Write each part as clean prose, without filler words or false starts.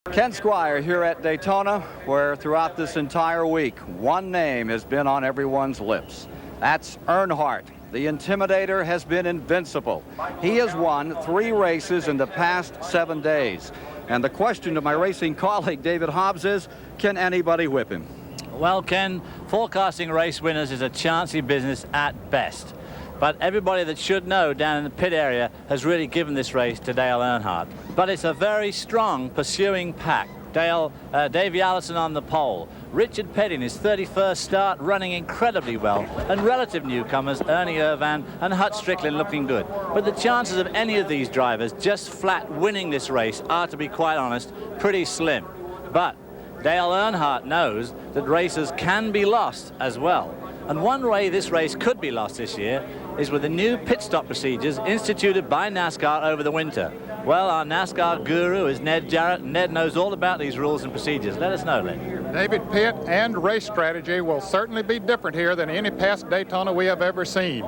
Ken Squire here at Daytona, where throughout this entire week, one name has been on everyone's lips. That's Earnhardt. The Intimidator has been invincible. He has won 3 races in the past 7 days. And the question to my racing colleague, David Hobbs, is, can anybody whip him? Well, Ken, forecasting race winners is a chancy business at best. But everybody that should know down in the pit area has really given this race to Dale Earnhardt. But it's a very strong pursuing pack. Davey Allison on the pole. Richard Petty in his 31st start, running incredibly well. And relative newcomers, Ernie Irvan and Hut Strickland, looking good. But the chances of any of these drivers just flat winning this race are, to be quite honest, pretty slim. But Dale Earnhardt knows that races can be lost as well. And one way this race could be lost this year is with the new pit stop procedures instituted by NASCAR over the winter. Well, our NASCAR guru is Ned Jarrett. Ned knows all about these rules and procedures. Let us know, Ned. David, pit and race strategy will certainly be different here than any past Daytona we have ever seen.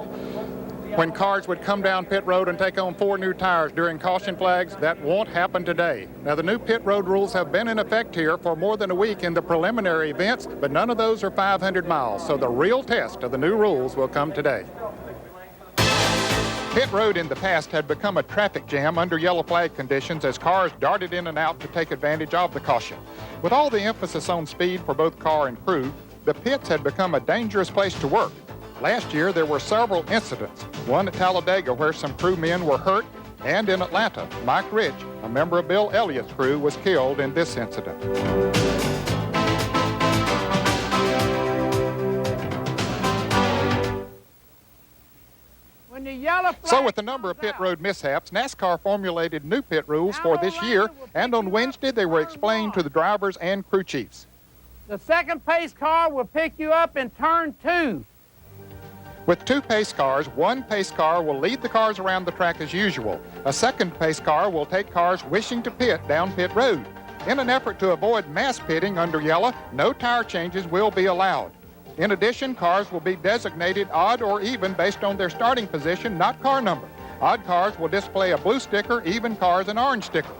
When cars would come down pit road and take on 4 new tires during caution flags, that won't happen today. Now, the new pit road rules have been in effect here for more than a week in the preliminary events, but none of those are 500 miles, so the real test of the new rules will come today. Pit road in the past had become a traffic jam under yellow flag conditions as cars darted in and out to take advantage of the caution. With all the emphasis on speed for both car and crew, the pits had become a dangerous place to work. Last year, there were several incidents, one at Talladega where some crewmen were hurt, and in Atlanta, Mike Rich, a member of Bill Elliott's crew, was killed in this incident. So with a number of pit road mishaps, NASCAR formulated new pit rules for this year, and on Wednesday they were explained to the drivers and crew chiefs. The second pace car will pick you up in turn 2. With 2 pace cars, 1 pace car will lead the cars around the track as usual. A second pace car will take cars wishing to pit down pit road. In an effort to avoid mass pitting under yellow, no tire changes will be allowed. In addition, cars will be designated odd or even based on their starting position, not car number. Odd cars will display a blue sticker, even cars an orange sticker.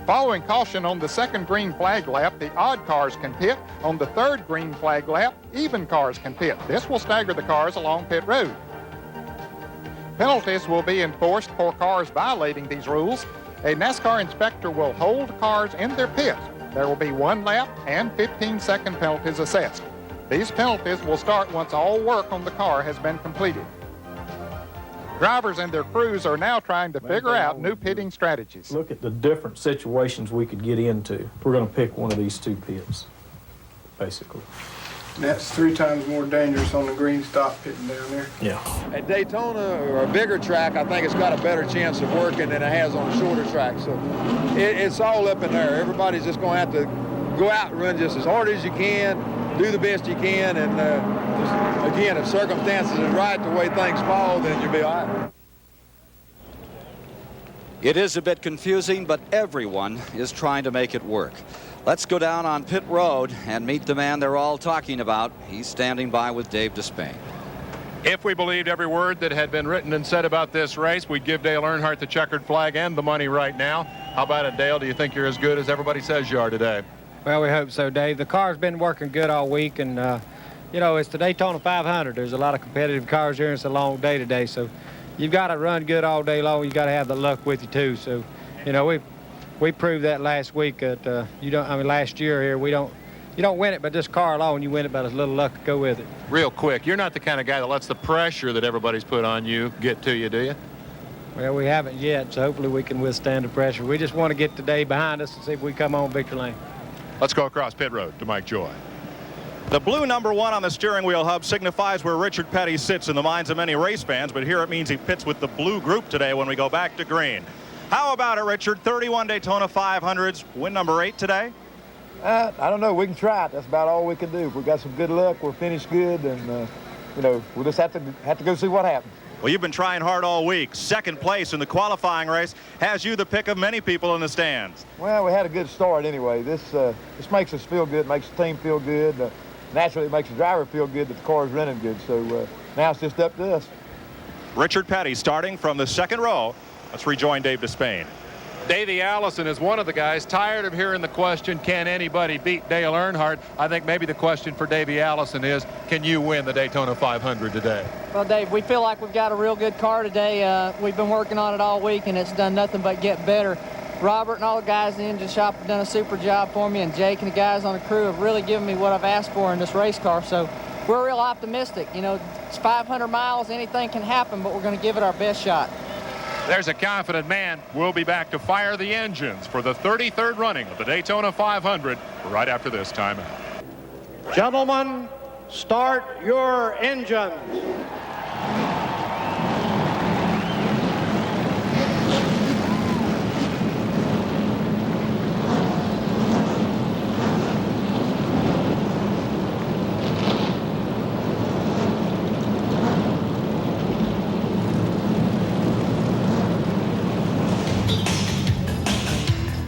Following caution on the second green flag lap, the odd cars can pit. On the third green flag lap, even cars can pit. This will stagger the cars along pit road. Penalties will be enforced for cars violating these rules. A NASCAR inspector will hold cars in their pits. There will be 1 lap and 15-second penalties assessed. These penalties will start once all work on the car has been completed. Drivers and their crews are now trying to figure out new pitting strategies. Look at the different situations we could get into. We're going to pick one of these 2 pits, basically. That's 3 times more dangerous on the green stop pitting down there. Yeah. At Daytona or a bigger track, I think it's got a better chance of working than it has on a shorter track. So it's all up in there. Everybody's just going to have to go out and run just as hard as you can, do the best you can, and just, again, if circumstances are right, the way things fall, then you'll be all right. It is a bit confusing, but everyone is trying to make it work. Let's go down on pit road and meet the man they're all talking about. He's standing by with Dave Despain. If we believed every word that had been written and said about this race, we'd give Dale Earnhardt the checkered flag and the money right now. How about it, Dale? Do you think you're as good as everybody says you are today? Well, we hope so, Dave. The car's been working good all week, and, you know, it's the Daytona 500. There's a lot of competitive cars here, and it's a long day today, so you've got to run good all day long. You've got to have the luck with you, too. So, you know, we proved that last week that last year here, you don't win it by this car alone. You win it by as little luck to go with it. Real quick, you're not the kind of guy that lets the pressure that everybody's put on you get to you, do you? Well, we haven't yet, so hopefully we can withstand the pressure. We just want to get today behind us and see if we come on victory lane. Let's go across pit road to Mike Joy. The blue number 1 on the steering wheel hub signifies where Richard Petty sits in the minds of many race fans, but here it means he pits with the blue group today when we go back to green. How about it, Richard? 31 Daytona 500s, win number 8 today? I don't know. We can try it. That's about all we can do. If we've got some good luck, we'll finish good, and you know, we'll just have to go see what happens. Well, you've been trying hard all week. Second place in the qualifying race has you the pick of many people in the stands. Well, we had a good start anyway. This makes us feel good, makes the team feel good. Naturally, it makes the driver feel good that the car is running good. So now it's just up to us. Richard Petty starting from the second row. Let's rejoin Dave Despain. Davey Allison is one of the guys tired of hearing the question, can anybody beat Dale Earnhardt? I think maybe the question for Davey Allison is, can you win the Daytona 500 today? Well, Dave, we feel like we've got a real good car today. We've been working on it all week, and it's done nothing but get better. Robert and all the guys in the engine shop have done a super job for me, and Jake and the guys on the crew have really given me what I've asked for in this race car. So we're real optimistic. You know, it's 500 miles, anything can happen, but we're going to give it our best shot. There's a confident man. We'll be back to fire the engines for the 33rd running of the Daytona 500 right after this timeout. Gentlemen, start your engines.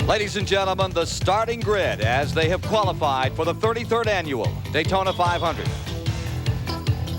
Ladies and gentlemen, the starting grid as they have qualified for the 33rd annual Daytona 500.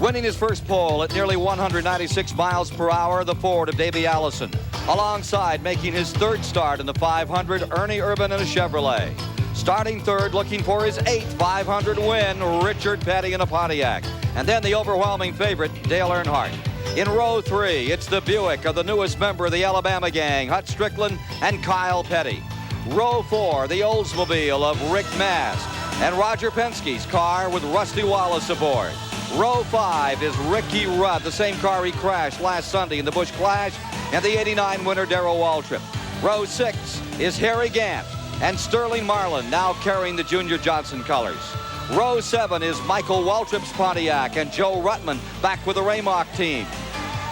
Winning his first pole at nearly 196 miles per hour, the Ford of Davey Allison. Alongside making his third start in the 500, Ernie Urban in a Chevrolet. Starting third, looking for his 8th 500 win, Richard Petty in a Pontiac. And then the overwhelming favorite, Dale Earnhardt. In row 3, it's the Buick of the newest member of the Alabama gang, Hut Strickland and Kyle Petty. Row 4, the Oldsmobile of Rick Mast and Roger Penske's car with Rusty Wallace aboard. Row 5 is Ricky Rudd, the same car he crashed last Sunday in the Busch Clash, and the '89 winner Darrell Waltrip. Row 6 is Harry Gant and Sterling Marlin, now carrying the Junior Johnson colors. Row 7 is Michael Waltrip's Pontiac and Joe Ruttman back with the Raymock team.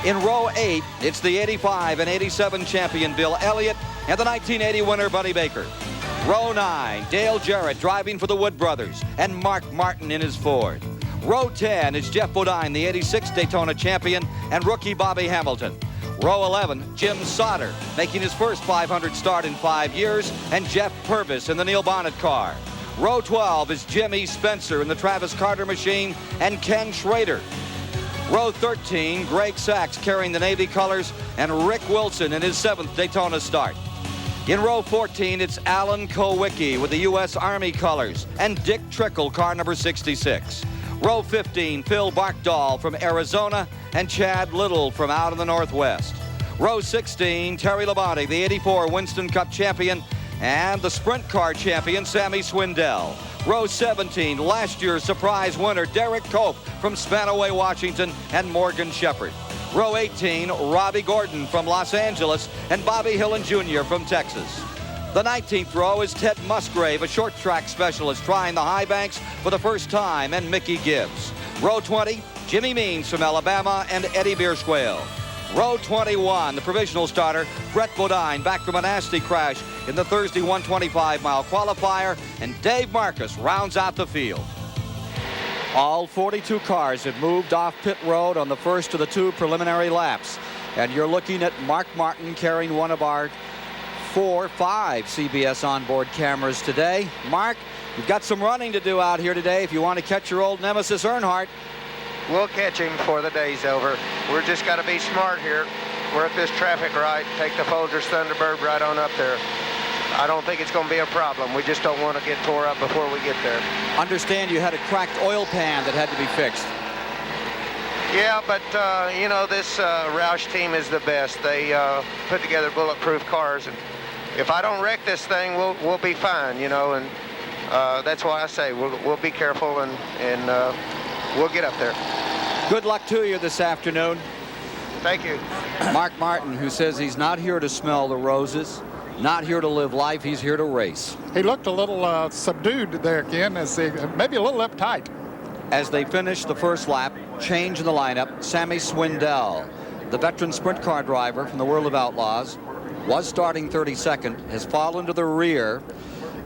In row 8, it's the '85 and '87 champion Bill Elliott and the 1980 winner Buddy Baker. Row 9, Dale Jarrett driving for the Wood Brothers and Mark Martin in his Ford. Row 10 is Jeff Bodine, the '86 Daytona champion, and rookie Bobby Hamilton. Row 11, Jim Sauter, making his first 500 start in 5 years, and Jeff Purvis in the Neil Bonnet car. Row 12 is Jimmy Spencer in the Travis Carter machine, and Ken Schrader. Row 13, Greg Sachs carrying the Navy colors, and Rick Wilson in his 7th Daytona start. In row 14, it's Alan Kowicki with the U.S. Army colors, and Dick Trickle, car number 66. Row 15, Phil Barkdahl from Arizona, and Chad Little from out in the Northwest. Row 16, Terry Labonte, the '84 Winston Cup champion, and the sprint car champion, Sammy Swindell. Row 17, last year's surprise winner, Derek Cope from Spanaway, Washington, and Morgan Shepherd. Row 18, Robbie Gordon from Los Angeles, and Bobby Hillen Jr. from Texas. The 19th row is Ted Musgrave, a short track specialist trying the high banks for the first time, and Mickey Gibbs. Row 20, Jimmy Means from Alabama, and Eddie Bierschwale. Row 21, the provisional starter, Brett Bodine, back from a nasty crash in the Thursday 125-mile qualifier, and Dave Marcus rounds out the field. All 42 cars have moved off pit road on the first of the 2 preliminary laps, and you're looking at Mark Martin carrying one of our 5 CBS onboard cameras today. Mark, you've got some running to do out here today if you want to catch your old nemesis Earnhardt. We'll catch him before the day's over. We're just got to be smart here. We're at this traffic right. Take the Folgers Thunderbird right on up there. I don't think it's going to be a problem. We just don't want to get tore up before we get there. Understand you had a cracked oil pan that had to be fixed. Yeah, but, you know, this Roush team is the best. They put together bulletproof cars. And if I don't wreck this thing, we'll be fine, you know. And that's why I say we'll be careful and we'll get up there. Good luck to you this afternoon. Thank you. Mark Martin, who says he's not here to smell the roses, not here to live life, he's here to race. He looked a little subdued there, Ken, as maybe a little uptight. As they finish the first lap, change in the lineup, Sammy Swindell, the veteran sprint car driver from the World of Outlaws, was starting 32nd, has fallen to the rear,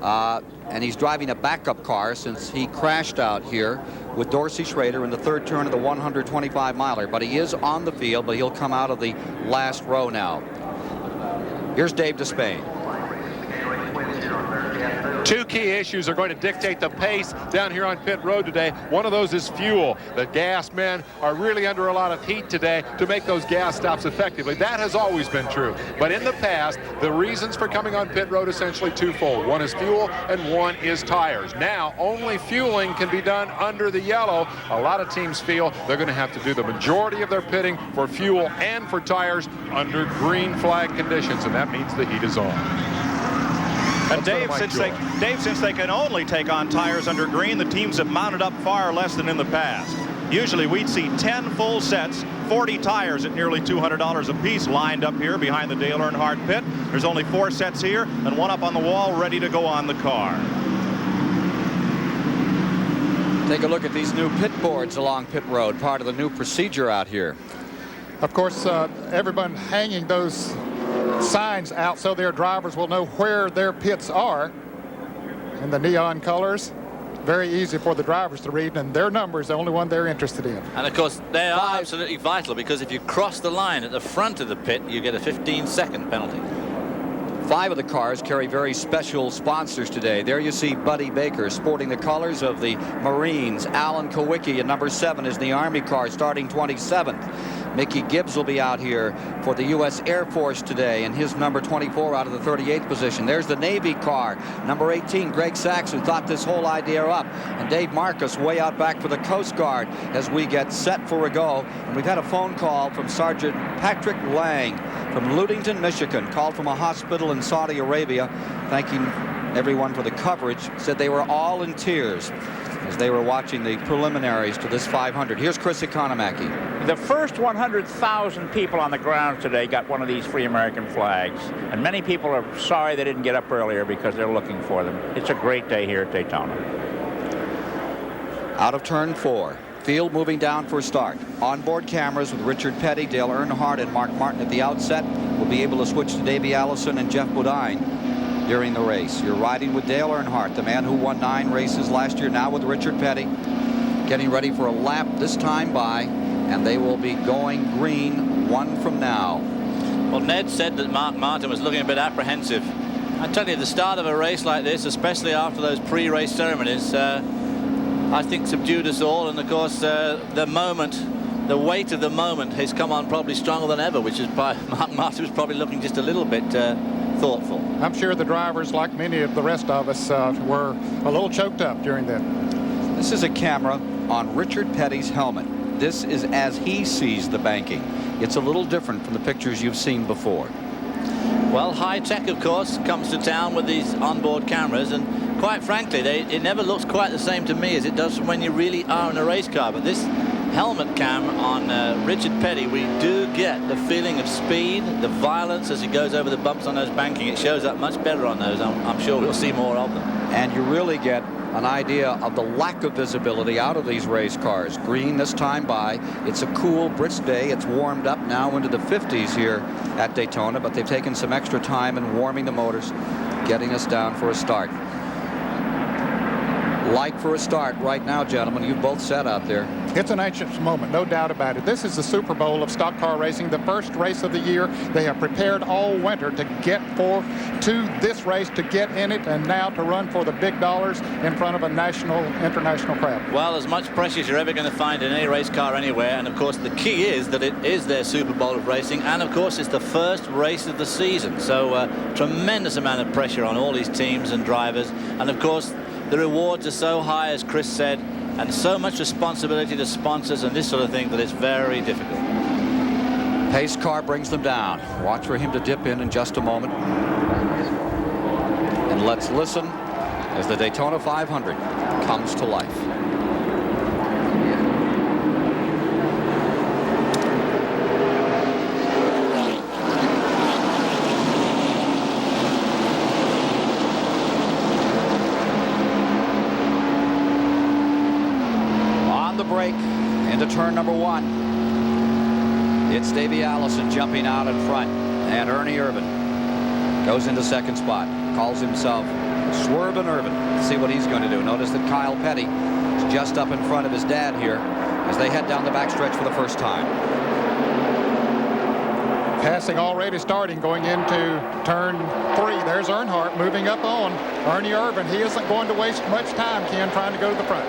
and he's driving a backup car since he crashed out here with Dorsey Schrader in the third turn of the 125-miler. But he is on the field, but he'll come out of the last row now. Here's Dave Despain. Two key issues are going to dictate the pace down here on pit road today. One of those is fuel. The gas men are really under a lot of heat today to make those gas stops effectively. That has always been true. But in the past, the reasons for coming on pit road essentially twofold. One is fuel and one is tires. Now, only fueling can be done under the yellow. A lot of teams feel they're going to have to do the majority of their pitting for fuel and for tires under green flag conditions, and that means the heat is on. And Dave, since they can only take on tires under green, the teams have mounted up far less than in the past. Usually we'd see 10 full sets, 40 tires at nearly $200 a piece lined up here behind the Dale Earnhardt pit. There's only 4 sets here and one up on the wall ready to go on the car. Take a look at these new pit boards along pit road, part of the new procedure out here. Of course, everyone hanging those signs out so their drivers will know where their pits are in the neon colors. Very easy for the drivers to read, and their number is the only one they're interested in. And of course, they are absolutely vital, because if you cross the line at the front of the pit, you get a 15-second penalty. 5 of the cars carry very special sponsors today. There you see Buddy Baker sporting the colors of the Marines. Alan Kowicki in number 7 is the Army car starting 27th. Mickey Gibbs will be out here for the U.S. Air Force today, and his number 24 out of the 38th position. There's the Navy car, number 18, Greg Sachs, who thought this whole idea up, and Dave Marcus way out back for the Coast Guard as we get set for a go. And we've had a phone call from Sergeant Patrick Lang from Ludington, Michigan, called from a hospital in Saudi Arabia, thanking everyone for the coverage. Said they were all in tears as they were watching the preliminaries to this 500. Here's Chris Economaki. The first 100,000 people on the ground today got one of these free American flags, and many people are sorry they didn't get up earlier because they're looking for them. It's a great day here at Daytona. Out of turn 4. Field moving down for a start. Onboard cameras with Richard Petty, Dale Earnhardt, and Mark Martin at the outset. We'll be able to switch to Davey Allison and Jeff Bodine during the race. You're riding with Dale Earnhardt, the man who won 9 races last year, now with Richard Petty, getting ready for a lap this time by, and they will be going green 1 from now. Well, Ned said that Mark Martin was looking a bit apprehensive. I tell you, the start of a race like this, especially after those pre-race ceremonies, I think subdued us all. And of course, the moment, the weight of the moment has come on probably stronger than ever, which is why Mark Martin was probably looking just a little bit thoughtful. I'm sure the drivers, like many of the rest of us, were a little choked up during that. This is a camera on Richard Petty's helmet. This is as he sees the banking. It's a little different from the pictures you've seen before. Well, high tech, of course, comes to town with these onboard cameras, and quite frankly, it never looks quite the same to me as it does when you really are in a race car. But this helmet cam on Richard Petty, we do get the feeling of speed, the violence as he goes over the bumps on those banking. It shows up much better on those. I'm sure we'll see more of them. And you really get an idea of the lack of visibility out of these race cars. Green this time by. It's a cool Brits day. It's warmed up now into the 50s here at Daytona, but they've taken some extra time in warming the motors, getting us down for a start. Like for a start right now, gentlemen. You've both said out there. It's an ancient moment, no doubt about it. This is the Super Bowl of stock car racing, the first race of the year. They have prepared all winter to get to this race, to get in it, and now to run for the big dollars in front of a national, international crowd. Well, as much pressure as you're ever going to find in any race car anywhere, and of course the key is that it is their Super Bowl of racing, and of course it's the first race of the season. So tremendous amount of pressure on all these teams and drivers, and of course the rewards are so high, as Chris said, and so much responsibility to sponsors and this sort of thing that it's very difficult. Pace car brings them down. Watch for him to dip in just a moment. And let's listen as the Daytona 500 comes to life. Break into turn number 1. It's Davey Allison jumping out in front, and Ernie Irvin goes into second spot. Calls himself Swervin' Irvin. Let's see what he's going to do. Notice that Kyle Petty is just up in front of his dad here as they head down the backstretch for the first time. Passing already starting, going into turn 3. There's Earnhardt moving up on Ernie Irvan. He isn't going to waste much time, Ken, trying to go to the front.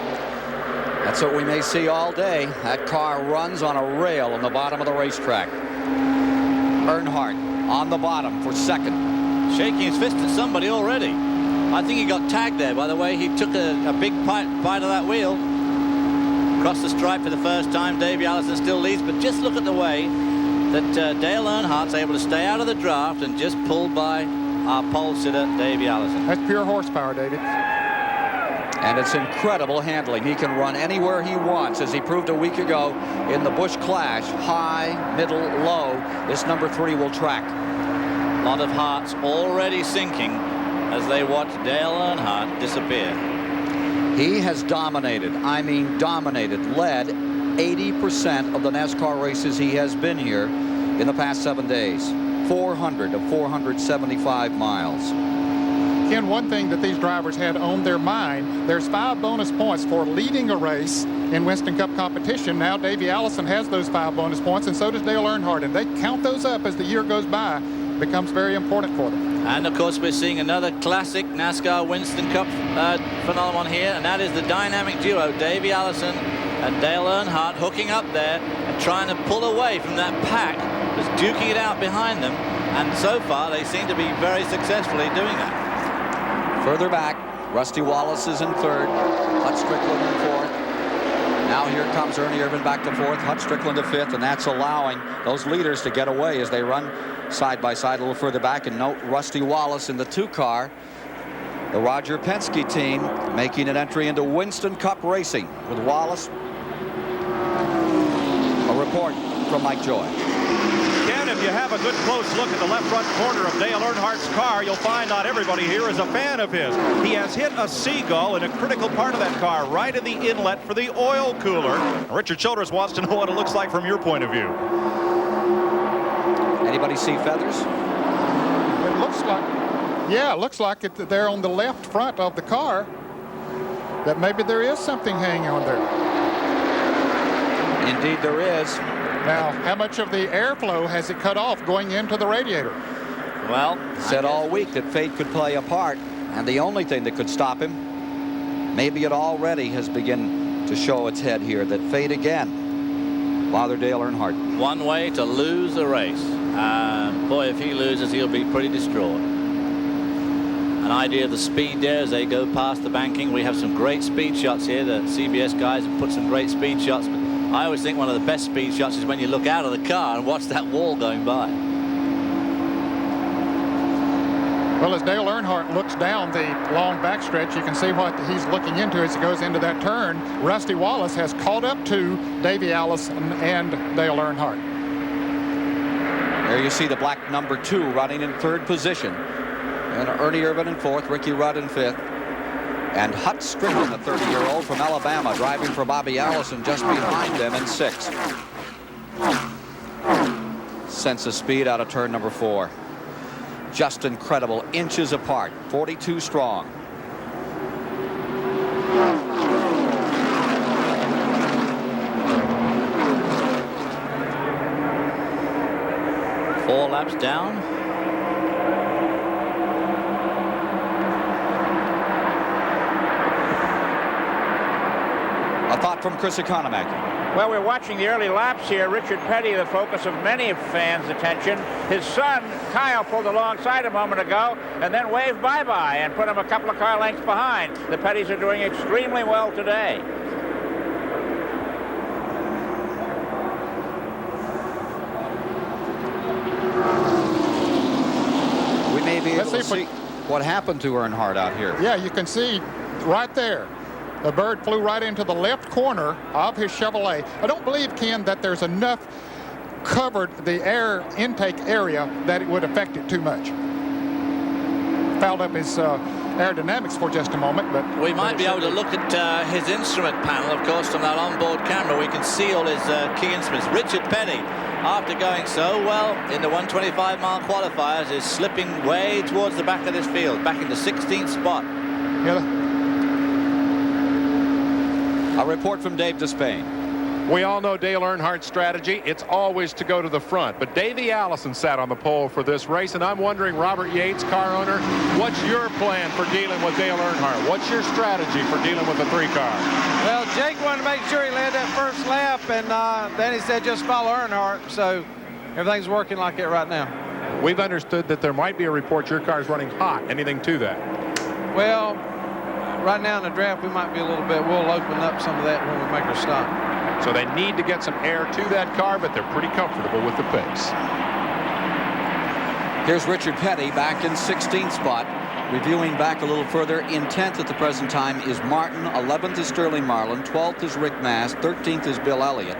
That's what we may see all day. That car runs on a rail on the bottom of the racetrack. Earnhardt on the bottom for second. Shaking his fist at somebody already. I think he got tagged there, by the way. He took a big bite of that wheel. Across the stripe for the first time. Davey Allison still leads, but just look at the way that Dale Earnhardt's able to stay out of the draft and just pull by our pole sitter, Davey Allison. That's pure horsepower, David. And it's incredible handling. He can run anywhere he wants, as he proved a week ago in the Busch Clash. High, middle, low. This number 3 will track. A lot of hearts already sinking as they watch Dale Earnhardt disappear. He has dominated, I mean dominated, led 80% of the NASCAR races he has been here in the past 7 days. 400 of 475 miles. Ken, one thing that these drivers had on their mind, there's 5 bonus points for leading a race in Winston Cup competition. Now Davey Allison has those 5 bonus points, and so does Dale Earnhardt, and they count those up as the year goes by. It becomes very important for them. And of course we're seeing another classic NASCAR Winston Cup phenomenon here, and that is the dynamic duo Davey Allison and Dale Earnhardt hooking up there and trying to pull away from that pack that's duking it out behind them, and so far they seem to be very successfully doing that. Further back, Rusty Wallace is in third, Hut Strickland in fourth. Now here comes Ernie Irvan back to fourth, Hut Strickland to fifth, and that's allowing those leaders to get away as they run side by side a little further back. And note Rusty Wallace in the 2 car, the Roger Penske team, making an entry into Winston Cup racing with Wallace. A report from Mike Joy. Ken, if you have a good close look at the left front corner of Dale Earnhardt's car, you'll find not everybody here is a fan of his. He has hit a seagull in a critical part of that car, right in the inlet for the oil cooler. Richard Childress wants to know what it looks like from your point of view. Anybody see feathers? It looks like, yeah, it looks like they're on the left front of the car, that maybe there is something hanging on there. Indeed there is. Now, how much of the airflow has it cut off going into the radiator? Well, said all week that fate could play a part, and the only thing that could stop him, maybe it already has begun to show its head here, that fate again bothered Dale Earnhardt. One way to lose a race. Boy, if he loses, he'll be pretty distraught. An idea of the speed there as they go past the banking. We have some great speed shots here. The CBS guys have put some great speed shots, but I always think one of the best speed shots is when you look out of the car and watch that wall going by. Well, as Dale Earnhardt looks down the long backstretch, you can see what he's looking into as he goes into that turn. Rusty Wallace has caught up to Davey Allison and Dale Earnhardt. There you see the black number 2 running in third position. And Ernie Irvan in fourth, Ricky Rudd in fifth. And Hut Strickland, the 30-year-old from Alabama, driving for Bobby Allison just behind them in sixth. Sense of speed out of turn number 4. Just incredible, inches apart, 42 strong. Four laps down. A thought from Chris Economack. Well, we're watching the early laps here. Richard Petty, the focus of many fans' attention. His son, Kyle, pulled alongside a moment ago and then waved bye-bye and put him a couple of car lengths behind. The Pettys are doing extremely well today. We may be able to see what happened to Earnhardt out here. Yeah, you can see right there. The bird flew right into the left corner of his Chevrolet. I don't believe, Ken, that there's enough covered the air intake area that it would affect it too much. Fouled up his aerodynamics for just a moment, but we might be able to look at his instrument panel, of course, from that onboard camera. We can see all his key instruments. Richard Petty, after going so well in the 125-mile qualifiers, is slipping way towards the back of this field, back in the 16th spot. Yeah. A report from Dave Despain. We all know Dale Earnhardt's strategy. It's always to go to the front. But Davey Allison sat on the pole for this race, and I'm wondering, Robert Yates, car owner, what's your plan for dealing with Dale Earnhardt? What's your strategy for dealing with the 3-car? Well, Jake wanted to make sure he led that first lap, and then he said just follow Earnhardt, so everything's working like it right now. We've understood that there might be a report your car's running hot. Anything to that? Well, right now in the draft, we might be a little bit. We'll open up some of that when we make our stop. So they need to get some air to that car, but they're pretty comfortable with the pace. Here's Richard Petty back in 16th spot. Reviewing back a little further, in 10th at the present time is Martin, 11th is Sterling Marlin, 12th is Rick Mast, 13th is Bill Elliott,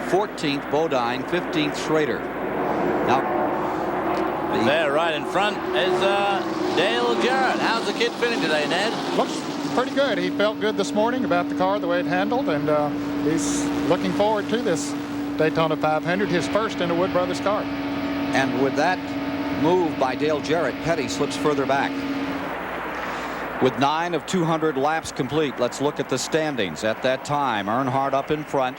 14th Bodine, 15th Schrader. Now, there right in front is Dale Jarrett. How's the kid feeling today, Ned? Looks pretty good. He felt good this morning about the car, the way it handled, and he's looking forward to this Daytona 500, his first in a Wood Brothers car. and with that move by Dale Jarrett, Petty slips further back. With 9 of 200 laps complete, let's look at the standings. At that time, Earnhardt up in front.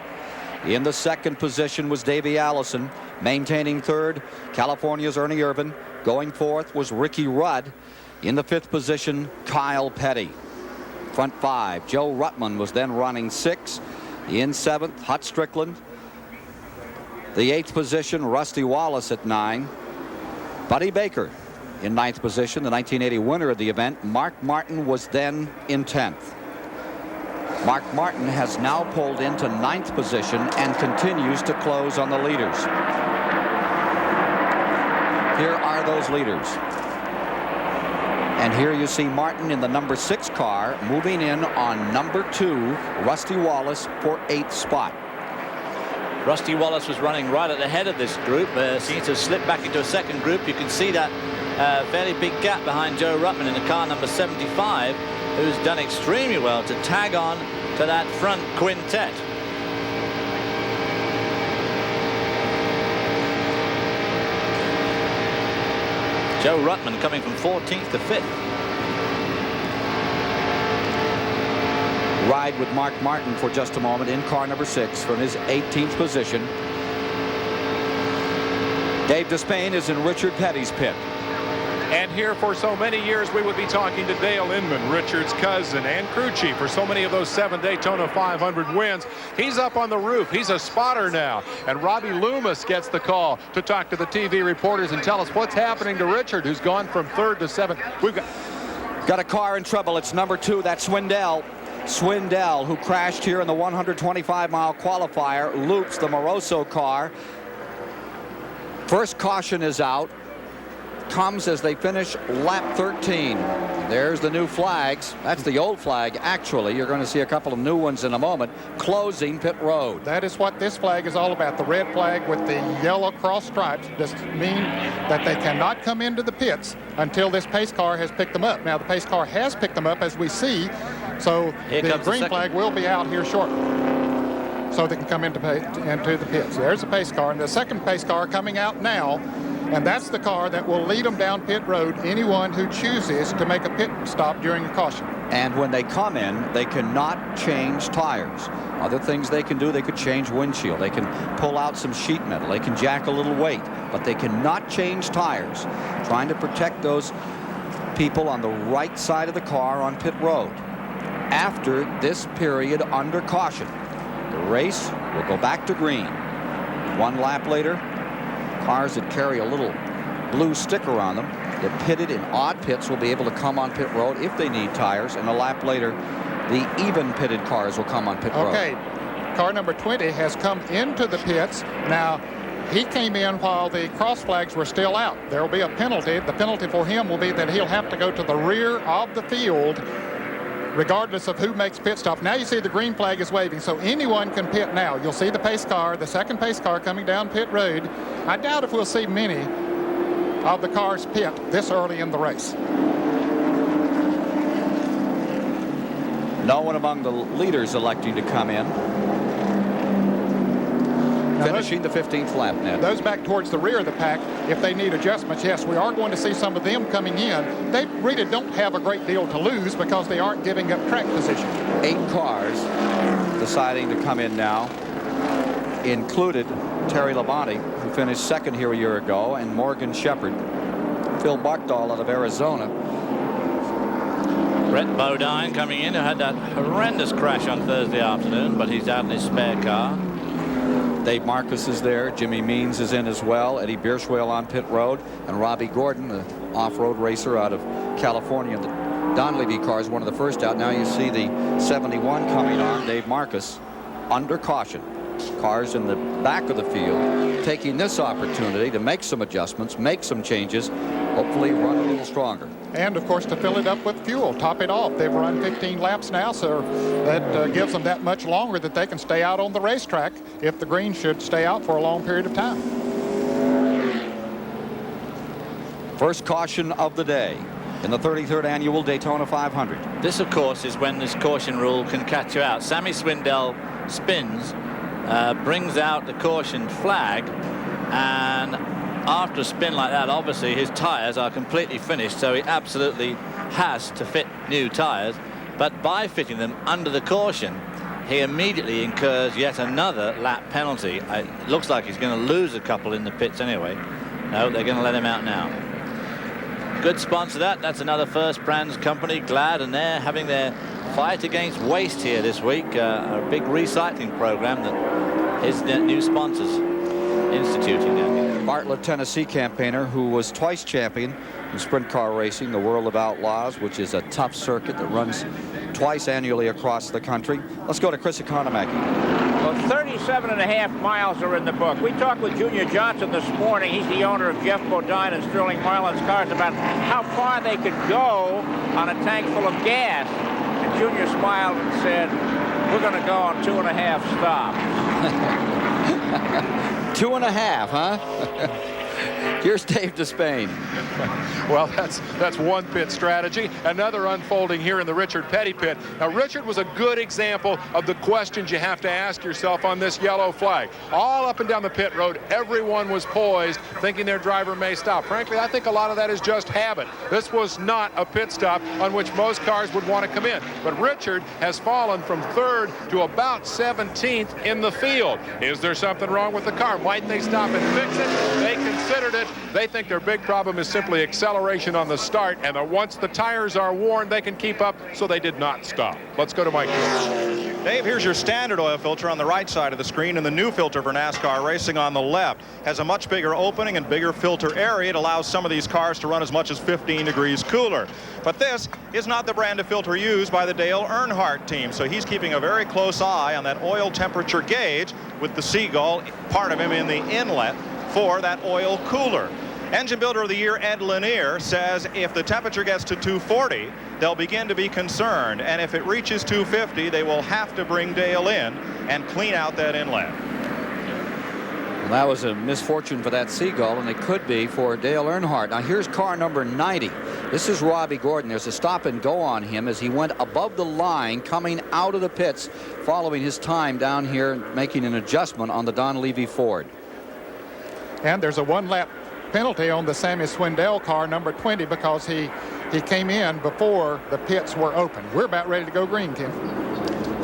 In the second position was Davey Allison. Maintaining third, California's Ernie Irvan. Going fourth was Ricky Rudd. In the fifth position, Kyle Petty. Front five, Joe Ruttman was then running 6. In seventh, Hut Strickland. The eighth position, Rusty Wallace at 9. Buddy Baker in ninth position, the 1980 winner of the event. Mark Martin was then in 10th. Mark Martin has now pulled into ninth position and continues to close on the leaders. Here are those leaders. And here you see Martin in the number 6 car moving in on number 2, Rusty Wallace, for 8th spot. Rusty Wallace was running right at the head of this group. Seems to have slipped back into a second group. You can see that fairly big gap behind Joe Ruttman in the car number 75, who's done extremely well to tag on to that front quintet. Joe Ruttman coming from 14th to 5th. Ride with Mark Martin for just a moment in car number 6 from his 18th position. Dave Despain is in Richard Petty's pit. And here for so many years we would be talking to Dale Inman, Richard's cousin and crew chief for so many of those 7 Daytona 500 wins. He's up on the roof. He's a spotter now. And Robbie Loomis gets the call to talk to the TV reporters and tell us what's happening to Richard, who's gone from 3rd to 7th. We've got a car in trouble. It's number 2. That's Swindell. Swindell, who crashed here in the 125-mile qualifier, loops the Moroso car. First caution is out. Comes as they finish lap 13. There's the new flags. That's the old flag, actually. You're going to see a couple of new ones in a moment. Closing pit road. That is what this flag is all about. The red flag with the yellow cross stripes just mean that they cannot come into the pits until this pace car has picked them up. Now, the pace car has picked them up, as we see, so the green flag will be out here shortly, so they can come into the pits. There's the pace car, and the second pace car coming out now. And that's the car that will lead them down pit road, anyone who chooses to make a pit stop during a caution. And when they come in, they cannot change tires. Other things they can do, they could change windshield. They can pull out some sheet metal. They can jack a little weight. But they cannot change tires. Trying to protect those people on the right side of the car on pit road. After this period under caution, the race will go back to green. 1 lap later, cars that carry a little blue sticker on them that pitted in odd pits will be able to come on pit road if they need tires, and a lap later the even pitted cars will come on pit road. Okay, car number 20 has come into the pits. Now, he came in while the cross flags were still out. There will be a penalty. The penalty for him will be that he'll have to go to the rear of the field regardless of who makes pit stop. Now you see the green flag is waving, so anyone can pit now. You'll see the pace car, the second pace car coming down pit road. I doubt if we'll see many of the cars pit this early in the race. No one among the leaders electing to come in. Finishing the 15th lap, Ned. Those back towards the rear of the pack, if they need adjustments, yes, we are going to see some of them coming in. They really don't have a great deal to lose because they aren't giving up track position. 8 cars deciding to come in now. included Terry Labonte, who finished second here a year ago, and Morgan Shepherd. Phil Buckdahl out of Arizona. Brett Bodine coming in, who had that horrendous crash on Thursday afternoon, but he's out in his spare car. Dave Marcus is there. Jimmy Means is in as well. Eddie Bierschwale on pit road. And Robbie Gordon, the off-road racer out of California. The Don Levy car is one of the first out. Now you see the 71 coming on. Dave Marcus under caution. Cars in the back of the field taking this opportunity to make some adjustments, make some changes, hopefully run a little stronger. And of course to fill it up with fuel, top it off. They've run 15 laps now, so that gives them that much longer that they can stay out on the racetrack if the green should stay out for a long period of time. First caution of the day in the 33rd annual Daytona 500. This, of course, is when this caution rule can catch you out. Sammy Swindell spins, brings out the caution flag, and after a spin like that, obviously his tires are completely finished, so he absolutely has to fit new tires. But by fitting them under the caution, he immediately incurs yet another lap penalty. It looks like he's going to lose a couple in the pits anyway. No, they're going to let him out now. Good sponsor that's another First Brands company, Glad, and they're having their fight against waste here this week, a big recycling program that his new sponsors instituting down here. Bartlett, Tennessee campaigner who was twice champion in sprint car racing, the World of Outlaws, which is a tough circuit that runs twice annually across the country. Let's go to Chris Economaki. Well, 37.5 miles are in the book. We talked with Junior Johnson this morning. He's the owner of Jeff Bodine and Sterling Marlin's cars, about how far they could go on a tank full of gas. And Junior smiled and said, "We're going to go on 2.5 stops." 2.5, huh? Here's Dave Despain. Well, that's one pit strategy. Another unfolding here in the Richard Petty pit. Now, Richard was a good example of the questions you have to ask yourself on this yellow flag. All up and down the pit road, everyone was poised, thinking their driver may stop. Frankly, I think a lot of that is just habit. This was not a pit stop on which most cars would want to come in. But Richard has fallen from 3rd to about 17th in the field. Is there something wrong with the car? Might they stop and fix it? They considered it. They think their big problem is simply acceleration on the start, and that once the tires are worn, they can keep up, so they did not stop. Let's go to Mike. Dave, here's your standard oil filter on the right side of the screen, and the new filter for NASCAR racing on the left has a much bigger opening and bigger filter area. It allows some of these cars to run as much as 15 degrees cooler. But this is not the brand of filter used by the Dale Earnhardt team, so he's keeping a very close eye on that oil temperature gauge with the Seagull, part of him in the inlet, for that oil cooler. Engine Builder of the Year Ed Lanier says if the temperature gets to 240, they'll begin to be concerned, and if it reaches 250, they will have to bring Dale in and clean out that inlet. Well, that was a misfortune for that Seagull, and it could be for Dale Earnhardt. Now here's car number 90. This is Robbie Gordon. There's a stop and go on him as he went above the line coming out of the pits following his time down here, making an adjustment on the Don Levy Ford. And there's a 1-lap penalty on the Sammy Swindell car, number 20, because he came in before the pits were open. We're about ready to go green, Ken.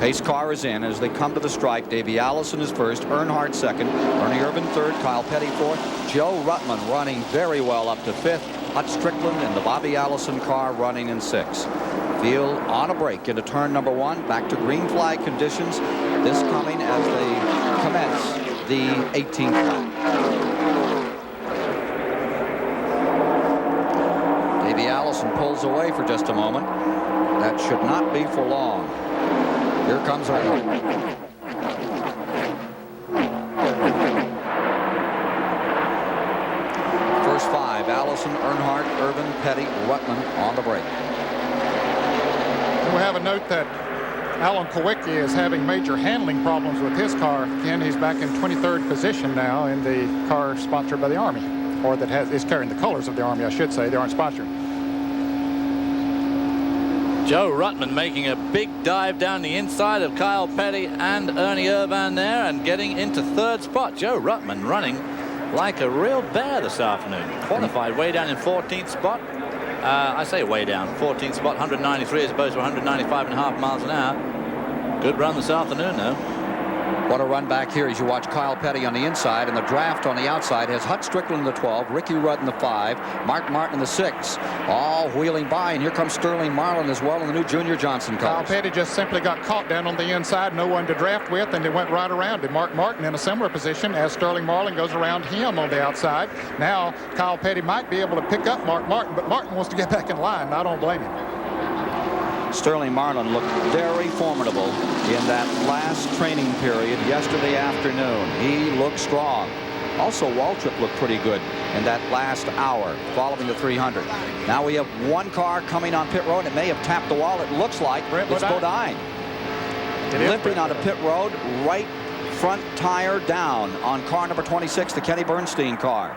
Pace car is in as they come to the strike. Davey Allison is first, Earnhardt second, Ernie Irvan third, Kyle Petty fourth, Joe Ruttman running very well up to fifth, Hut Strickland and the Bobby Allison car running in sixth. Field on a break into turn number 1, back to green flag conditions. This coming as they commence the 18th lap. Davey Allison pulls away for just a moment. That should not be for long. Here comes Earnhardt. First 5, Allison, Earnhardt, Irvan, Petty, Ruttman on the break. And we have a note that Alan Kowicki is having major handling problems with his car. Ken, he's back in 23rd position now in the car sponsored by the Army, or that is carrying the colors of the Army, I should say. They aren't sponsored. Joe Ruttman making a big dive down the inside of Kyle Petty and Ernie Irvan there and getting into 3rd spot. Joe Ruttman running like a real bear this afternoon. Qualified way down in 14th spot. I say way down, 14th spot, 193 as opposed to 195.5 miles an hour. Good run this afternoon, though. What a run back here as you watch Kyle Petty on the inside, and the draft on the outside has Hut Strickland in the 12, Ricky Rudd in the 5, Mark Martin in the 6, all wheeling by, and here comes Sterling Marlin as well in the new Junior Johnson Kyle cars. Petty just simply got caught down on the inside, no one to draft with, and they went right around him. Mark Martin in a similar position as Sterling Marlin goes around him on the outside. Now Kyle Petty might be able to pick up Mark Martin, but Martin wants to get back in line, and I don't blame him. Sterling Marlin looked very formidable in that last training period yesterday afternoon. He looked strong. Also, Waltrip looked pretty good in that last hour following the 300. Now we have one car coming on pit road. It may have tapped the wall. It looks like it's Bodine. Limping on a pit road, right front tire down on car number 26, the Kenny Bernstein car.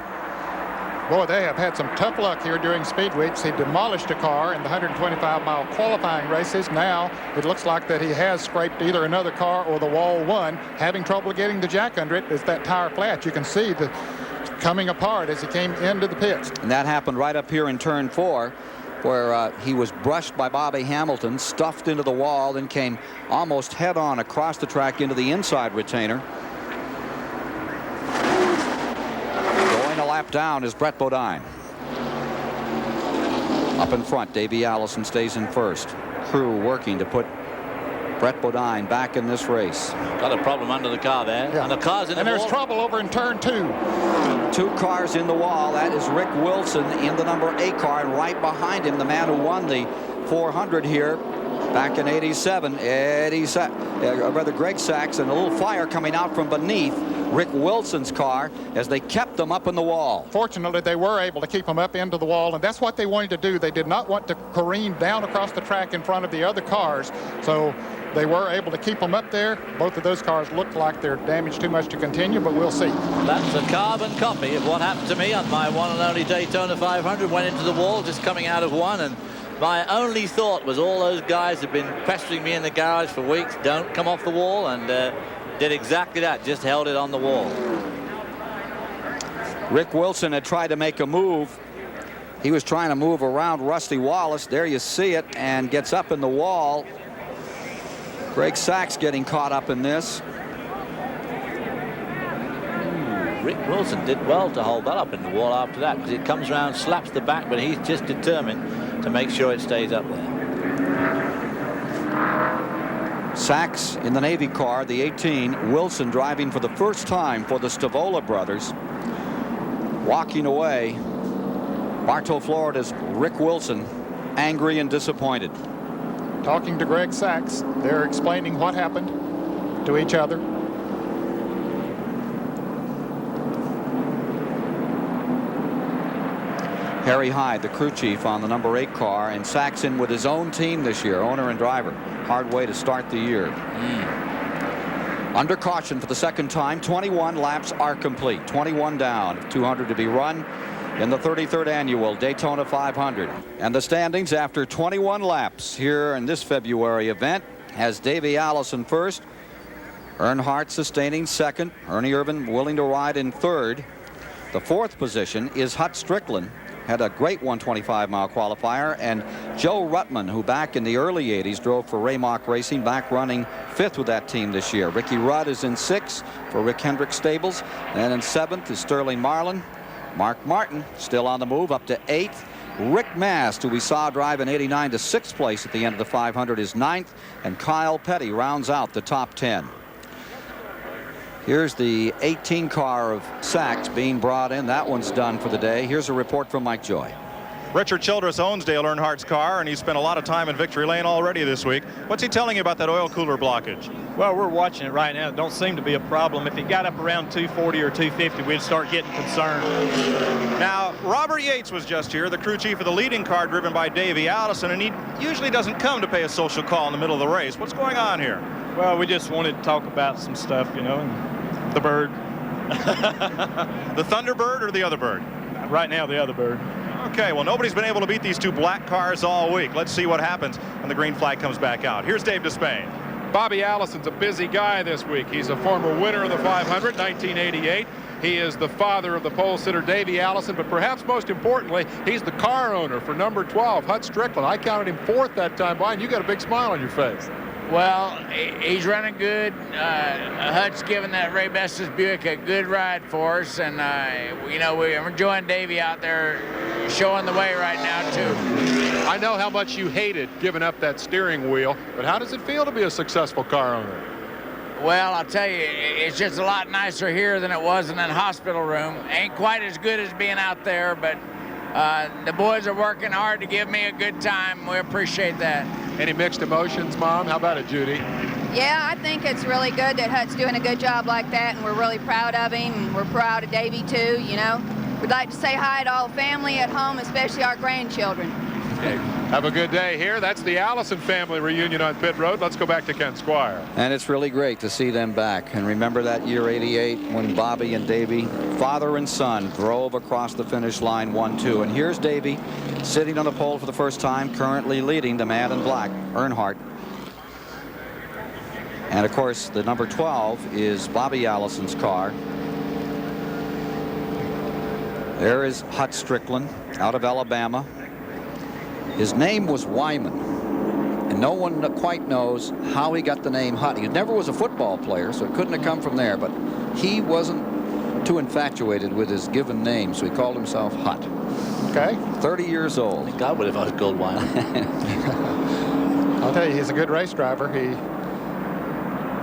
Boy, they have had some tough luck here during speed weeks. He demolished a car in the 125-mile qualifying races. Now it looks like that he has scraped either another car or the wall one, having trouble getting the jack under it as that tire flat. You can see the coming apart as he came into the pits. And that happened right up here in turn 4, where he was brushed by Bobby Hamilton, stuffed into the wall, then came almost head-on across the track into the inside retainer. Lap down is Brett Bodine. Up in front, Davey Allison stays in first. Crew working to put Brett Bodine back in this race. Got a problem under the car there. Yeah. And the car's in the wall. And there's trouble over in turn 2. 2 cars in the wall. That is Rick Wilson in the number 8 car, and right behind him, the man who won the 400 here back in '87, Greg Sachs, and a little fire coming out from beneath Rick Wilson's car as they kept them up in the wall. Fortunately, they were able to keep them up into the wall, and that's what they wanted to do. They did not want to careen down across the track in front of the other cars, so they were able to keep them up there. Both of those cars look like they're damaged too much to continue, but we'll see. That's a carbon copy of what happened to me on my one and only Daytona 500. Went into the wall just coming out of one, and my only thought was all those guys have been pestering me in the garage for weeks. Don't come off the wall, and did exactly that, just held it on the wall. Rick Wilson had tried to make a move. He was trying to move around Rusty Wallace. There you see it, and gets up in the wall. Greg Sachs getting caught up in this. Rick Wilson did well to hold that up in the wall after that, because it comes around, slaps the back, but he's just determined to make sure it stays up there. Sachs in the Navy car, the 18. Wilson driving for the first time for the Stavola brothers. Walking away, Bartow, Florida's Rick Wilson, angry and disappointed. Talking to Greg Sachs, they're explaining what happened to each other. Harry Hyde, the crew chief on the number 8 car, and Sachs in with his own team this year, owner and driver. Hard way to start the year. Under caution for the second time. 21 laps are complete. 21 down. 200 to be run in the 33rd annual Daytona 500. And the standings after 21 laps here in this February event has Davey Allison first, Earnhardt sustaining second, Ernie Irvan willing to ride in third. The 4th position is Hut Strickland. Had a great 125-mile qualifier, and Joe Ruttman, who back in the early 80s drove for Raymock Racing, back running 5th with that team this year. Ricky Rudd is in 6th for Rick Hendrick Stables, and in 7th is Sterling Marlin. Mark Martin still on the move up to 8th. Rick Mast, who we saw drive in '89 to 6th place at the end of the 500, is 9th, and Kyle Petty rounds out the top 10. Here's the 18 car of Sachs being brought in. That one's done for the day. Here's a report from Mike Joy. Richard Childress owns Dale Earnhardt's car, and he spent a lot of time in Victory Lane already this week. What's he telling you about that oil cooler blockage? Well, we're watching it right now. It don't seem to be a problem. If it got up around 240 or 250, we'd start getting concerned. Now, Robert Yates was just here, the crew chief of the leading car driven by Davey Allison, and he usually doesn't come to pay a social call in the middle of the race. What's going on here? Well, we just wanted to talk about some stuff, you know, and the bird. The Thunderbird or the other bird? Right now, the other bird. Okay, well, nobody's been able to beat these two black cars all week. Let's see what happens when the green flag comes back out. Here's Dave Despain. Bobby Allison's a busy guy this week. He's a former winner of the 500, 1988. He is the father of the pole sitter Davey Allison, but perhaps most importantly, he's the car owner for number 12, Hut Strickland. I counted him 4th that time, Brian. You got a big smile on your face. Well, he's running good. Hut's giving that Ray Bestis Buick a good ride for us, and you know, we're enjoying Davey out there showing the way right now too. I know how much you hated giving up that steering wheel, but how does it feel to be a successful car owner? Well, I'll tell you, it's just a lot nicer here than it was in that hospital room. Ain't quite as good as being out there, but the boys are working hard to give me a good time. We appreciate that. Any mixed emotions, Mom? How about it, Judy? Yeah, I think it's really good that Hut's doing a good job like that, and we're really proud of him, and we're proud of Davey too, you know. We'd like to say hi to all the family at home, especially our grandchildren. Okay. Have a good day here. That's the Allison family reunion on pit road. Let's go back to Ken Squire. And it's really great to see them back. And remember that year 88 when Bobby and Davey, father and son, drove across the finish line 1-2. And here's Davey sitting on the pole for the first time, currently leading the man in black, Earnhardt. And of course, the number 12 is Bobby Allison's car. There is Hut Strickland out of Alabama. His name was Wyman, and no one quite knows how he got the name Hut. He never was a football player, so it couldn't have come from there, but he wasn't too infatuated with his given name, so he called himself Hut. Okay. 30 years old. I think I would if I was called Wyman. I'll tell you, he's a good race driver. He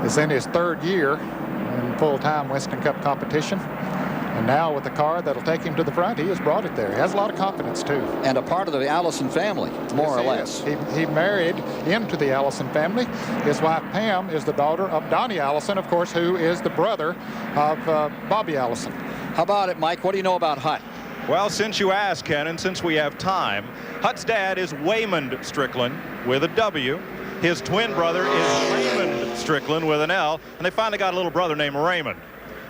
is in his third year in full-time Winston Cup competition. And now with the car that'll take him to the front, he has brought it there. He has a lot of confidence, too. And a part of the Allison family, more or less. He married into the Allison family. His wife, Pam, is the daughter of Donnie Allison, of course, who is the brother of Bobby Allison. How about it, Mike? What do you know about Hut? Well, since you asked, Ken, and since we have time, Hut's dad is Waymond Strickland with a W. His twin brother is Raymond Strickland with an L, and they finally got a little brother named Raymond.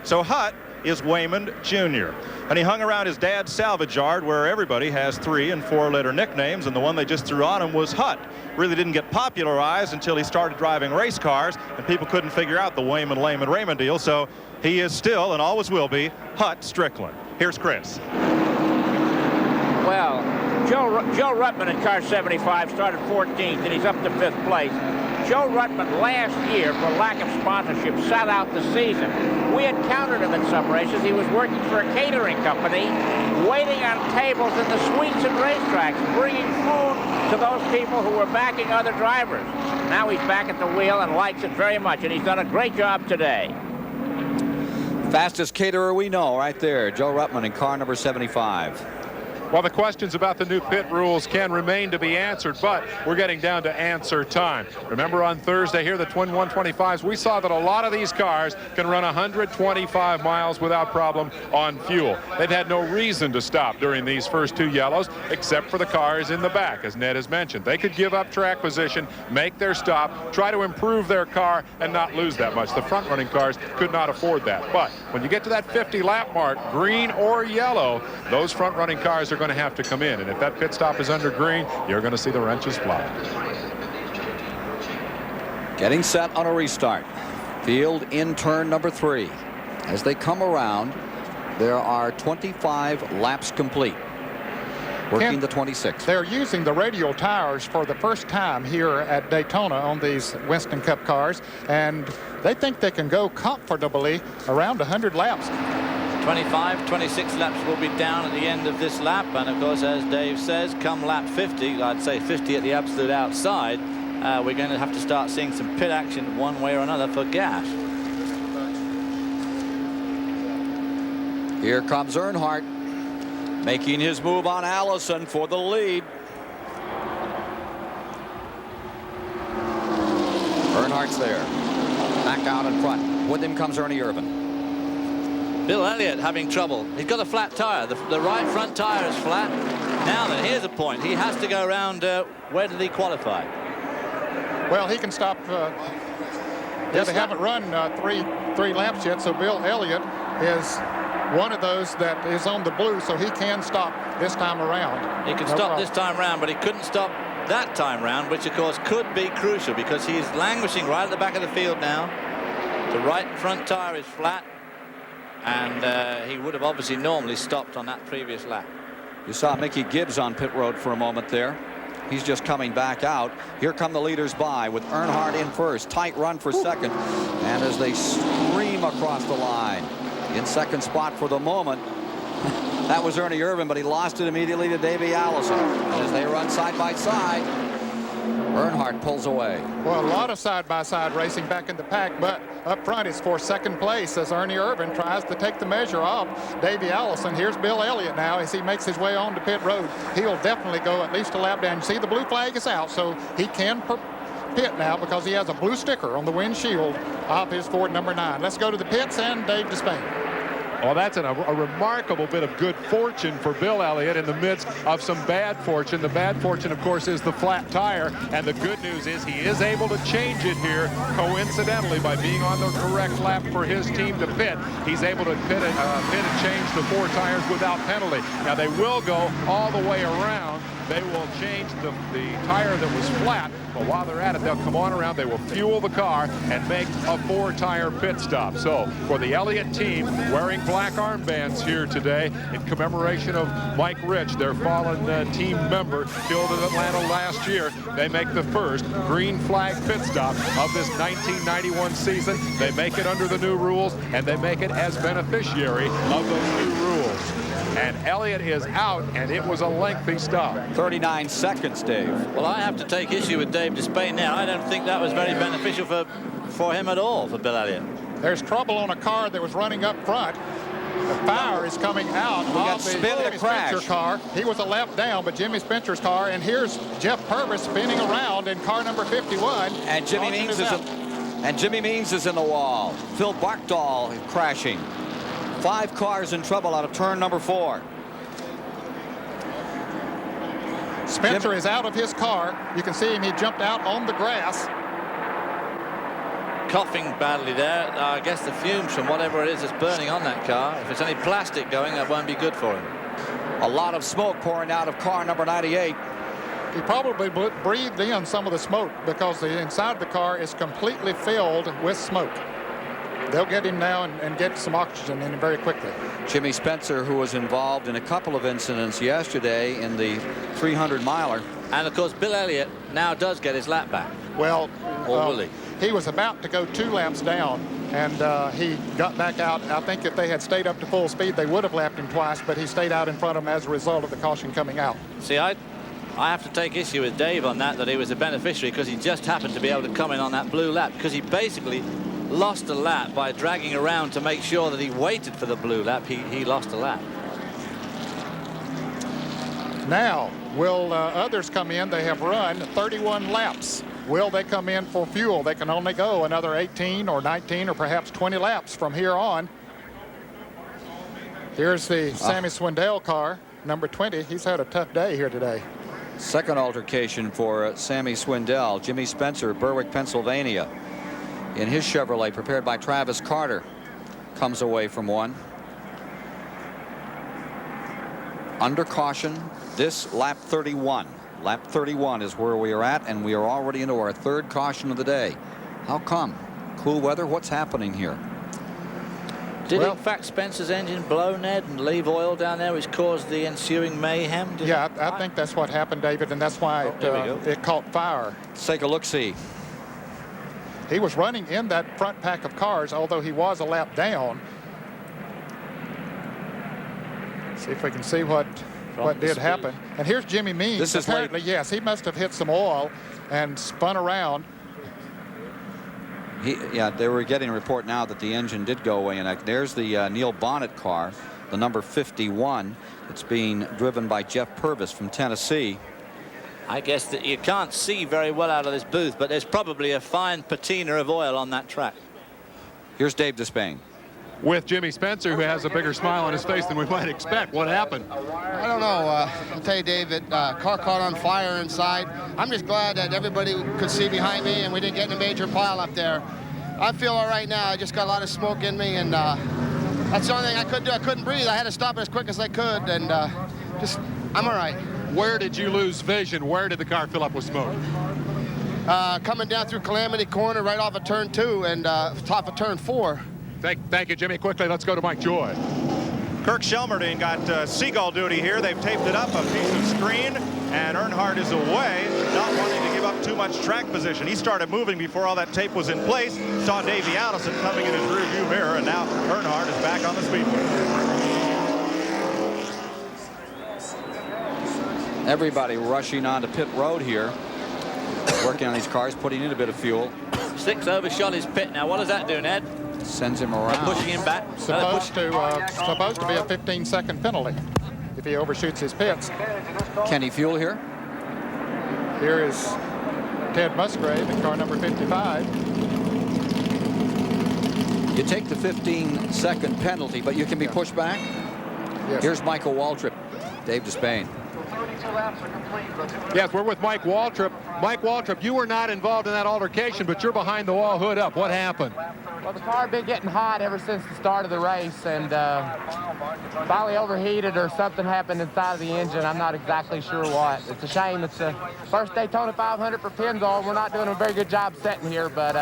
So Hut is Waymond Jr. And he hung around his dad's salvage yard where everybody has 3- and 4-letter nicknames, and the one they just threw on him was Hut. Really didn't get popularized until he started driving race cars, and people couldn't figure out the Waymond, Layman, Raymond deal, so he is still, and always will be, Hut Strickland. Here's Chris. Well, Joe Ruttman in car 75 started 14th, and he's up to 5th place. Joe Ruttman last year, for lack of sponsorship, sat out the season. We encountered him in some races. He was working for a catering company, waiting on tables in the suites and racetracks, bringing food to those people who were backing other drivers. Now he's back at the wheel and likes it very much, and he's done a great job today. Fastest caterer we know right there, Joe Ruttman in car number 75. Well, the questions about the new pit rules can remain to be answered, but we're getting down to answer time. Remember on Thursday here, the twin 125s, we saw that a lot of these cars can run 125 miles without problem on fuel. They've had no reason to stop during these first 2 yellows, except for the cars in the back, as Ned has mentioned. They could give up track position, make their stop, try to improve their car, and not lose that much. The front-running cars could not afford that. But when you get to that 50-lap mark, green or yellow, those front-running cars are going to have to come in, and if that pit stop is under green, you're going to see the wrenches fly. Getting set on a restart. Field in turn number 3. As they come around, there are 25 laps complete. Working the 26th. They're using the radial tires for the first time here at Daytona on these Winston Cup cars, and they think they can go comfortably around 100 laps. 25, 26 laps will be down at the end of this lap, and of course, as Dave says, come lap 50, I'd say 50 at the absolute outside, we're going to have to start seeing some pit action one way or another for gas. Here comes Earnhardt making his move on Allison for the lead. Earnhardt's there, back out in front. With him comes Ernie Irvin. Bill Elliott having trouble. He's got a flat tire. The right front tire is flat. Now then, here's a point. He has to go around. Where did he qualify? Well, he can stop. They haven't run three laps yet, so Bill Elliott is one of those that is on the blue, so he can stop this time around. He can stop this time around, but he couldn't stop that time round, which of course could be crucial because he's languishing right at the back of the field now. The right front tire is flat. And he would have obviously normally stopped on that previous lap. You saw Mickey Gibbs on pit road for a moment there. He's just coming back out. Here come the leaders by with Earnhardt in first. Tight run for second. And as they stream across the line, in second spot for the moment, that was Ernie Irvin, but he lost it immediately to Davey Allison. And as they run side by side, Earnhardt pulls away. Well, a lot of side-by-side racing back in the pack, but up front is for second place as Ernie Irvin tries to take the measure of Davey Allison. Here's Bill Elliott now as he makes his way on to pit road. He'll definitely go at least a lap down. You see the blue flag is out, so he can pit now because he has a blue sticker on the windshield of his Ford number 9. Let's go to the pits and Dave Despain. Well, that's a remarkable bit of good fortune for Bill Elliott in the midst of some bad fortune. The bad fortune, of course, is the flat tire. And the good news is he is able to change it here, coincidentally, by being on the correct lap for his team to pit. He's able to pit and change the 4 tires without penalty. Now, they will go all the way around. They will change the tire that was flat, but while they're at it, they'll come on around, they will fuel the car and make a 4-tire pit stop. So for the Elliott team, wearing black armbands here today in commemoration of Mike Rich, their fallen team member killed in Atlanta last year, they make the first green flag pit stop of this 1991 season. They make it under the new rules, and they make it as beneficiary of those new rules. And Elliott is out, and it was a lengthy stop. 39 seconds, Dave. Well, I have to take issue with Dave Despain now. I don't think that was very beneficial for him at all, for Bill Elliott. There's trouble on a car that was running up front. The fire is coming out of the Jimmy Spencer car. He was a lap down, but Jimmy Spencer's car, and here's Jeff Purvis spinning around in car number 51. And Jimmy Means is in the wall. Phil Barkdahl crashing. 5 cars in trouble out of turn number 4. Spencer is out of his car. You can see him. He jumped out on the grass. Coughing badly there. I guess the fumes from whatever it is that's burning on that car. If it's any plastic going, that won't be good for him. A lot of smoke pouring out of car number 98. He probably breathed in some of the smoke because the inside of the car is completely filled with smoke. They'll get him now and get some oxygen in him very quickly. Jimmy Spencer, who was involved in a couple of incidents yesterday in the 300-miler. And, of course, Bill Elliott now does get his lap back. Well, or will he was about to go 2 laps down, and he got back out. I think if they had stayed up to full speed, they would have lapped him twice, but he stayed out in front of him as a result of the caution coming out. See, I have to take issue with Dave on that he was a beneficiary because he just happened to be able to come in on that blue lap because he basically lost a lap by dragging around to make sure that he waited for the blue lap. He lost a lap. Now, will others come in? They have run 31 laps. Will they come in for fuel? They can only go another 18 or 19 or perhaps 20 laps from here on. Here's the Sammy Swindell car, number 20. He's had a tough day here today. Second altercation for Sammy Swindell. Jimmy Spencer, Berwick, Pennsylvania, in his Chevrolet, prepared by Travis Carter, comes away from one. Under caution, this lap 31. Lap 31 is where we are at, and we are already into our 3rd caution of the day. How come? Cool weather? What's happening here? Did in fact Spencer's engine blow, Ned, and leave oil down there, which caused the ensuing mayhem? Yeah, I think that's what happened, David, and that's why it caught fire. Let's take a look-see. He was running in that front pack of cars, although he was a lap down. See if we can see what did happen. And here's Jimmy Means. This is apparently, yes, he must have hit some oil and spun around. They were getting a report now that the engine did go away, and there's the Neil Bonnet car, the number 51. It's being driven by Jeff Purvis from Tennessee. I guess that you can't see very well out of this booth, but there's probably a fine patina of oil on that track. Here's Dave Despain. With Jimmy Spencer, who has a bigger smile on his face than we might expect. What happened? I don't know. I'll tell you, David, car caught on fire inside. I'm just glad that everybody could see behind me and we didn't get in a major pile up there. I feel all right now. I just got a lot of smoke in me, and that's the only thing I could do. I couldn't breathe. I had to stop as quick as I could, and I'm all right. Where did you lose vision? Where did the car fill up with smoke? Coming down through Calamity Corner right off of turn 2 and top of turn 4. Thank you, Jimmy. Quickly, let's go to Mike Joy. Kirk Shelmerdine got seagull duty here. They've taped it up, a piece of screen. and Earnhardt is away, not wanting to give up too much track position. He started moving before all that tape was in place, saw Davey Allison coming in his rearview mirror, and now Earnhardt is back on the speedway. Everybody rushing onto pit road here, working on these cars, putting in a bit of fuel. 6 overshot his pit now. What does that do, Ned? Sends him around. Pushing him back. Supposed to be a 15-second penalty if he overshoots his pits. Can he fuel here? Here is Ted Musgrave in car number 55. You take the 15-second penalty, but you can be pushed back? Yes. Here's Michael Waltrip, Dave Despain. Yes, we're with Mike Waltrip. Mike Waltrip, you were not involved in that altercation, but you're behind the wall, hood up. What happened? Well, the car had been getting hot ever since the start of the race, and finally overheated or something happened inside of the engine. I'm not exactly sure what. It's a shame. It's the first Daytona 500 for Pennzoil. We're not doing a very good job setting here, but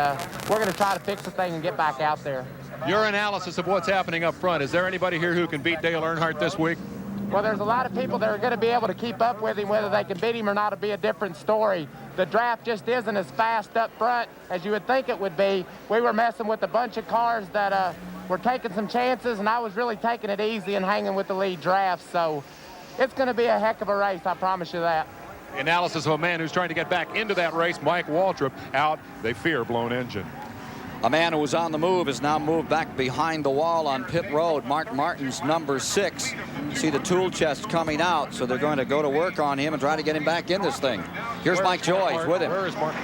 we're going to try to fix the thing and get back out there. Your analysis of what's happening up front, is there anybody here who can beat Dale Earnhardt this week? Well, there's a lot of people that are going to be able to keep up with him. Whether they can beat him or not will be a different story. The draft just isn't as fast up front as you would think it would be. We were messing with a bunch of cars that were taking some chances, and I was really taking it easy and hanging with the lead draft. So it's going to be a heck of a race, I promise you that. The analysis of a man who's trying to get back into that race, Mike Waltrip, out. They fear blown engine. A man who was on the move is now moved back behind the wall on pit road. Mark Martin's number 6. See the tool chest coming out, so they're going to go to work on him and try to get him back in this thing. Here's Mike Joyce with him. Where is Mark?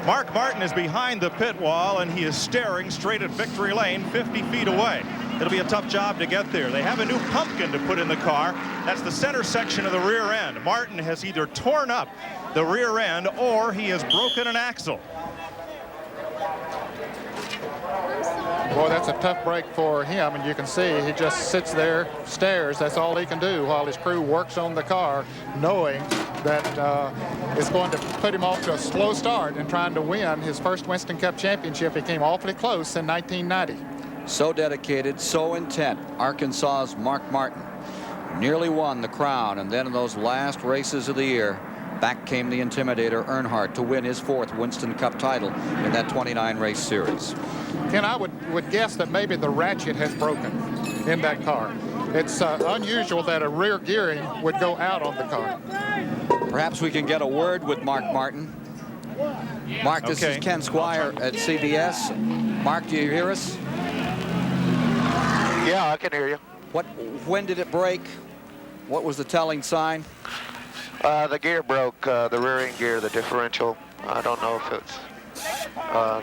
Mark Martin is behind the pit wall, and he is staring straight at victory lane 50 feet away. It'll be a tough job to get there. They have a new pumpkin to put in the car. That's the center section of the rear end. Martin has either torn up the rear end or he has broken an axle. Boy, that's a tough break for him, and you can see he just sits there, stares. That's all he can do while his crew works on the car, knowing that it's going to put him off to a slow start and trying to win his first Winston Cup championship. He came awfully close in 1990. So dedicated, so intent. Arkansas's Mark Martin nearly won the crown, and then in those last races of the year, back came the Intimidator Earnhardt to win his 4th Winston Cup title in that 29-race series. Ken, I would guess that maybe the ratchet has broken in that car. It's unusual that a rear gearing would go out on the car. Perhaps we can get a word with Mark Martin. Mark, this is Ken Squire at CBS. Mark, do you hear us? Yeah, I can hear you. When did it break? What was the telling sign? The gear broke, the rear end gear, the differential. I don't know if it's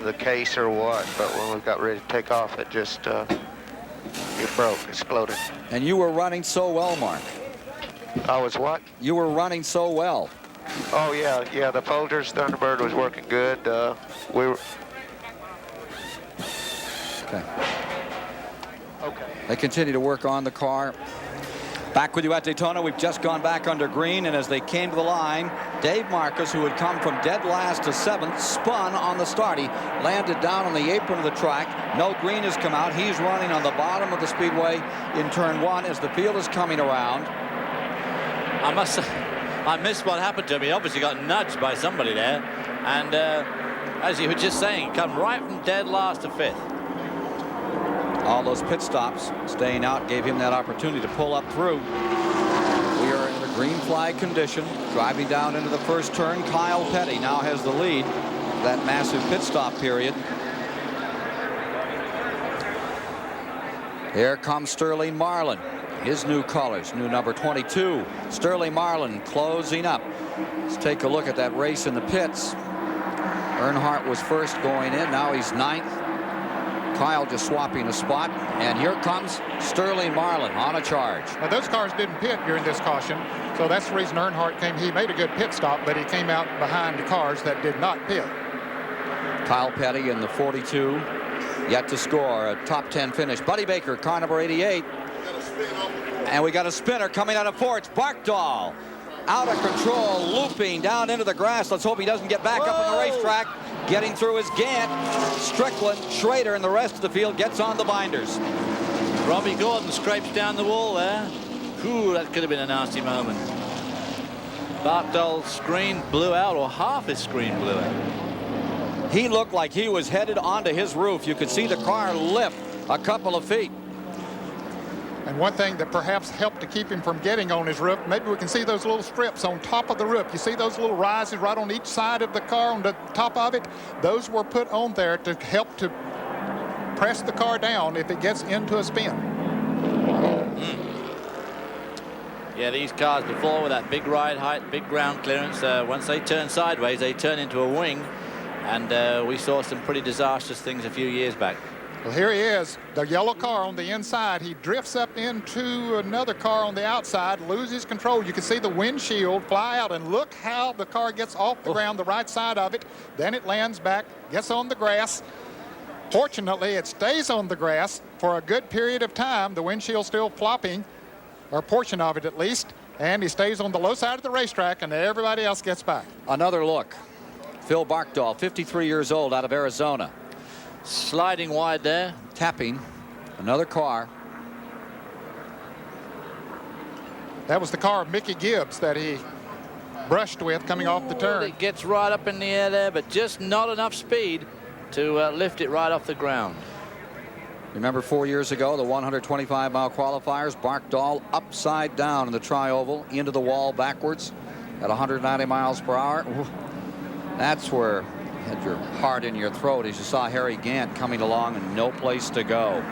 the case or what, but when we got ready to take off, it just it broke, exploded. And you were running so well, Mark. I was what? You were running so well. Oh yeah, the Folgers Thunderbird was working good. We were. Okay. They continue to work on the car. Back with you at Daytona. We've just gone back under green, and as they came to the line, Dave Marcus, who had come from dead last to 7th, spun on the start. He landed down on the apron of the track. No green has come out. He's running on the bottom of the speedway in turn 1 as the field is coming around. I must say, I missed what happened to him. He obviously got nudged by somebody there, and as you were just saying, come right from dead last to 5th. All those pit stops, staying out, gave him that opportunity to pull up through. We are in a green flag condition, driving down into the first turn. Kyle Petty now has the lead, that massive pit stop period. Here comes Sterling Marlin. His new colors, new number 22. Sterling Marlin closing up. Let's take a look at that race in the pits. Earnhardt was first going in, now he's 9th. Kyle just swapping a spot, and here comes Sterling Marlin on a charge. Now, those cars didn't pit during this caution, so that's the reason Earnhardt came. He made a good pit stop, but he came out behind the cars that did not pit. Kyle Petty in the 42, yet to score a top 10 finish. Buddy Baker, car number 88. And we got a spinner coming out of 4. It's Barkdahl. Out of control, looping down into the grass. Let's hope he doesn't get back up on the racetrack. Getting through his Gant. Strickland, Schrader, and the rest of the field gets on the binders. Robbie Gordon scrapes down the wall there. Ooh, that could have been a nasty moment. Bartol's screen blew out, or half his screen blew out. He looked like he was headed onto his roof. You could see the car lift a couple of feet. And one thing that perhaps helped to keep him from getting on his roof, maybe we can see those little strips on top of the roof. You see those little rises right on each side of the car on the top of it? Those were put on there to help to press the car down if it gets into a spin. Yeah, these cars before with that big ride height, big ground clearance, once they turn sideways, they turn into a wing. And we saw some pretty disastrous things a few years back. Well, here he is, the yellow car on the inside. He drifts up into another car on the outside, loses control. You can see the windshield fly out, and look how the car gets off the ground, the right side of it. Then it lands back, gets on the grass. Fortunately, it stays on the grass for a good period of time. The windshield's still flopping, or a portion of it at least, and he stays on the low side of the racetrack, and everybody else gets by. Another look. Phil Barkdahl, 53 years old, out of Arizona. Sliding wide there. Tapping another car. That was the car of Mickey Gibbs that he brushed with coming off the turn. It gets right up in the air there, but just not enough speed to lift it right off the ground. Remember 4 years ago, the 125-mile qualifiers, Barkdahl upside down in the tri-oval, into the wall backwards at 190 miles per hour. That's where you had your heart in your throat as you saw Harry Gant coming along and no place to go.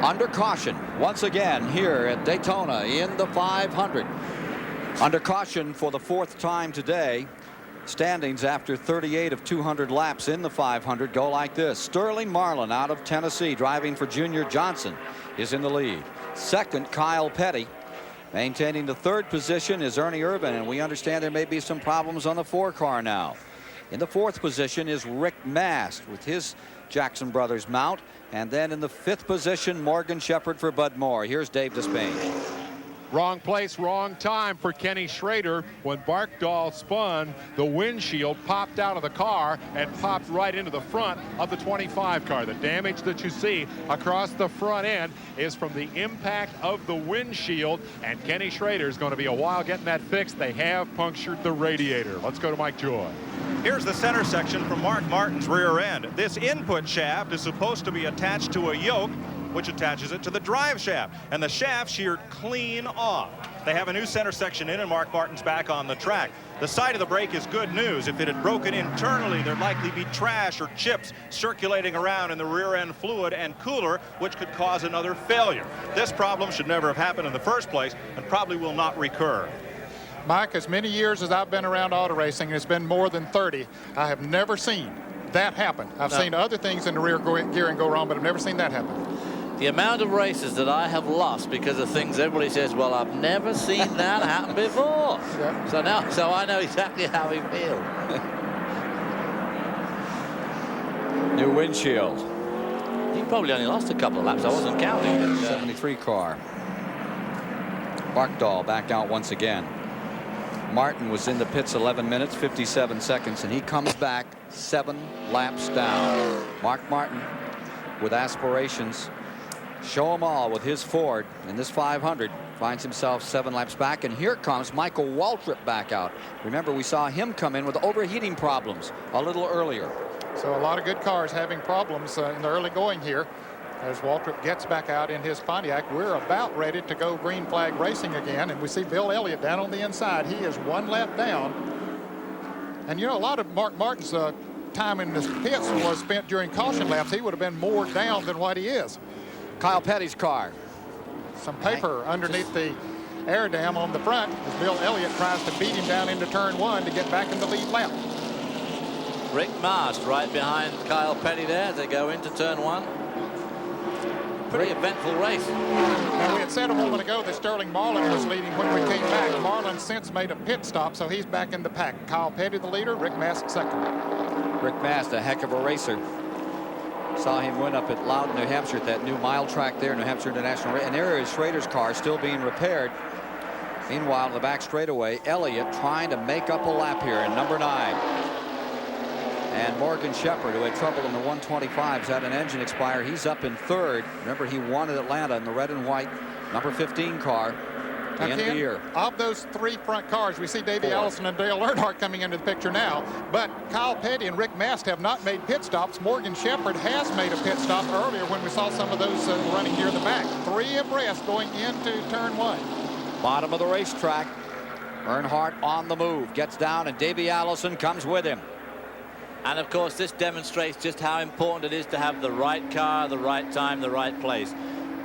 Under caution once again here at Daytona in the 500. Under caution for the fourth time today. Standings after 38 of 200 laps in the 500 go like this. Sterling Marlin out of Tennessee, driving for Junior Johnson, is in the lead. Second, Kyle Petty. Maintaining the third position is Ernie Irvin, and we understand there may be some problems on the 4 car now. In the fourth position is Rick Mast with his Jackson Brothers mount. And then in the 5th position, Morgan Shepherd for Bud Moore. Here's Dave Despain. Wrong place, wrong time for Kenny Schrader. When Barkdahl spun, the windshield popped out of the car and popped right into the front of the 25 car. The damage that you see across the front end is from the impact of the windshield, and Kenny Schrader is going to be a while getting that fixed. They have punctured the radiator. Let's go to Mike Joy. Here's the center section from Mark Martin's rear end. This input shaft is supposed to be attached to a yoke which attaches it to the drive shaft, and the shaft sheared clean off. They have a new center section in, and Mark Martin's back on the track. The side of the brake is good news. If it had broken internally, there'd likely be trash or chips circulating around in the rear end fluid and cooler, which could cause another failure. This problem should never have happened in the first place and probably will not recur. Mike, as many years as I've been around auto racing, and it's been more than 30, I have never seen that happen. I've seen other things in the rear gearing go wrong, but I've never seen that happen. The amount of races that I have lost because of things everybody says, well, I've never seen that happen before. Yeah. So I know exactly how he feels. New windshield. He probably only lost a couple of laps. I wasn't counting. 73 car. Barkdahl back out once again. Martin was in the pits 11 minutes, 57 seconds, and he comes back 7 laps down. Mark Martin with aspirations. Show them all with his Ford in this 500. Finds himself 7 laps back, and here comes Michael Waltrip back out. Remember, we saw him come in with overheating problems a little earlier. So a lot of good cars having problems in the early going here. As Waltrip gets back out in his Pontiac, we're about ready to go green flag racing again, and we see Bill Elliott down on the inside. He is 1 lap down. And you know, a lot of Mark Martin's time in the pits was spent during caution laps. He would have been more down than what he is. Kyle Petty's car. Some paper underneath the air dam on the front as Bill Elliott tries to beat him down into turn 1 to get back in the lead lap. Rick Mast right behind Kyle Petty there as they go into turn 1. Pretty eventful race. Now, we had said a moment ago that Sterling Marlin was leading when we came back. Marlin since made a pit stop, so he's back in the pack. Kyle Petty the leader, Rick Mast second. Rick Mast, a heck of a racer. Saw him win up at Loudon, New Hampshire, at that new mile track there, New Hampshire International. And there is Schrader's car still being repaired. Meanwhile, in the back straightaway, Elliott trying to make up a lap here in number 9. And Morgan Shepherd, who had trouble in the 125s, had an engine expire. He's up in 3rd. Remember, he won at Atlanta in the red and white number 15 car. the end of the year. Of those 3 front cars, we see Davey 4. Allison and Dale Earnhardt coming into the picture now, but Kyle Petty and Rick Mast have not made pit stops. Morgan Shepherd has made a pit stop earlier when we saw some of those running near the back. 3 abreast going into turn 1. Bottom of the racetrack. Earnhardt on the move, gets down, and Davey Allison comes with him. And of course, this demonstrates just how important it is to have the right car, the right time, the right place.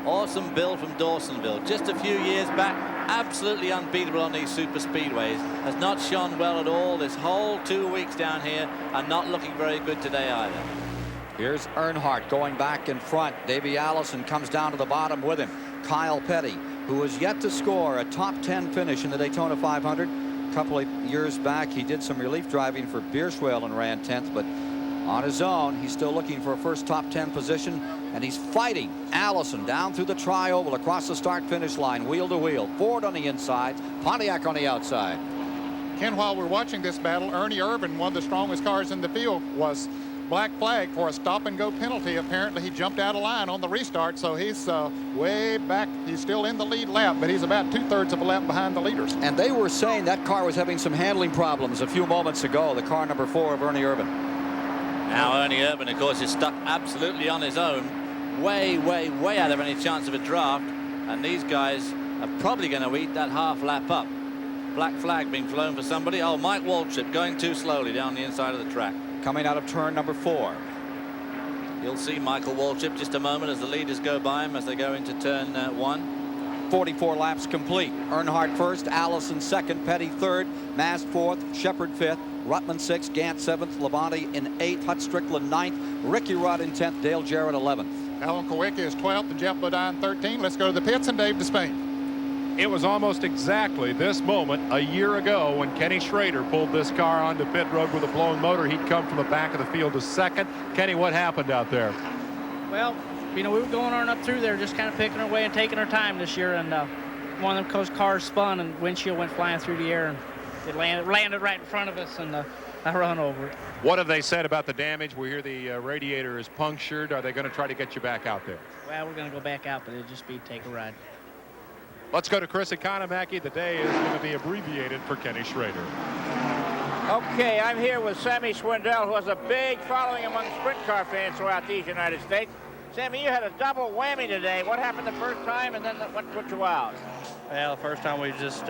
Awesome build from Dawsonville. Just a few years back, absolutely unbeatable on these super speedways. Has not shone well at all. This whole 2 weeks down here are not looking very good today either. Here's Earnhardt going back in front. Davey Allison comes down to the bottom with him. Kyle Petty, who has yet to score a top 10 finish in the Daytona 500. A couple of years back, he did some relief driving for Bierswell and ran 10th, but on his own, he's still looking for a first top 10 position, and he's fighting Allison down through the tri-oval across the start-finish line, wheel to wheel. Ford on the inside, Pontiac on the outside. Ken, while we're watching this battle, Ernie Irvan, one of the strongest cars in the field, was black flag for a stop-and-go penalty. Apparently, he jumped out of line on the restart, so he's way back. He's still in the lead lap, but he's about 2/3 of a lap behind the leaders. And they were saying that car was having some handling problems a few moments ago, the car number 4 of Ernie Irvan. Now Ernie Irvan, of course, is stuck absolutely on his own, way out of any chance of a draft, and these guys are probably going to eat that half lap up. Black flag being flown for somebody. Oh, Mike Waltrip going too slowly down the inside of the track. Coming out of turn number 4. You'll see Michael Waltrip just a moment as the leaders go by him as they go into turn 1. 44 laps complete. Earnhardt first, Allison second, Petty third, Mast fourth, Shepherd fifth, Rutland 6th, Gant 7th, Labonte in 8th, Hut Strickland 9th, Ricky Rudd in 10th, Dale Jarrett 11th. Alan Kowicki is 12th and Jeff Bodine 13th. Let's go to the pits and Dave Despain. It was almost exactly this moment a year ago when Kenny Schrader pulled this car onto pit road with a blown motor. He'd come from the back of the field to second. Kenny, what happened out there? Well, you know, we were going on up through there, just kind of picking our way and taking our time this year, and one of those cars spun and windshield went flying through the air, and it landed right in front of us, and I run over it. What have they said about the damage? We hear the radiator is punctured. Are they going to try to get you back out there? Well, we're going to go back out, but it'll just be take a ride. Let's go to Chris Economaki. The day is going to be abbreviated for Kenny Schrader. Okay, I'm here with Sammy Swindell, who has a big following among sprint car fans throughout these United States. Sammy, you had a double whammy today. What happened the first time, and then what put you out? Well, the first time we just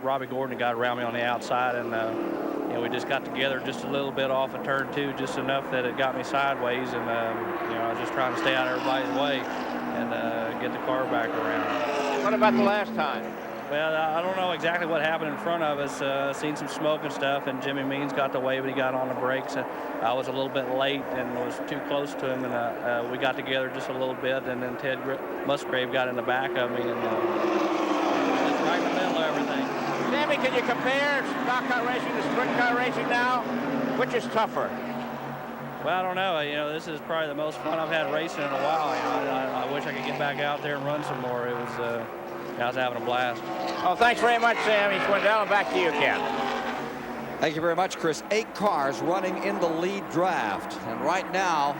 Robbie Gordon got around me on the outside, and you know, we just got together just a little bit off of turn 2, just enough that it got me sideways, and you know, I was just trying to stay out of everybody's way and get the car back around. What about the last time? Well, I don't know exactly what happened in front of us. Seen some smoke and stuff, and Jimmy Means got the way, but he got on the brakes. I was a little bit late and was too close to him, and we got together just a little bit, and then Ted Musgrave got in the back of me, and just right in the middle of everything. Sammy, can you compare stock car racing to sprint car racing now? Which is tougher? Well, I don't know. You know, this is probably the most fun I've had racing in a while. You know, I wish I could get back out there and run some more. It was, I was having a blast. Oh, thanks very much, Sammy Swindell, and back to you, Ken. Thank you very much, Chris. 8 cars running in the lead draft, and right now,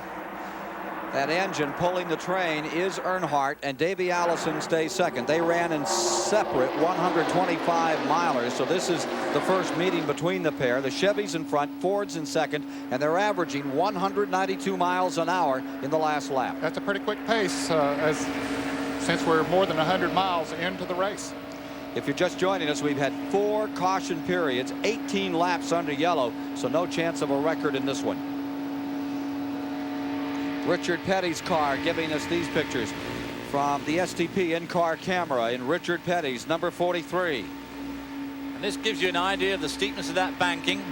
that engine pulling the train is Earnhardt, and Davey Allison stays second. They ran in separate 125 milers, so this is the first meeting between the pair. The Chevys in front, Ford's in second, and they're averaging 192 miles an hour in the last lap. That's a pretty quick pace since we're more than 100 miles into the race. If you're just joining us, we've had 4 caution periods, 18 laps under yellow, so no chance of a record in this one. Richard Petty's car giving us these pictures from the STP in-car camera in Richard Petty's number 43. And this gives you an idea of the steepness of that banking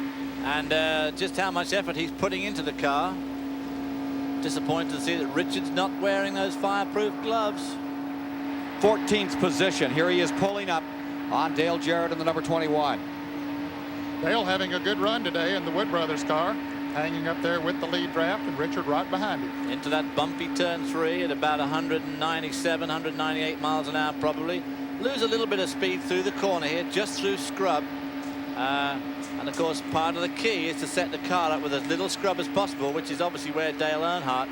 and just how much effort he's putting into the car. Disappointed to see that Richard's not wearing those fireproof gloves. 14th position. Here he is pulling up on Dale Jarrett in the number 21. Dale having a good run today in the Wood Brothers car, hanging up there with the lead draft, and Richard right behind him. Into that bumpy turn 3 at about 197, 198 miles an hour probably. Lose a little bit of speed through the corner here, just through scrub. And of course, part of the key is to set the car up with as little scrub as possible, which is obviously where Dale Earnhardt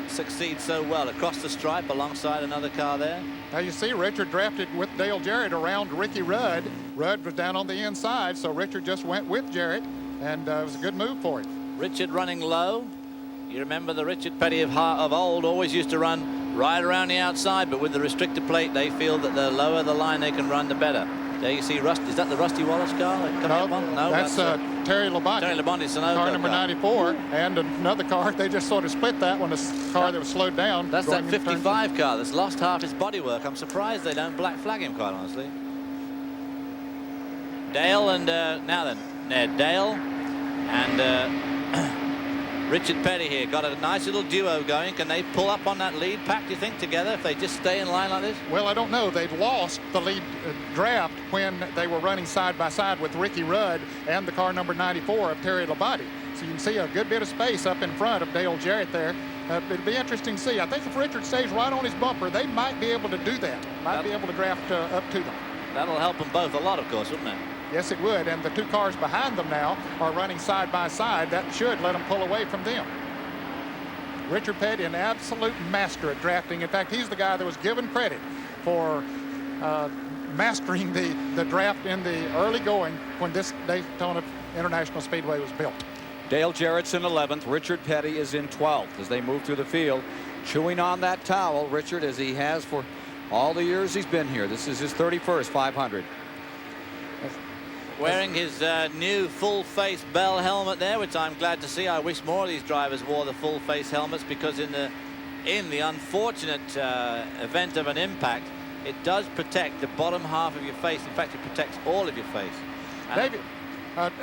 succeeds so well. Across the stripe alongside another car there. Now you see Richard drafted with Dale Jarrett around Ricky Rudd. Rudd was down on the inside, so Richard just went with Jarrett, and it was a good move for him. Richard running low. You remember the Richard Petty of old always used to run right around the outside, but with the restrictor plate, they feel that the lower the line they can run, the better. There you see Rusty. Is that the Rusty Wallace car? No, that's Terry Labonte. Terry Labonte's an car number 94, and another car. They just sort of split that one. A car that was slowed down. That's that 55 car that's lost half his bodywork. I'm surprised they don't black flag him, quite honestly. Dale and now then, Ned Dale and Richard Petty here got a nice little duo going. Can they pull up on that lead pack, do you think, together if they just stay in line like this? Well, I don't know. They've lost the lead draft when they were running side by side with Ricky Rudd and the car number 94 of Terry Labonte. So you can see a good bit of space up in front of Dale Jarrett there. It'll be interesting to see. I think if Richard stays right on his bumper, they might be able to do that. Might be able to draft up to them. That'll help them both a lot, of course, wouldn't it? Yes, it would, and the two cars behind them now are running side by side. That should let them pull away from them. Richard Petty, an absolute master at drafting. In fact, he's the guy that was given credit for mastering the draft in the early going when this Daytona International Speedway was built. Dale Jarrett's in 11th. Richard Petty is in 12th as they move through the field. Chewing on that towel, Richard, as he has for all the years he's been here. This is his 31st 500. Wearing his new full-face Bell helmet there, which I'm glad to see. I wish more of these drivers wore the full-face helmets, because in the unfortunate event of an impact, it does protect the bottom half of your face. In fact, it protects all of your face. David,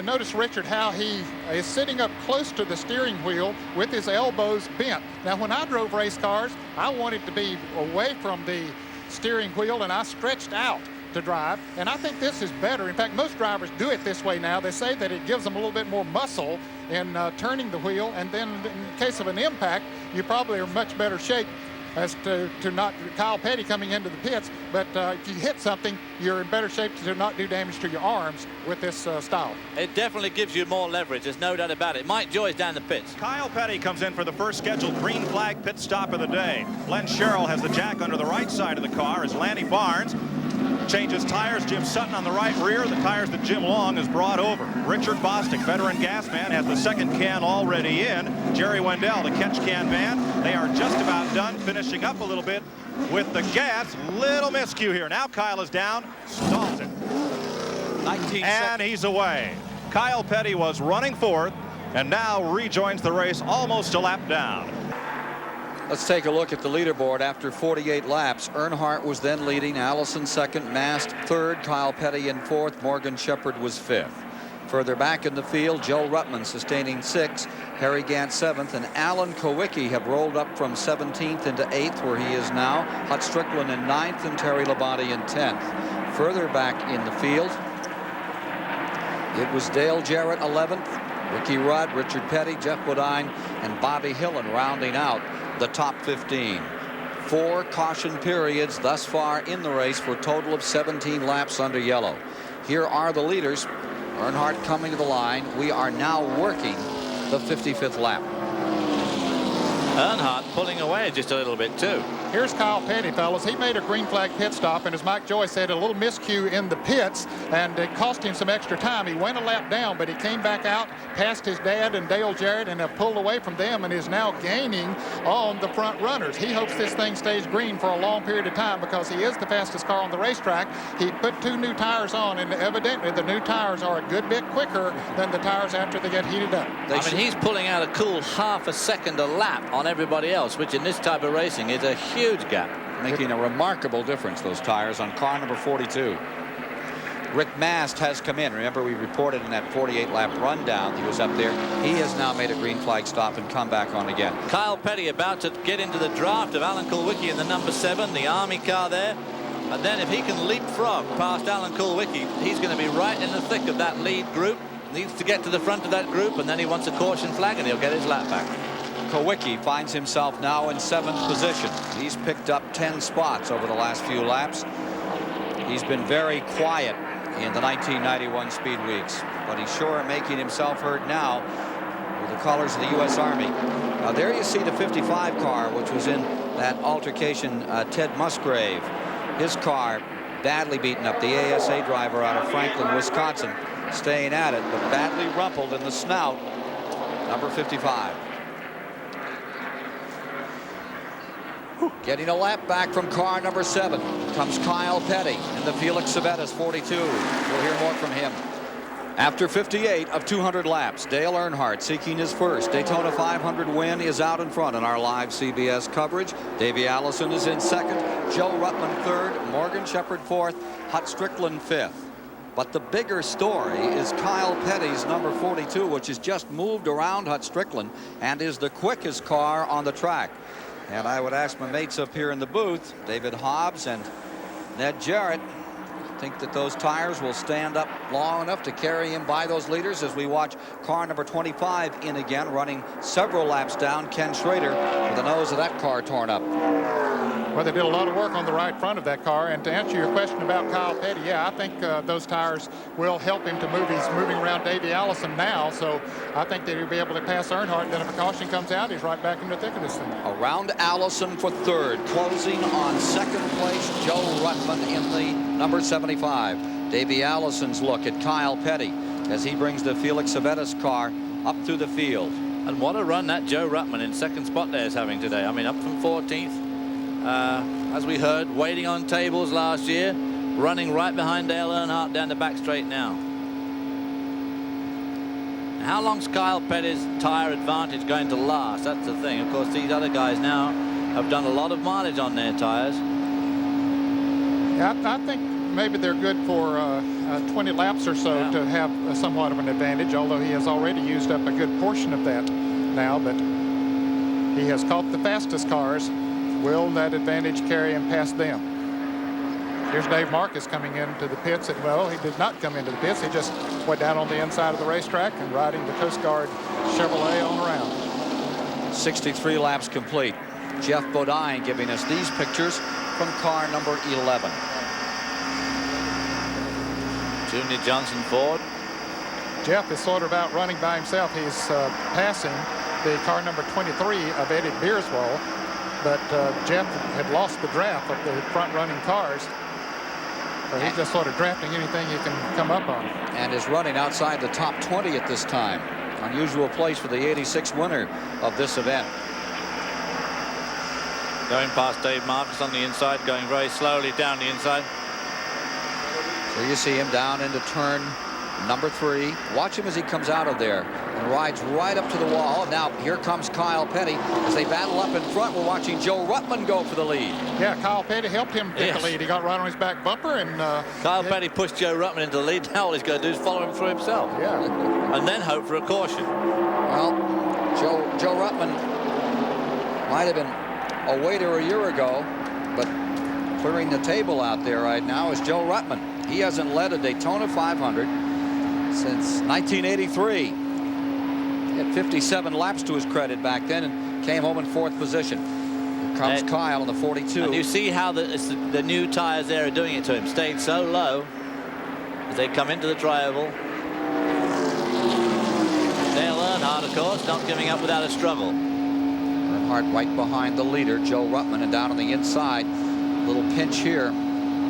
notice, Richard, how he is sitting up close to the steering wheel with his elbows bent. Now, when I drove race cars, I wanted to be away from the steering wheel, and I stretched out to drive, and I think this is better. In fact, most drivers do it this way now. They say that it gives them a little bit more muscle in turning the wheel, and then in case of an impact, you probably are in much better shape as to not Kyle Petty coming into the pits, but if you hit something, you're in better shape to not do damage to your arms with this style. It definitely gives you more leverage, there's no doubt about it. Mike Joy's down the pits. Kyle Petty comes in for the first scheduled green flag pit stop of the day. Len Sherrill has the jack under the right side of the car as Lanny Barnes changes tires. Jim Sutton on the right rear, the tires that Jim Long has brought over. Richard Bostic, veteran gas man, has the second can already in. Jerry Wendell, the catch can man. They are just about done, finishing up a little bit with the gas. Little miscue here. Now Kyle is down, stalls it. And he's away. Kyle Petty was running fourth and now rejoins the race almost a lap down. Let's take a look at the leaderboard after 48 laps. Earnhardt was then leading, Allison second, Mast third, Kyle Petty in fourth, Morgan Shepherd was fifth. Further back in the field, Joe Ruttman sustaining sixth, Harry Gant seventh, and Alan Kowicki have rolled up from 17th into 8th, where he is now. Hut Strickland in 9th and Terry Labonte in 10th. Further back in the field, it was Dale Jarrett 11th, Ricky Rudd, Richard Petty, Jeff Bodine, and Bobby Hillen rounding out the top 15. 4 caution periods thus far in the race for a total of 17 laps under yellow. Here are the leaders. Earnhardt coming to the line. We are now working the 55th lap. Earnhardt pulling away just a little bit too. Here's Kyle Petty, fellas. He made a green flag pit stop, and as Mike Joy said, a little miscue in the pits, and it cost him some extra time. He went a lap down, but he came back out past his dad and Dale Jarrett and have pulled away from them and is now gaining on the front runners. He hopes this thing stays green for a long period of time because he is the fastest car on the racetrack. He put 2 new tires on, and evidently the new tires are a good bit quicker than the tires after they get heated up. He's pulling out a cool half a second a lap on everybody else, which in this type of racing is a huge gap. Making a remarkable difference, those tires on car number 42. Rick Mast has come in. Remember, we reported in that 48-lap rundown he was up there. He has now made a green flag stop and come back on again. Kyle Petty about to get into the draft of Alan Kulwicki in the number 7, the Army car there. And then if he can leapfrog past Alan Kulwicki, he's going to be right in the thick of that lead group. Needs to get to the front of that group, and then he wants a caution flag, and he'll get his lap back. Kowicki finds himself now in 7th position. He's picked up 10 spots over the last few laps. He's been very quiet in the 1991 Speed Weeks. But he's sure making himself heard now with the colors of the U.S. Army. Now there you see the 55 car, which was in that altercation, Ted Musgrave. His car badly beaten up. The ASA driver out of Franklin, Wisconsin, staying at it, but badly rumpled in the snout. Number 55. Getting a lap back from car number 7 comes Kyle Petty in the Felix Savetta's 42. We'll hear more from him. After 58 of 200 laps, Dale Earnhardt, seeking his first Daytona 500 win, is out in front in our live CBS coverage. Davey Allison is in second, Joe Ruttman third, Morgan Shepherd fourth, Hut Strickland fifth. But the bigger story is Kyle Petty's number 42, which has just moved around Hut Strickland and is the quickest car on the track. And I would ask my mates up here in the booth, David Hobbs and Ned Jarrett, think that those tires will stand up long enough to carry him by those leaders as we watch car number 25 in again, running several laps down. Ken Schrader with the nose of that car torn up. Well, they did a lot of work on the right front of that car. And to answer your question about Kyle Petty, yeah, I think those tires will help him to move. He's moving around Davey Allison now, so I think that he'll be able to pass Earnhardt. Then if a caution comes out, he's right back in the thick of this thing. Around Allison for third, closing on second place, Joe Ruttman in the number 75. Davey Allison's look at Kyle Petty as he brings the Felix Savetta's car up through the field. And what a run that Joe Ruttman in second spot there is having today. I mean, up from 14th. As we heard, waiting on tables last year, running right behind Dale Earnhardt down the back straight now. How long's Kyle Petty's tire advantage going to last? That's the thing. Of course, these other guys now have done a lot of mileage on their tires. Yeah, I think maybe they're good for 20 laps or so to have somewhat of an advantage, although he has already used up a good portion of that now. But he has caught the fastest cars. Will that advantage carry him past them? Here's Dave Marcus coming into the pits. And, well, he did not come into the pits. He just went down on the inside of the racetrack and riding the Coast Guard Chevrolet on around. 63 laps complete. Jeff Bodine giving us these pictures from car number 11. Junior Johnson Ford. Jeff is sort of out running by himself. He's passing the car number 23 of Eddie Beerswell. But Jeff had lost the draft of the front-running cars. So he's just sort of drafting anything he can come up on. And is running outside the top 20 at this time. Unusual place for the 86 winner of this event. Going past Dave Marcus on the inside, going very slowly down the inside. So you see him down into turn number 3. Watch him as he comes out of there and rides right up to the wall. Now here comes Kyle Petty as they battle up in front. We're watching Joe Ruttman go for the lead. Yeah, Kyle Petty helped him get the lead. He got right on his back bumper, and Kyle Petty pushed Joe Ruttman into the lead. Now all he's going to do is follow him through himself. Yeah. And then hope for a caution. Well, Joe Ruttman might have been a waiter a year ago, but clearing the table out there right now is Joe Ruttman. He hasn't led a Daytona 500 since 1983. He had 57 laps to his credit back then and came home in 4th position. Here comes Kyle on the 42. And you see how the new tires there are doing it to him. Stayed so low as they come into the tri-oval. Dale Earnhardt, of course, not giving up without a struggle. Earnhardt right behind the leader, Joe Ruttman, and down on the inside. Little pinch here.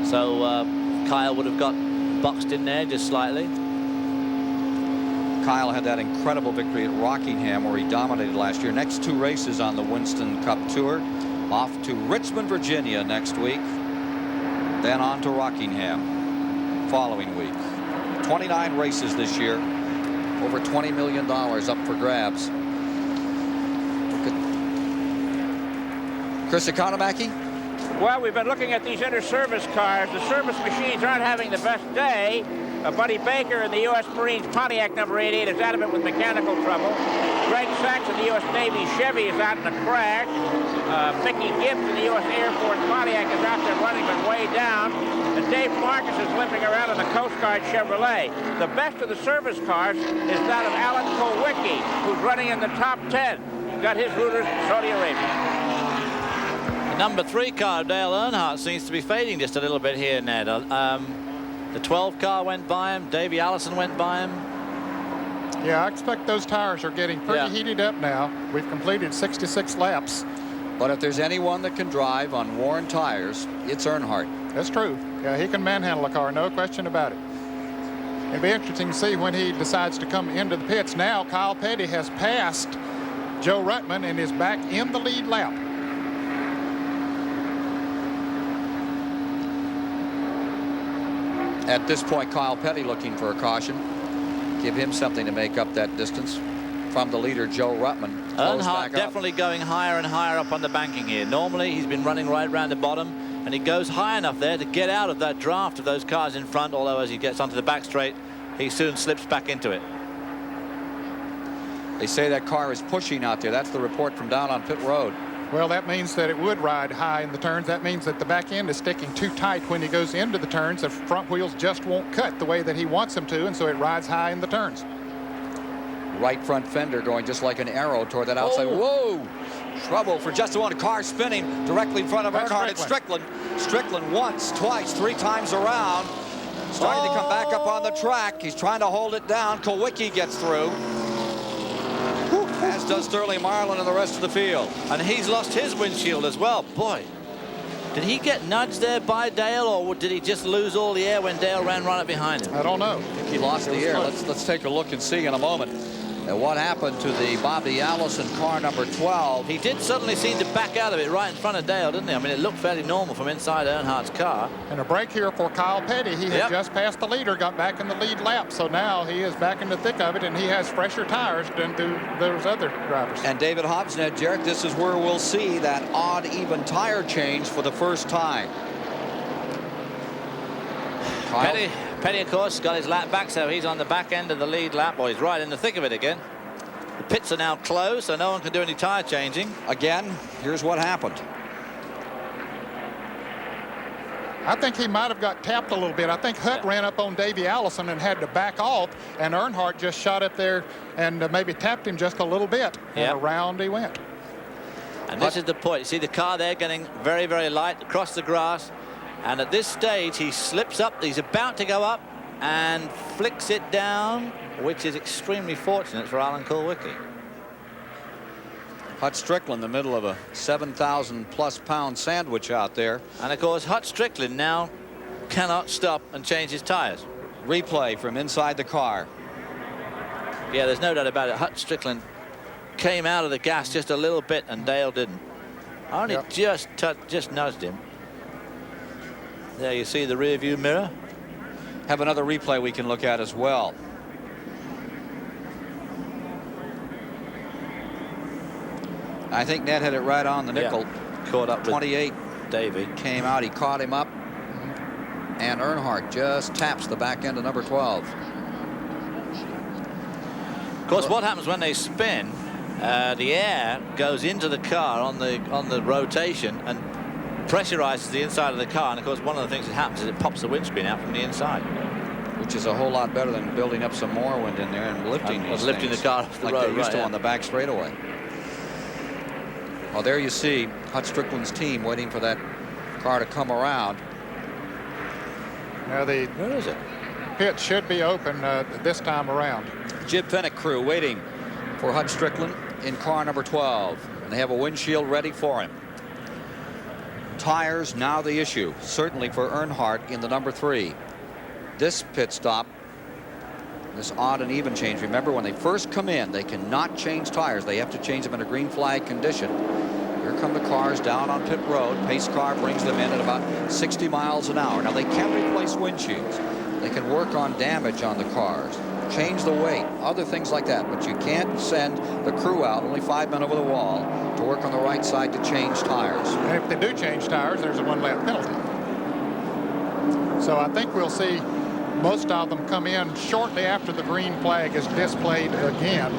So Kyle would have got boxed in there just slightly. Kyle had that incredible victory at Rockingham where he dominated last year. Next 2 races on the Winston Cup Tour. Off to Richmond, Virginia next week. Then on to Rockingham following week. 29 races this year. Over $20 million up for grabs. Look at Chris Economaki. Well, we've been looking at these inter-service cars. The service machines aren't having the best day. Buddy Baker in the U.S. Marines Pontiac number 88 is out of it with mechanical trouble. Greg Sachs in the U.S. Navy Chevy is out in a crash. Mickey Gibbs in the U.S. Air Force Pontiac is out there running but way down. And Dave Marcus is limping around in the Coast Guard Chevrolet. The best of the service cars is that of Alan Kowicki, who's running in the top 10. Got his rooters in Saudi Arabia. The number 3 car, Dale Earnhardt, seems to be fading just a little bit here, Ned. The 12 car went by him. Davey Allison went by him. Yeah, I expect those tires are getting pretty heated up now. We've completed 66 laps. But if there's anyone that can drive on worn tires, it's Earnhardt. That's true. Yeah, he can manhandle a car, no question about it. It'll be interesting to see when he decides to come into the pits. Now, Kyle Petty has passed Joe Ruttman and is back in the lead lap. At this point, Kyle Petty looking for a caution. Give him something to make up that distance from the leader, Joe Ruttman. Earnhardt definitely going higher and higher up on the banking here. Normally, he's been running right around the bottom, and he goes high enough there to get out of that draft of those cars in front, although as he gets onto the back straight, he soon slips back into it. They say that car is pushing out there. That's the report from down on pit road. Well, that means that it would ride high in the turns. That means that the back end is sticking too tight when he goes into the turns. The front wheels just won't cut the way that he wants them to, and so it rides high in the turns. Right front fender going just like an arrow toward that outside. Whoa! Trouble for just one. Car spinning directly in front of Earnhardt. It's Strickland. Strickland once, twice, 3 times around. Starting to come back up on the track. He's trying to hold it down. Kulwicki gets through. As does Sterling Marlin and the rest of the field. And he's lost his windshield as well. Boy, did he get nudged there by Dale, or did he just lose all the air when Dale ran right up behind him? I don't know. I think he lost the air. Let's take a look and see in a moment. And what happened to the Bobby Allison car number 12? He did suddenly seem to back out of it right in front of Dale, didn't he? I mean, it looked fairly normal from inside Earnhardt's car. And a break here for Kyle Petty. He had just passed the leader, got back in the lead lap. So now he is back in the thick of it, and he has fresher tires than do those other drivers. And David Hobbsnet, Jarek, this is where we'll see that odd even tire change for the first time. Petty, of course, got his lap back, so he's on the back end of the lead lap. Well, he's right in the thick of it again. The pits are now closed, so no one can do any tire changing. Again, here's what happened. I think he might have got tapped a little bit. I think Hutt ran up on Davey Allison and had to back off, and Earnhardt just shot up there and maybe tapped him just a little bit. And around he went. And this is the point. You see the car there getting very, very light across the grass. And at this stage, he slips up. He's about to go up and flicks it down, which is extremely fortunate for Alan Kulwicki. Hut Strickland, the middle of a 7,000+ pound sandwich out there. And of course, Hut Strickland now cannot stop and change his tires. Replay from inside the car. Yeah, there's no doubt about it. Hut Strickland came out of the gas just a little bit, and Dale didn't. Only just nudged him. There you see the rear view mirror. Have another replay we can look at as well. I think Ned had it right on the nickel. Caught up 28. With Davey. Came out, he caught him up. And Earnhardt just taps the back end of number 12. Of course, what happens when they spin, the air goes into the car on the rotation and pressurizes the inside of the car, and of course one of the things that happens is it pops the windscreen out from the inside, which is a whole lot better than building up some more wind in there and lifting the car off the road like they used to on the back straightaway. Well, there you see Hut Strickland's team waiting for that car to come around. Now the pit should be open this time around. Jib Fennick crew waiting for Hut Strickland in car number 12, and they have a windshield ready for him. Tires now the issue, certainly for Earnhardt in the number 3. This pit stop, this odd and even change. Remember, when they first come in, they cannot change tires. They have to change them in a green flag condition. Here come the cars down on pit road. Pace car brings them in at about 60 miles an hour. Now, they can replace windshields. They can work on damage on the cars, change the weight, other things like that. But you can't send the crew out, only 5 men over the wall, to work on the right side to change tires. And if they do change tires, there's a 1-lap penalty. So I think we'll see most of them come in shortly after the green flag is displayed again,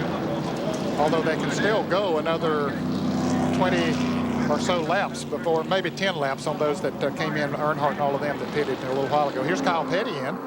although they can still go another 20 or so laps before, maybe 10 laps on those that came in, Earnhardt and all of them that pitted a little while ago. Here's Kyle Petty in.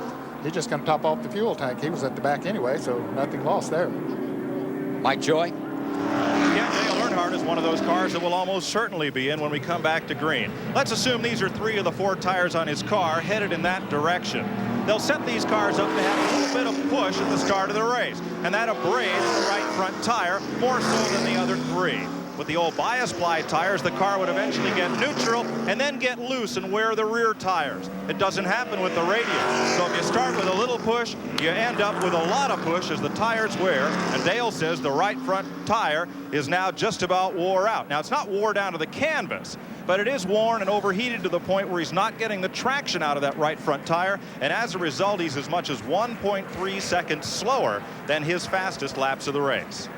He's just going to top off the fuel tank. He was at the back anyway, so nothing lost there. Mike Joy. Yeah, Dale Earnhardt is one of those cars that will almost certainly be in when we come back to green. Let's assume these are 3 of the 4 tires on his car headed in that direction. they'll set these cars up to have a little bit of push at the start of the race, and that abrades the right front tire more so than the other three. With the old bias ply tires, the car would eventually get neutral and then get loose and wear the rear tires. It doesn't happen with the radial. So if you start with a little push, you end up with a lot of push as the tires wear. And Dale says the right front tire is now just about wore out. Now, it's not wore down to the canvas, but it is worn and overheated to the point where he's not getting the traction out of that right front tire. And as a result, he's as much as 1.3 seconds slower than his fastest laps of the race.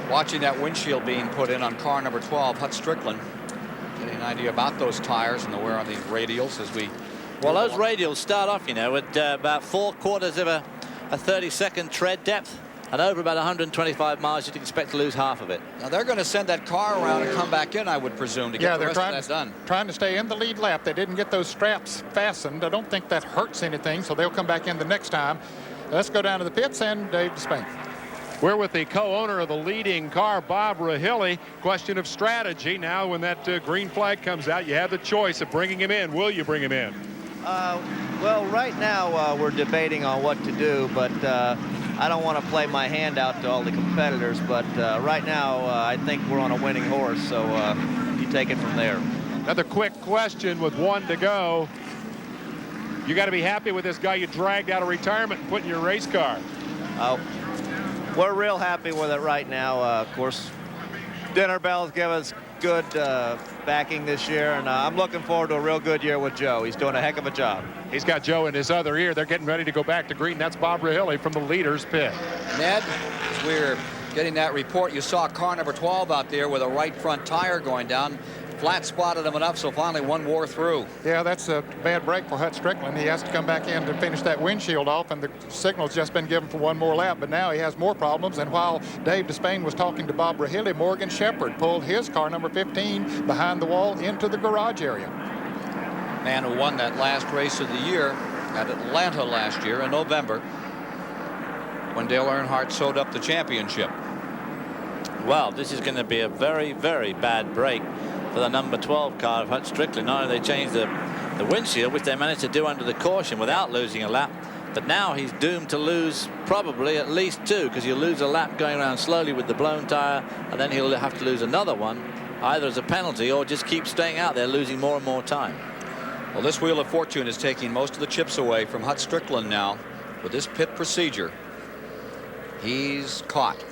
Watching that windshield being put in on car number 12, Hut Strickland, getting an idea about those tires and the wear on these radials as we... Well, those radials start off, you know, at about 4/4 of a 30-second tread depth, and over about 125 miles, you'd expect to lose half of it. Now, they're going to send that car around and come back in, I would presume, to get the rest of that done. Trying to stay in the lead lap. They didn't get those straps fastened. I don't think that hurts anything, so they'll come back in the next time. Let's go down to the pits and Dave Despain. We're with the co-owner of the leading car, Bob Rahilly. Question of strategy. Now, when that green flag comes out, you have the choice of bringing him in. Will you bring him in? Well, right now we're debating on what to do, but I don't want to play my hand out to all the competitors. But right now, I think we're on a winning horse, so you take it from there. Another quick question with 1 to go. You got to be happy with this guy you dragged out of retirement and put in your race car. We're real happy with it right now. Of course, Dinner Bells give us good backing this year, and I'm looking forward to a real good year with Joe. He's doing a heck of a job. He's got Joe in his other ear. They're getting ready to go back to green. That's Bob Rahilly from the leader's pit. Ned, as we're getting that report, you saw car number 12 out there with a right front tire going down. Flat spotted him enough, so finally one wore through. Yeah, that's a bad break for Hut Strickland. He has to come back in to finish that windshield off, and the signal's just been given for one more lap, but now he has more problems. And while Dave Despain was talking to Bob Rahilly, Morgan Shepherd pulled his car number 15 behind the wall into the garage area. Man who won that last race of the year at Atlanta last year in November when Dale Earnhardt sewed up the championship. Well, this is going to be a very, very bad break for the number 12 car of Hut Strickland. Not only they changed the windshield, which they managed to do under the caution without losing a lap, but now he's doomed to lose probably at least 2, because he'll lose a lap going around slowly with the blown tire, and then he'll have to lose another one, either as a penalty or just keep staying out there, losing more and more time. Well, this Wheel of Fortune is taking most of the chips away from Hut Strickland now with this pit procedure. He's caught,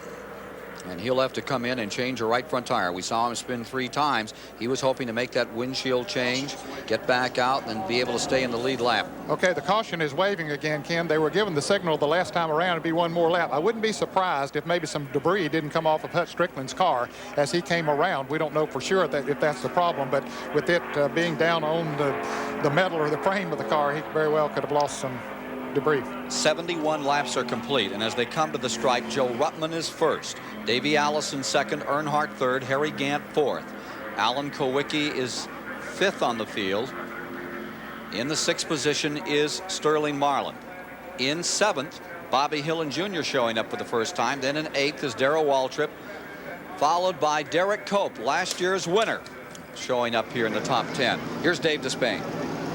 and he'll have to come in and change a right front tire. We saw him spin 3 times. He was hoping to make that windshield change, get back out, and be able to stay in the lead lap. Okay, the caution is waving again, Ken. They were given the signal the last time around to be one more lap. I wouldn't be surprised if maybe some debris didn't come off of Hut Strickland's car as he came around. We don't know for sure if that's the problem, but with it being down on the metal or the frame of the car, he very well could have lost some debris. 71 laps are complete, and as they come to the stripe, Joe Ruttman is first, Davey Allison second, Earnhardt third, Harry Gant fourth. Alan Kowicki is 5th on the field. In the 6th position is Sterling Marlin. In 7th, Bobby Hillin Jr. showing up for the first time. Then in 8th is Darrell Waltrip, followed by Derek Cope, last year's winner, showing up here in the top 10. Here's Dave Despain.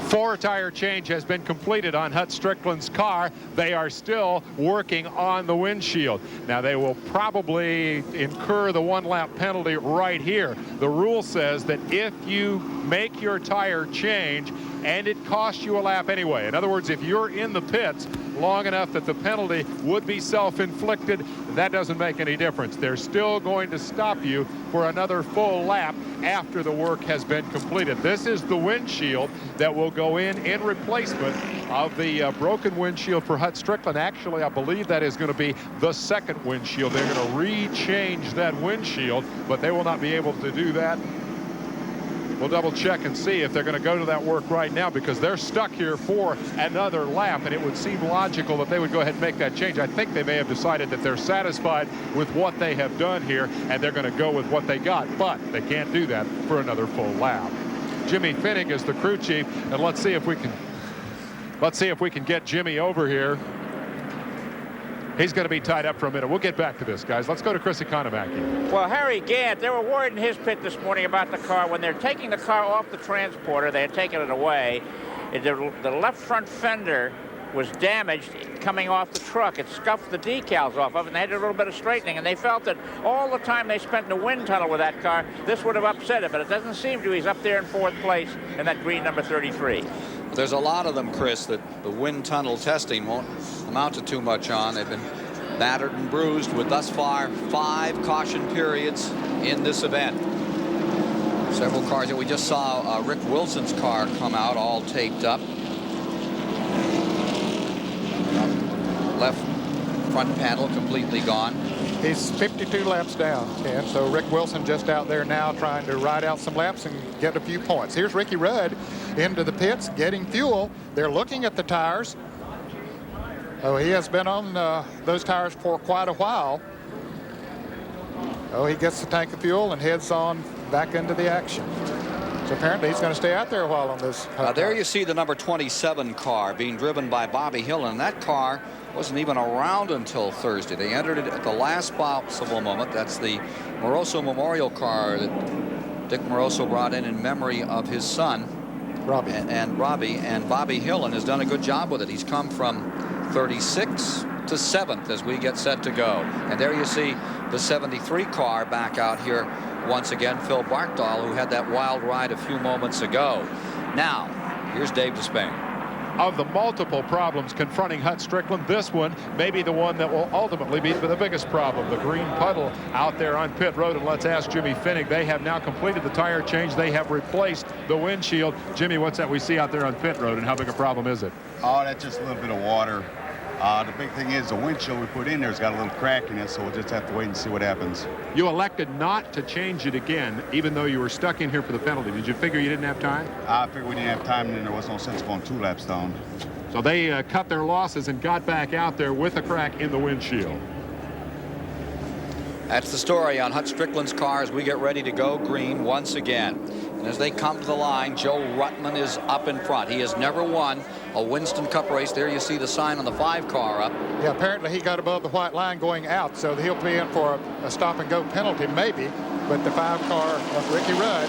4 tire change has been completed on Hut Strickland's car. They are still working on the windshield. Now, they will probably incur the 1-lap penalty right here. The rule says that if you make your tire change and it costs you a lap anyway, in other words, if you're in the pits long enough that the penalty would be self-inflicted, that doesn't make any difference. They're still going to stop you for another full lap after the work has been completed. This is the windshield that will go in replacement of the broken windshield for Hut Strickland. Actually, I believe that is going to be the second windshield. They're going to re-change that windshield, but they will not be able to do that. We'll double check and see if they're going to go to that work right now, because they're stuck here for another lap, and it would seem logical that they would go ahead and make that change. I think they may have decided that they're satisfied with what they have done here, and they're going to go with what they got, but they can't do that for another full lap. Jimmy Finning is the crew chief, and let's see if we can get Jimmy over here. He's going to be tied up for a minute. We'll get back to this, guys. Let's go to Chris Economaki. Well, Harry Gant, they were worried in his pit this morning about the car. When they're taking the car off the transporter, they had taken it away. The left front fender was damaged coming off the truck. It scuffed the decals off of it, and they had a little bit of straightening, and they felt that all the time they spent in the wind tunnel with that car, this would have upset it, but it doesn't seem to. He's up there in 4th place in that green number 33. There's a lot of them, Chris, that the wind tunnel testing won't amount to too much on. They've been battered and bruised with thus far 5 caution periods in this event. Several cars that we just saw Rick Wilson's car come out all taped up. Left front panel completely gone. He's 52 laps down, Ken, so Rick Wilson just out there now trying to ride out some laps and get a few points. Here's Ricky Rudd into the pits getting fuel. They're looking at the tires. Oh, he has been on those tires for quite a while. Oh, he gets the tank of fuel and heads on back into the action. So apparently he's going to stay out there a while on this. There you see the number 27 car being driven by Bobby Hill, and that car wasn't even around until Thursday. They entered it at the last possible moment. That's the Moroso Memorial car that Dick Moroso brought in memory of his son, Robbie. And Bobby Hillen has done a good job with it. He's come from 36 to 7th as we get set to go. And there you see the 73 car back out here once again. Phil Barkdahl, who had that wild ride a few moments ago. Now, here's Dave Despain. Of the multiple problems confronting Hut Strickland, this one may be the one that will ultimately be the biggest problem. The green puddle out there on pit road. And let's ask Jimmy Finnig. They have now completed the tire change. They have replaced the windshield. Jimmy, what's that we see out there on pit road, and how big a problem is it? Oh, that's just a little bit of water. The big thing is the windshield we put in there's got a little crack in it, so we'll just have to wait and see what happens. You elected not to change it again, even though you were stuck in here for the penalty. Did you figure you didn't have time? I figured we didn't have time, and there was no sense going 2 laps down. So they cut their losses and got back out there with a crack in the windshield. That's the story on Hut Strickland's car as we get ready to go green once again. And as they come to the line, Joe Ruttman is up in front. He has never won a Winston Cup race. There you see the sign on the 5 car up. Yeah, apparently he got above the white line going out, so he'll be in for a stop-and-go penalty, maybe. But the 5 car of Ricky Rudd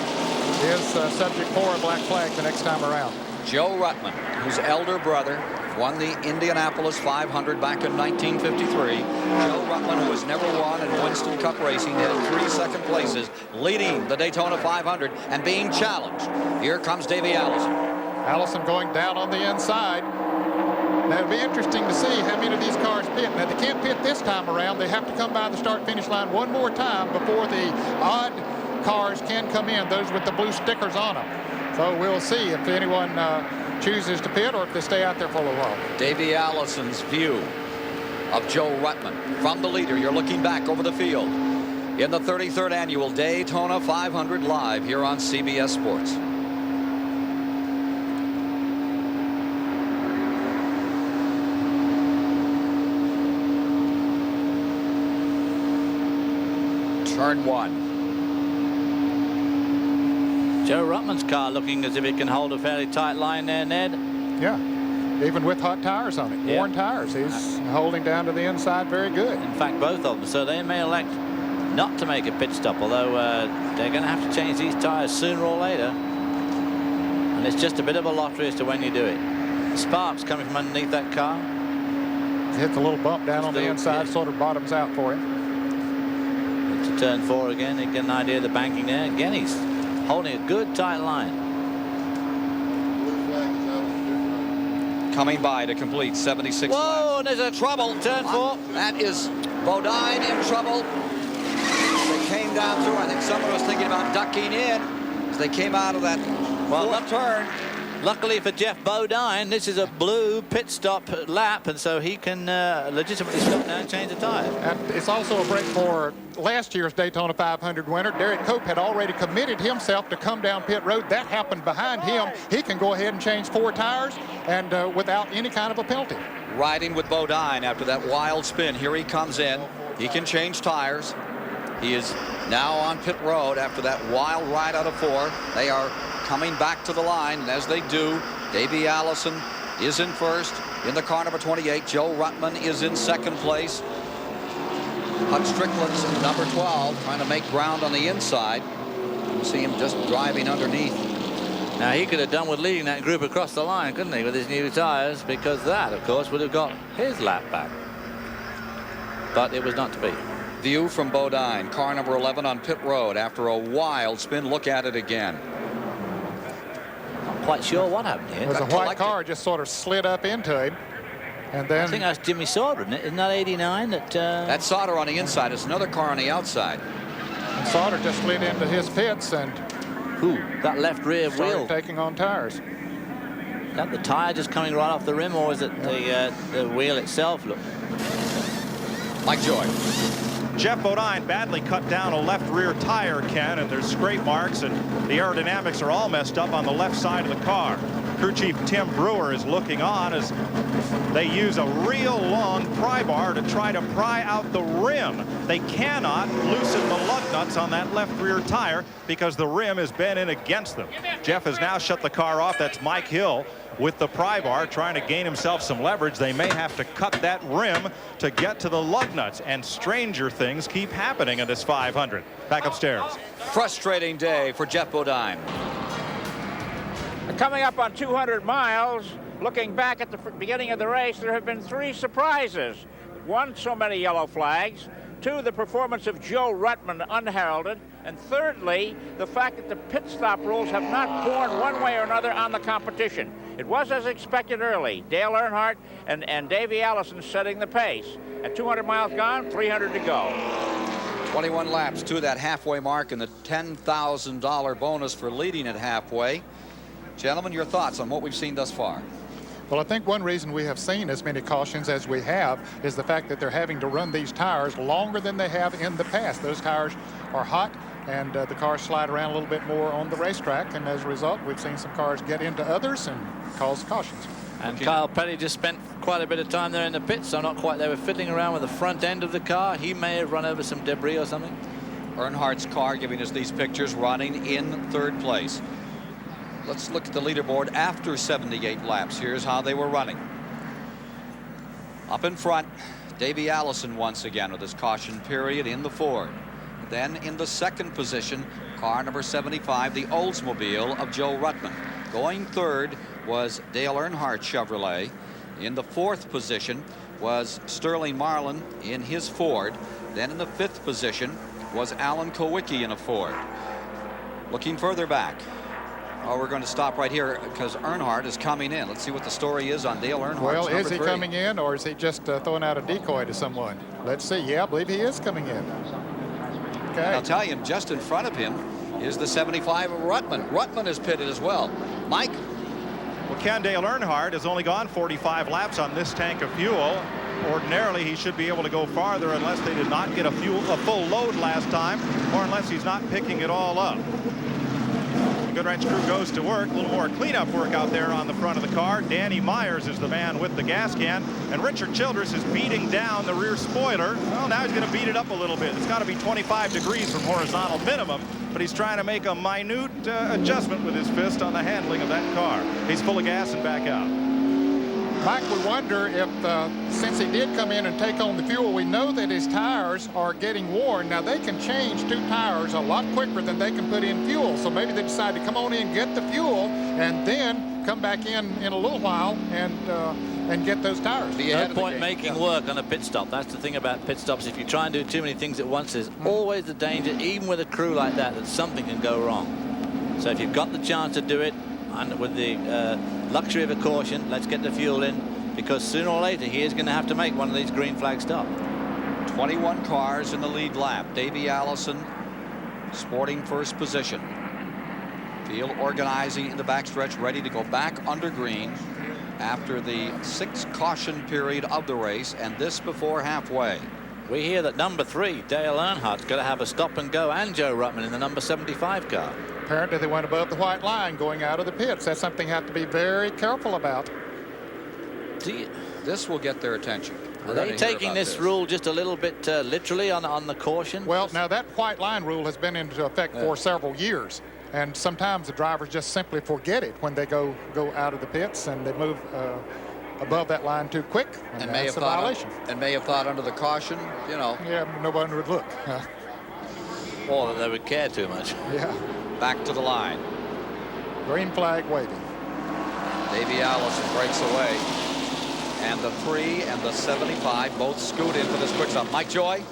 is subject for a black flag the next time around. Joe Ruttman, whose elder brother won the Indianapolis 500 back in 1953. Joe Ruttman, who has never won in Winston Cup racing, had 3 second places, leading the Daytona 500 and being challenged. Here comes Davey Allison. Allison going down on the inside. Now it'll be interesting to see how many of these cars pit. Now they can't pit this time around. They have to come by the start-finish line one more time before the odd cars can come in, those with the blue stickers on them. So we'll see if anyone chooses to pit or if they stay out there for a little while. Davey Allison's view of Joe Ruttman from the leader. You're looking back over the field in the 33rd annual Daytona 500 live here on CBS Sports. Turn 1. Joe Ruttman's car looking as if it can hold a fairly tight line there, Ned. Yeah, even with hot tires on it, worn tires. He's holding down to the inside very good. In fact, both of them. So they may elect not to make a pit stop, although they're going to have to change these tires sooner or later. And it's just a bit of a lottery as to when you do it. Sparks coming from underneath that car. He hits a little bump down on the inside, sort of bottoms out for him. Into turn 4 again. You get an idea of the banking there. Again, he's holding a good tight line. Coming by to complete 76 Whoa, laps. and there's a trouble. Turn 4. That is Bodine in trouble. They came down through. I think someone was thinking about ducking in as they came out of that fourth turn. Luckily for Jeff Bodine, this is a blue pit stop lap, and so he can legitimately stop now and change the tire. And it's also a break for last year's Daytona 500 winner. Derek Cope had already committed himself to come down pit road. That happened behind him. He can go ahead and change 4 tires and without any kind of a penalty. Riding with Bodine after that wild spin. Here he comes in. He can change tires. He is now on pit road after that wild ride out of 4. They are coming back to the line, and as they do, Davey Allison is in first. In the car number 28, Joe Ruttman is in second place. Huck Strickland's number 12 trying to make ground on the inside. You see him just driving underneath. Now, he could have done with leading that group across the line, couldn't he, with his new tires, because that, of course, would have got his lap back. But it was not to be. View from Bodine, car number 11 on pit road. After a wild spin, look at it again. Not quite sure what happened here. There's a white car just sort of slid up into him. And then I think that's Jimmy Sauter, isn't it? Isn't that 89? That's Sauter on the inside. It's another car on the outside. And Sauter just slid into his pits and that left rear wheel taking on tires. Is that the tire just coming right off the rim, or is it the wheel itself? Look. Mike Joy. Jeff Bodine badly cut down a left rear tire, Ken, and there's scrape marks, and the aerodynamics are all messed up on the left side of the car. Crew Chief Tim Brewer is looking on as they use a real long pry bar to try to pry out the rim. They cannot loosen the lug nuts on that left rear tire because the rim is bent in against them. Jeff has now shut the car off. That's Mike Hill with the pry bar trying to gain himself some leverage. They may have to cut that rim to get to the lug nuts, and stranger things keep happening in this 500. Back upstairs. Frustrating day for Jeff Bodine. Coming up on 200 miles, looking back at the beginning of the race, there have been 3 surprises. 1, so many yellow flags. 2, the performance of Joe Ruttman unheralded. And thirdly, the fact that the pit stop rules have not borne one way or another on the competition. It was as expected early. Dale Earnhardt and Davey Allison setting the pace. At 200 miles gone, 300 to go. 21 laps to that halfway mark and the $10,000 bonus for leading at halfway. Gentlemen, your thoughts on what we've seen thus far? Well, I think one reason we have seen as many cautions as we have is the fact that they're having to run these tires longer than they have in the past. Those tires are hot, and the cars slide around a little bit more on the racetrack, and as a result, we've seen some cars get into others and cause cautions. And Kyle Petty just spent quite a bit of time there in the pits, so not quite. They were fiddling around with the front end of the car. He may have run over some debris or something. Earnhardt's car giving us these pictures, running in third place. Let's look at the leaderboard after 78 laps. Here's how they were running. Up in front, Davey Allison once again with his caution period in the Ford. Then in the second position, car number 75, the Oldsmobile of Joe Ruttman. Going third was Dale Earnhardt Chevrolet. In the fourth position was Sterling Marlin in his Ford. Then in the fifth position was Alan Kowicki in a Ford. Looking further back. Oh, we're going to stop right here because Earnhardt is coming in. Let's see what the story is on Dale Earnhardt. Well, is he coming in, or is he just throwing out a decoy to someone? Let's see. Yeah, I believe he is coming in. Okay. I'll tell you, just in front of him is the 75 of Ruttman. Ruttman is pitted as well. Mike? Well, Ken, Dale Earnhardt has only gone 45 laps on this tank of fuel. Ordinarily, he should be able to go farther unless they did not get a full load last time, or unless he's not picking it all up. Goodwrench crew goes to work. A little more cleanup work out there on the front of the car. Danny Myers is the man with the gas can, and Richard Childress is beating down the rear spoiler. Well, now he's going to beat it up a little bit. It's got to be 25 degrees from horizontal minimum, but he's trying to make a minute adjustment with his fist on the handling of that car. He's full of gas and back out. Mike, we wonder if, since he did come in and take on the fuel, we know that his tires are getting worn. Now, they can change 2 tires a lot quicker than they can put in fuel. So maybe they decide to come on in, get the fuel, and then come back in a little while and get those tires. No point making work on a pit stop. That's the thing about pit stops. If you try and do too many things at once, there's always the danger, even with a crew like that something can go wrong. So if you've got the chance to do it, and with the luxury of a caution, let's get the fuel in, because sooner or later he is going to have to make one of these green flag stops. 21 cars in the lead lap. Davey Allison sporting first position. Field organizing in the backstretch, ready to go back under green after the 6th caution period of the race, and this before halfway. We hear that number 3, Dale Earnhardt's going to have a stop and go, and Joe Ruttman in the number 75 car. Apparently they went above the white line going out of the pits. That's something you have to be very careful about. This will get their attention. Are they taking this rule just a little bit literally on the caution? Well, now that white line rule has been into effect for several years, and sometimes the drivers just simply forget it when they go out of the pits and they move above that line too quick, and may that's have a thought violation. and may have thought under the caution, you know. Yeah, nobody would look. Or that they would care too much. Yeah. Back to the line. Green flag waving. Davey Allison breaks away. And the 3 and the 75 both scoot in for this quick stop. Mike Joy?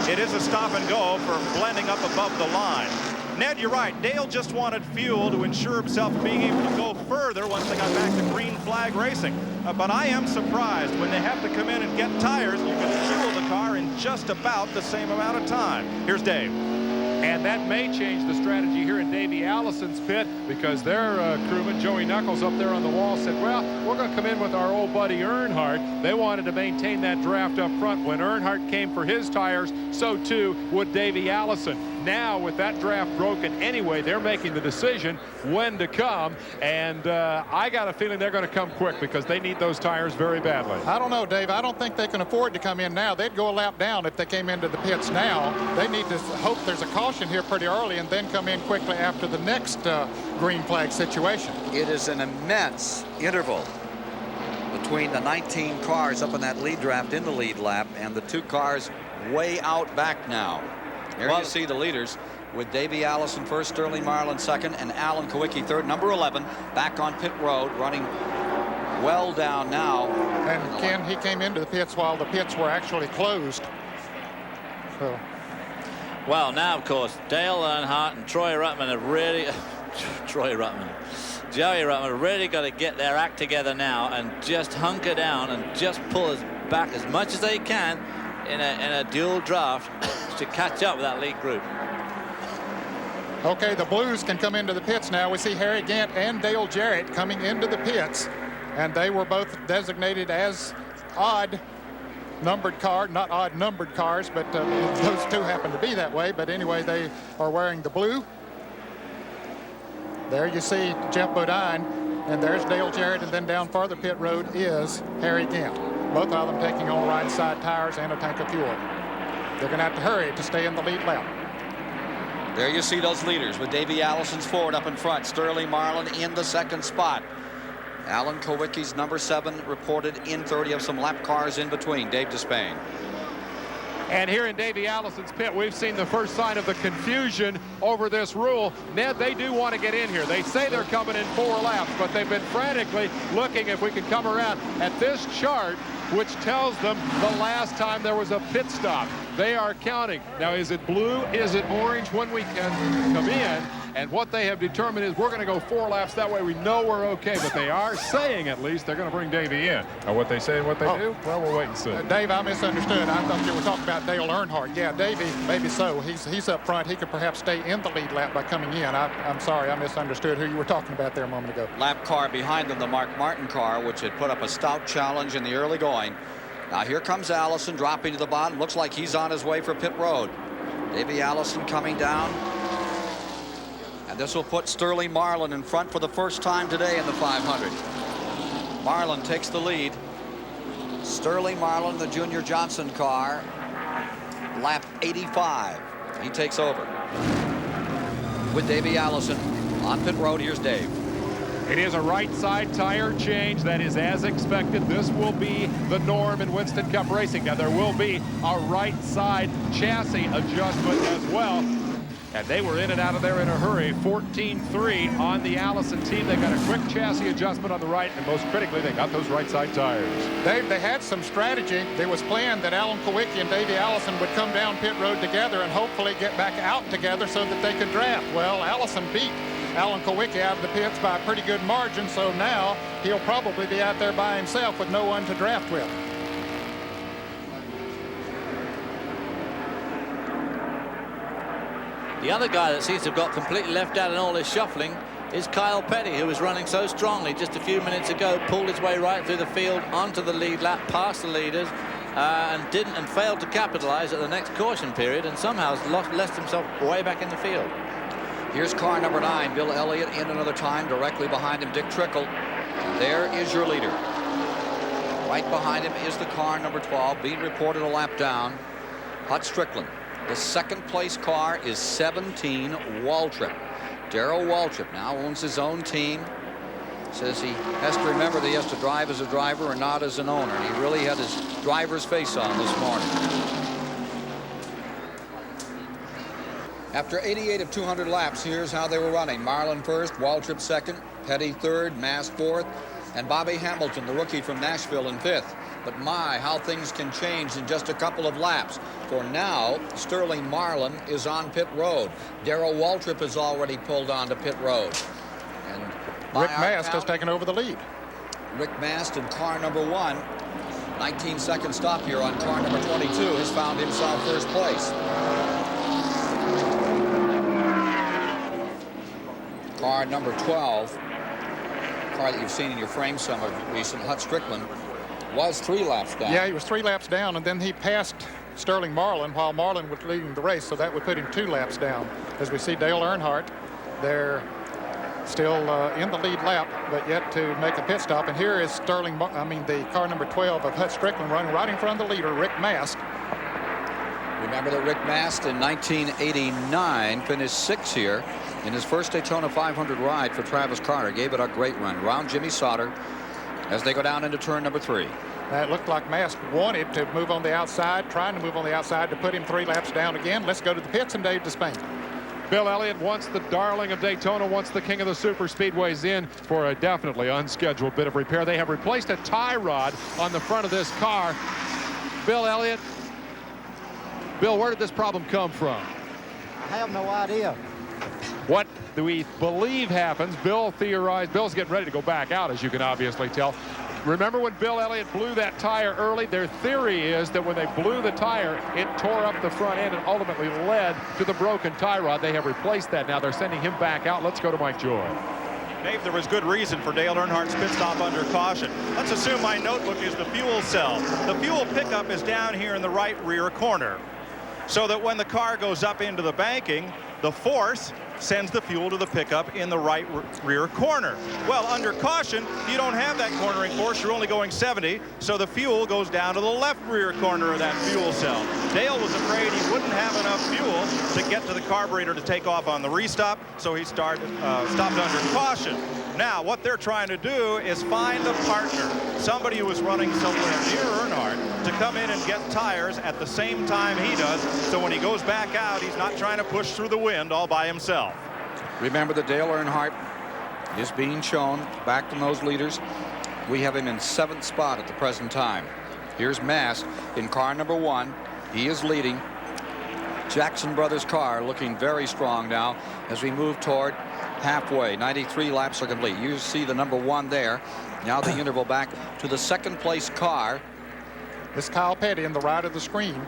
It is a stop and go for blending up above the line. Ned, you're right. Dale just wanted fuel to ensure himself being able to go further once they got back to green flag racing. But I am surprised when they have to come in and get tires, you can fuel the car in just about the same amount of time. Here's Dave. And that may change the strategy here in Davey Allison's pit, because their crewman, Joey Knuckles, up there on the wall said, well, we're going to come in with our old buddy Earnhardt. They wanted to maintain that draft up front. When Earnhardt came for his tires, so too would Davey Allison. Now, with that draft broken anyway, they're making the decision when to come. And I got a feeling they're going to come quick because they need those tires very badly. I don't know, Dave. I don't think they can afford to come in now. They'd go a lap down if they came into the pits now. They need to hope there's a caution here pretty early and then come in quickly after the next green flag situation. It is an immense interval between the 19 cars up in that lead draft in the lead lap and the 2 cars way out back now. Here you see the leaders with Davey Allison first, Sterling Marlin second, and Alan Kowicki third. Number 11 back on pit road, running well down now. And Ken, he came into the pits while the pits were actually closed. So. Well, now, of course, Dale Earnhardt and Joey Ruttman have really got to get their act together now and just hunker down and just pull us back as much as they can in a dual draft to catch up with that lead group. Okay, the Blues can come into the pits now. We see Harry Gant and Dale Jarrett coming into the pits, and they were both designated as odd numbered car, not odd numbered cars, but those two happen to be that way. But anyway, they are wearing the blue. There you see Jeff Bodine, and there's Dale Jarrett, and then down farther pit road is Harry Gant. Both of them taking on right side tires and a tank of fuel. They're going to have to hurry to stay in the lead lap. There you see those leaders with Davey Allison's Ford up in front. Sterling Marlin in the second spot. Alan Kowicki's number 7 reported in 30 of some lap cars in between. Dave Despain. And here in Davey Allison's pit, we've seen the first sign of the confusion over this rule. Ned, they do want to get in here. They say they're coming in 4 laps, but they've been frantically looking if we can come around at this chart, which tells them the last time there was a pit stop. They are counting. Now, is it blue? Is it orange when we can come in? And what they have determined is we're going to go 4 laps. That way we know we're okay. But they are saying, at least, they're going to bring Davey in. Now, what they say and what they do, well, we'll wait and see. Dave, I misunderstood. I thought you were talking about Dale Earnhardt. Yeah, Davey, maybe so. He's up front. He could perhaps stay in the lead lap by coming in. I'm sorry, I misunderstood who you were talking about there a moment ago. Lap car behind them, the Mark Martin car, which had put up a stout challenge in the early going. Now here comes Allison dropping to the bottom. Looks like he's on his way for pit road. Davey Allison coming down. And this will put Sterling Marlin in front for the first time today in the 500. Marlin takes the lead. Sterling Marlin, the Junior Johnson car, lap 85. He takes over. With Davey Allison on pit road, here's Dave. It is a right side tire change. That is as expected. This will be the norm in Winston Cup racing. Now there will be a right side chassis adjustment as well. And they were in and out of there in a hurry. 14-3 on the Allison team. They got a quick chassis adjustment on the right, and most critically, they got those right side tires. Dave, they had some strategy. It was planned that Alan Kowicki and Davey Allison would come down pit road together and hopefully get back out together so that they could draft. Well, Allison beat Alan Kowicki out of the pits by a pretty good margin, so now he'll probably be out there by himself with no one to draft with. The other guy that seems to have got completely left out in all this shuffling is Kyle Petty, who was running so strongly just a few minutes ago, pulled his way right through the field onto the lead lap, past the leaders, and failed to capitalize at the next caution period, and somehow has left himself way back in the field. Here's car number 9, Bill Elliott in another time. Directly behind him, Dick Trickle. There is your leader. Right behind him is the car number 12, being reported a lap down, Hut Strickland. The second place car is 17, Waltrip. Darrell Waltrip now owns his own team. Says he has to remember that he has to drive as a driver and not as an owner. And he really had his driver's face on this morning. After 88 of 200 laps, here's how they were running. Marlin first, Waltrip second, Petty third, Mast fourth, and Bobby Hamilton, the rookie from Nashville, in fifth. But my, how things can change in just a couple of laps. For now, Sterling Marlin is on pit road. Darrell Waltrip has already pulled onto pit road. And Rick Mast has taken over the lead. Rick Mast in car number 1. 19-second stop here on car number 22 has found himself first place. Car number 12, car that you've seen in your frame some of recent, Hut Strickland, was 3 laps down. Yeah, he was 3 laps down, and then he passed Sterling Marlin while Marlin was leading the race, so that would put him 2 laps down. As we see Dale Earnhardt, they're still in the lead lap, but yet to make a pit stop. And here is the car number 12 of Hut Strickland running right in front of the leader, Rick Mast. Remember that Rick Mast in 1989 finished 6th here in his first Daytona 500 ride for Travis Carter. Gave it a great run around Jimmy Sauter as they go down into turn number 3. It looked like Mast wanted to move on the outside, trying to move on the outside to put him 3 laps down again. Let's go to the pits and Dave Despain. Bill Elliott, once the darling of Daytona, once the king of the super speedways, in for a definitely unscheduled bit of repair. They have replaced a tie rod on the front of this car. Bill Elliott, Bill, where did this problem come from? I have no idea. What do we believe happens? Bill theorized. Bill's getting ready to go back out, as you can obviously tell. Remember when Bill Elliott blew that tire early? Their theory is that when they blew the tire, it tore up the front end and ultimately led to the broken tie rod. They have replaced that now. They're sending him back out. Let's go to Mike Joy. Dave, there was good reason for Dale Earnhardt's pit stop under caution. Let's assume my notebook is the fuel cell. The fuel pickup is down here in the right rear corner, so that when the car goes up into the banking, the force sends the fuel to the pickup in the right rear corner. Well, under caution, you don't have that cornering force. You're only going 70, so the fuel goes down to the left rear corner of that fuel cell. Dale was afraid he wouldn't have enough fuel to get to the carburetor to take off on the restop, so he stopped under caution. Now, what they're trying to do is find a partner, somebody who is running somewhere near Earnhardt, to come in and get tires at the same time he does, so when he goes back out, he's not trying to push through the wind all by himself. Remember that Dale Earnhardt is being shown back from those leaders. We have him in 7th spot at the present time. Here's Mast in car number 1. He is leading. Jackson Brothers car looking very strong now as we move toward halfway. 93 laps are complete. You see the number 1 there. Now the interval back to the 2nd place car. This Kyle Petty in the right of the screen.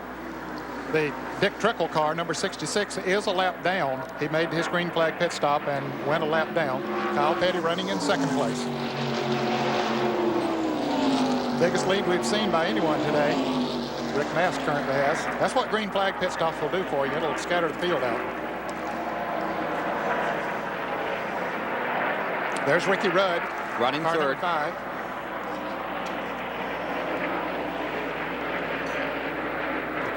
The Dick Trickle car, number 66, is a lap down. He made his green flag pit stop and went a lap down. Kyle Petty running in 2nd place. Biggest lead we've seen by anyone today. Rick Mast currently has. That's what green flag pit stops will do for you. It'll scatter the field out. There's Ricky Rudd, running car 3rd. Number 5.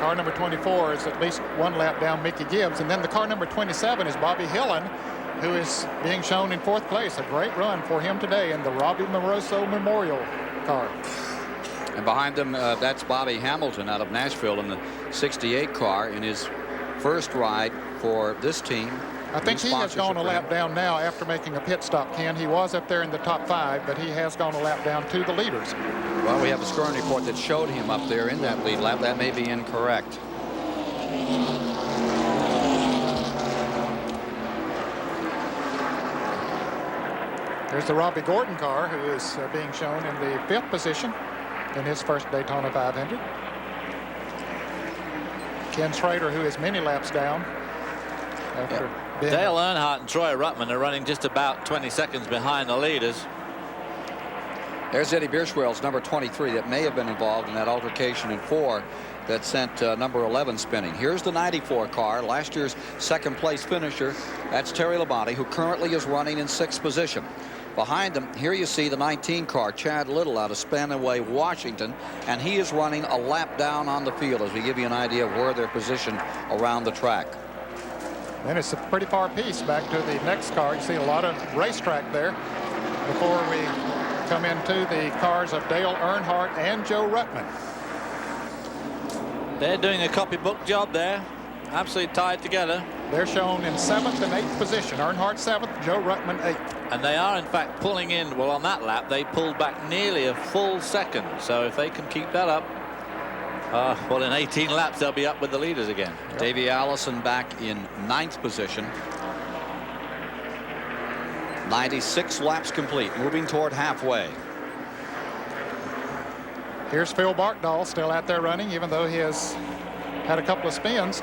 Car number 24 is at least 1 lap down Mickey Gibbs. And then the car number 27 is Bobby Hillen, who is being shown in 4th place. A great run for him today in the Robbie Moroso Memorial car. And behind them, that's Bobby Hamilton out of Nashville in the 68 car in his first ride for this team. I think he has gone a lap down now after making a pit stop, Ken. He was up there in the top 5, but he has gone a lap down to the leaders. Well, we have a scoring report that showed him up there in that lead lap. That may be incorrect. There's the Robbie Gordon car, who is being shown in the 5th position in his first Daytona 500. Ken Schrader, who is many laps down. Dale Earnhardt and Troy Ruttman are running just about 20 seconds behind the leaders. There's Eddie Bierschwell's number 23 that may have been involved in that altercation in 4 that sent number 11 spinning. Here's the 94 car, last year's 2nd place finisher. That's Terry Labonte, who currently is running in 6th position. Behind them, here you see the 19 car, Chad Little out of Spanaway, Washington, and he is running a lap down on the field as we give you an idea of where they're positioned around the track. And it's a pretty far piece back to the next car. You see a lot of racetrack there. before we come into the cars of Dale Earnhardt and Joe Ruttman. They're doing a copybook job there. Absolutely tied together. They're shown in 7th and 8th position. Earnhardt 7th, Joe Ruttman 8th. And they are, in fact, pulling in. Well, on that lap, they pulled back nearly a full second. So if they can keep that up, well, in 18 laps, they'll be up with the leaders again. Yep. Davey Allison back in 9th position. 96 laps complete, moving toward halfway. Here's Phil Barkdahl still out there running, even though he has had a couple of spins.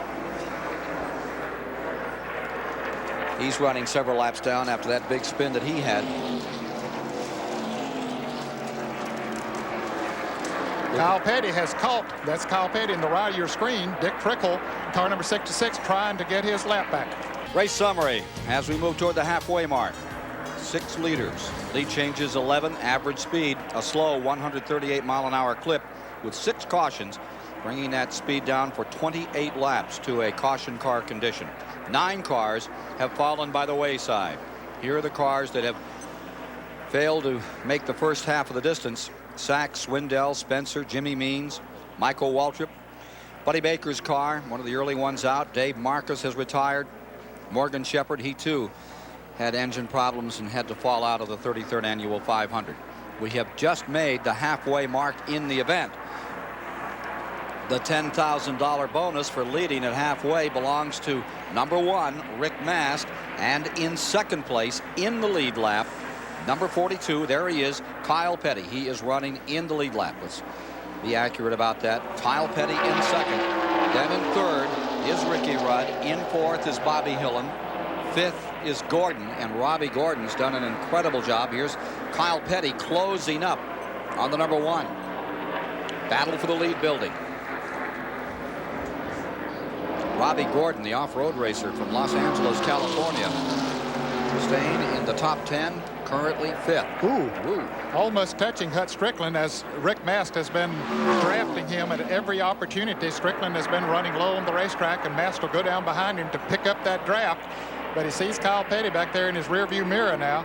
He's running several laps down after that big spin that he had. Kyle Petty has caught. That's Kyle Petty in the right of your screen. Dick Trickle, car number 66, trying to get his lap back. Race summary as we move toward the halfway mark. 6 leaders. Lead changes 11. Average speed, a slow 138-mile-an-hour clip with 6 cautions, bringing that speed down for 28 laps to a caution car condition. 9 cars have fallen by the wayside. Here are the cars that have failed to make the first half of the distance. Sachs, Swindell, Spencer, Jimmy Means, Michael Waltrip. Buddy Baker's car, one of the early ones out. Dave Marcus has retired. Morgan Shepherd, he too had engine problems and had to fall out of the 33rd annual 500. We have just made the halfway mark in the event. The $10,000 bonus for leading at halfway belongs to number 1, Rick Mast, and in 2nd place in the lead lap, number 42, there he is, Kyle Petty. He is running in the lead lap. Let's be accurate about that. Kyle Petty in 2nd. Then in 3rd is Ricky Rudd. In 4th is Bobby Hillen. 5th is Gordon, and Robbie Gordon's done an incredible job. Here's Kyle Petty closing up on the number 1. Battle for the lead building. Robbie Gordon, the off-road racer from Los Angeles, California, staying in the top 10, currently 5th. Ooh. Almost touching Hut Strickland, as Rick Mast has been drafting him at every opportunity. Strickland has been running low on the racetrack, and Mast will go down behind him to pick up that draft. But he sees Kyle Petty back there in his rearview mirror now.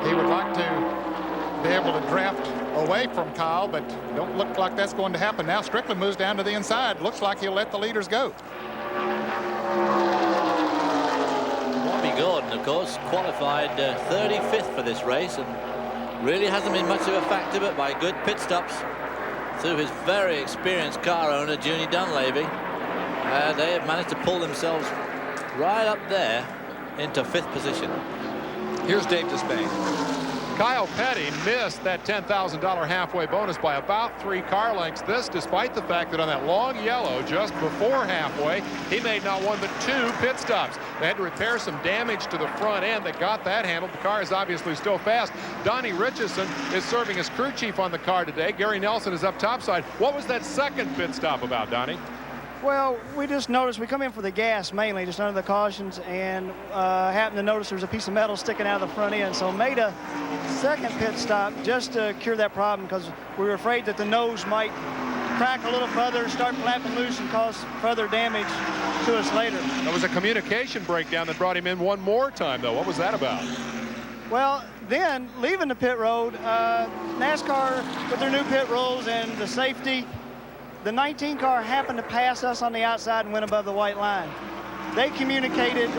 He would like to be able to draft away from Kyle, but don't look like that's going to happen. Now Strickland moves down to the inside. Looks like he'll let the leaders go. Robbie Gordon, of course, qualified 35th for this race and really hasn't been much of a factor, but by good pit stops through his very experienced car owner, Junie Dunleavy, they have managed to pull themselves right up there into 5th position. Here's Dave Despain. Kyle Petty missed that $10,000 halfway bonus by about 3 car lengths. This despite the fact that on that long yellow just before halfway, he made not 1 but 2 pit stops. They had to repair some damage to the front end. They got that handled. The car is obviously still fast. Donnie Richardson is serving as crew chief on the car today. Gary Nelson is up topside. What was that second pit stop about, Donnie? Well, we just noticed, we come in for the gas mainly, just under the cautions, and happened to notice there's a piece of metal sticking out of the front end. So made a second pit stop just to cure that problem, because we were afraid that the nose might crack a little further, start flapping loose, and cause further damage to us later. There was a communication breakdown that brought him in one more time, though. What was that about? Well, then, leaving the pit road, NASCAR, with their new pit rules and the safety, the 19 car happened to pass us on the outside and went above the white line. They communicated,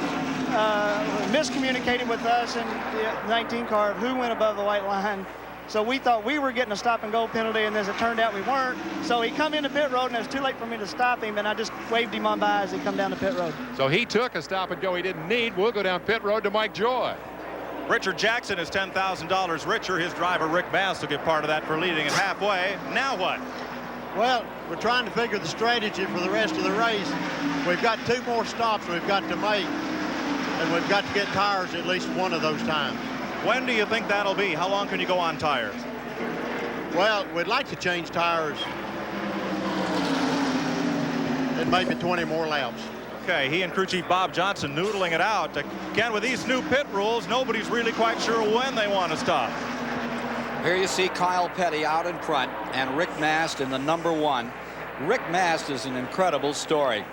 miscommunicated with us and the 19 car who went above the white line. So we thought we were getting a stop and go penalty, and as it turned out we weren't. So he come into pit road, and it was too late for me to stop him, and I just waved him on by as he come down the pit road. So he took a stop and go he didn't need. We'll go down pit road to Mike Joy. Richard Jackson is $10,000 richer. His driver Rick Mast will get part of that for leading at halfway. Now what? Well, we're trying to figure the strategy for the rest of the race. We've got 2 more stops we've got to make, and we've got to get tires at least one of those times. When do you think that'll be? How long can you go on tires? Well, we'd like to change tires in maybe 20 more laps. Okay, he and crew chief Bob Johnson noodling it out. Again, with these new pit rules, nobody's really quite sure when they want to stop. Here you see Kyle Petty out in front and Rick Mast in the number 1. Rick Mast is an incredible story.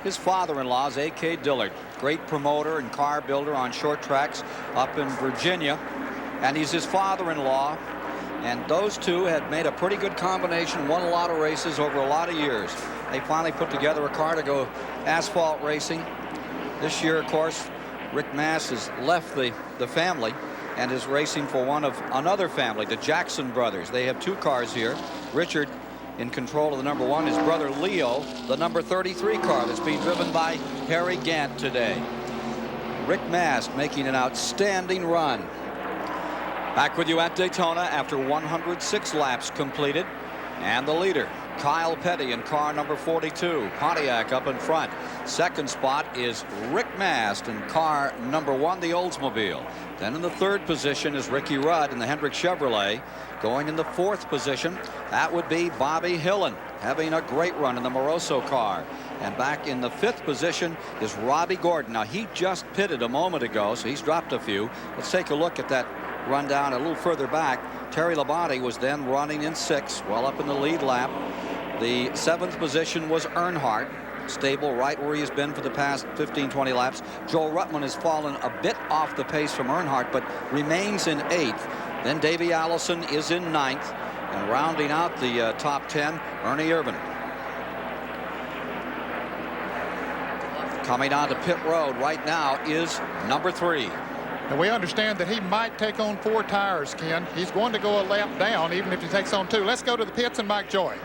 His father-in-law is A.K. Dillard, great promoter and car builder on short tracks up in Virginia. and he's his father-in-law. And those two had made a pretty good combination, won a lot of races over a lot of years. They finally put together a car to go asphalt racing. This year, of course, Rick Mast has left the family and is racing for another family, the Jackson brothers. They have 2 cars here. Richard in control of the number 1. His brother Leo, the number 33 car that's being driven by Harry Gant today. Rick Mast making an outstanding run. Back with you at Daytona after 106 laps completed. And the leader, Kyle Petty in car number 42. Pontiac up in front. Second spot is Rick Mast in car number 1, the Oldsmobile. Then in the 3rd position is Ricky Rudd in the Hendrick Chevrolet. Going in the 4th position, that would be Bobby Hillen, having a great run in the Moroso car. And back in the 5th position is Robbie Gordon. Now, he just pitted a moment ago, so he's dropped a few. Let's take a look at that run down a little further back. Terry Labonte was then running in 6th, well up in the lead lap. The 7th position was Earnhardt, stable right where he's been for the past 15-20 laps. Joel Ruttman has fallen a bit off the pace from Earnhardt, but remains in 8th. Then Davey Allison is in 9th, and rounding out the top 10, Ernie Irvin. Coming on to pit road right now is number 3. And we understand that he might take on 4 tires, Ken. He's going to go a lap down, even if he takes on 2. Let's go to the pits and Mike Joy.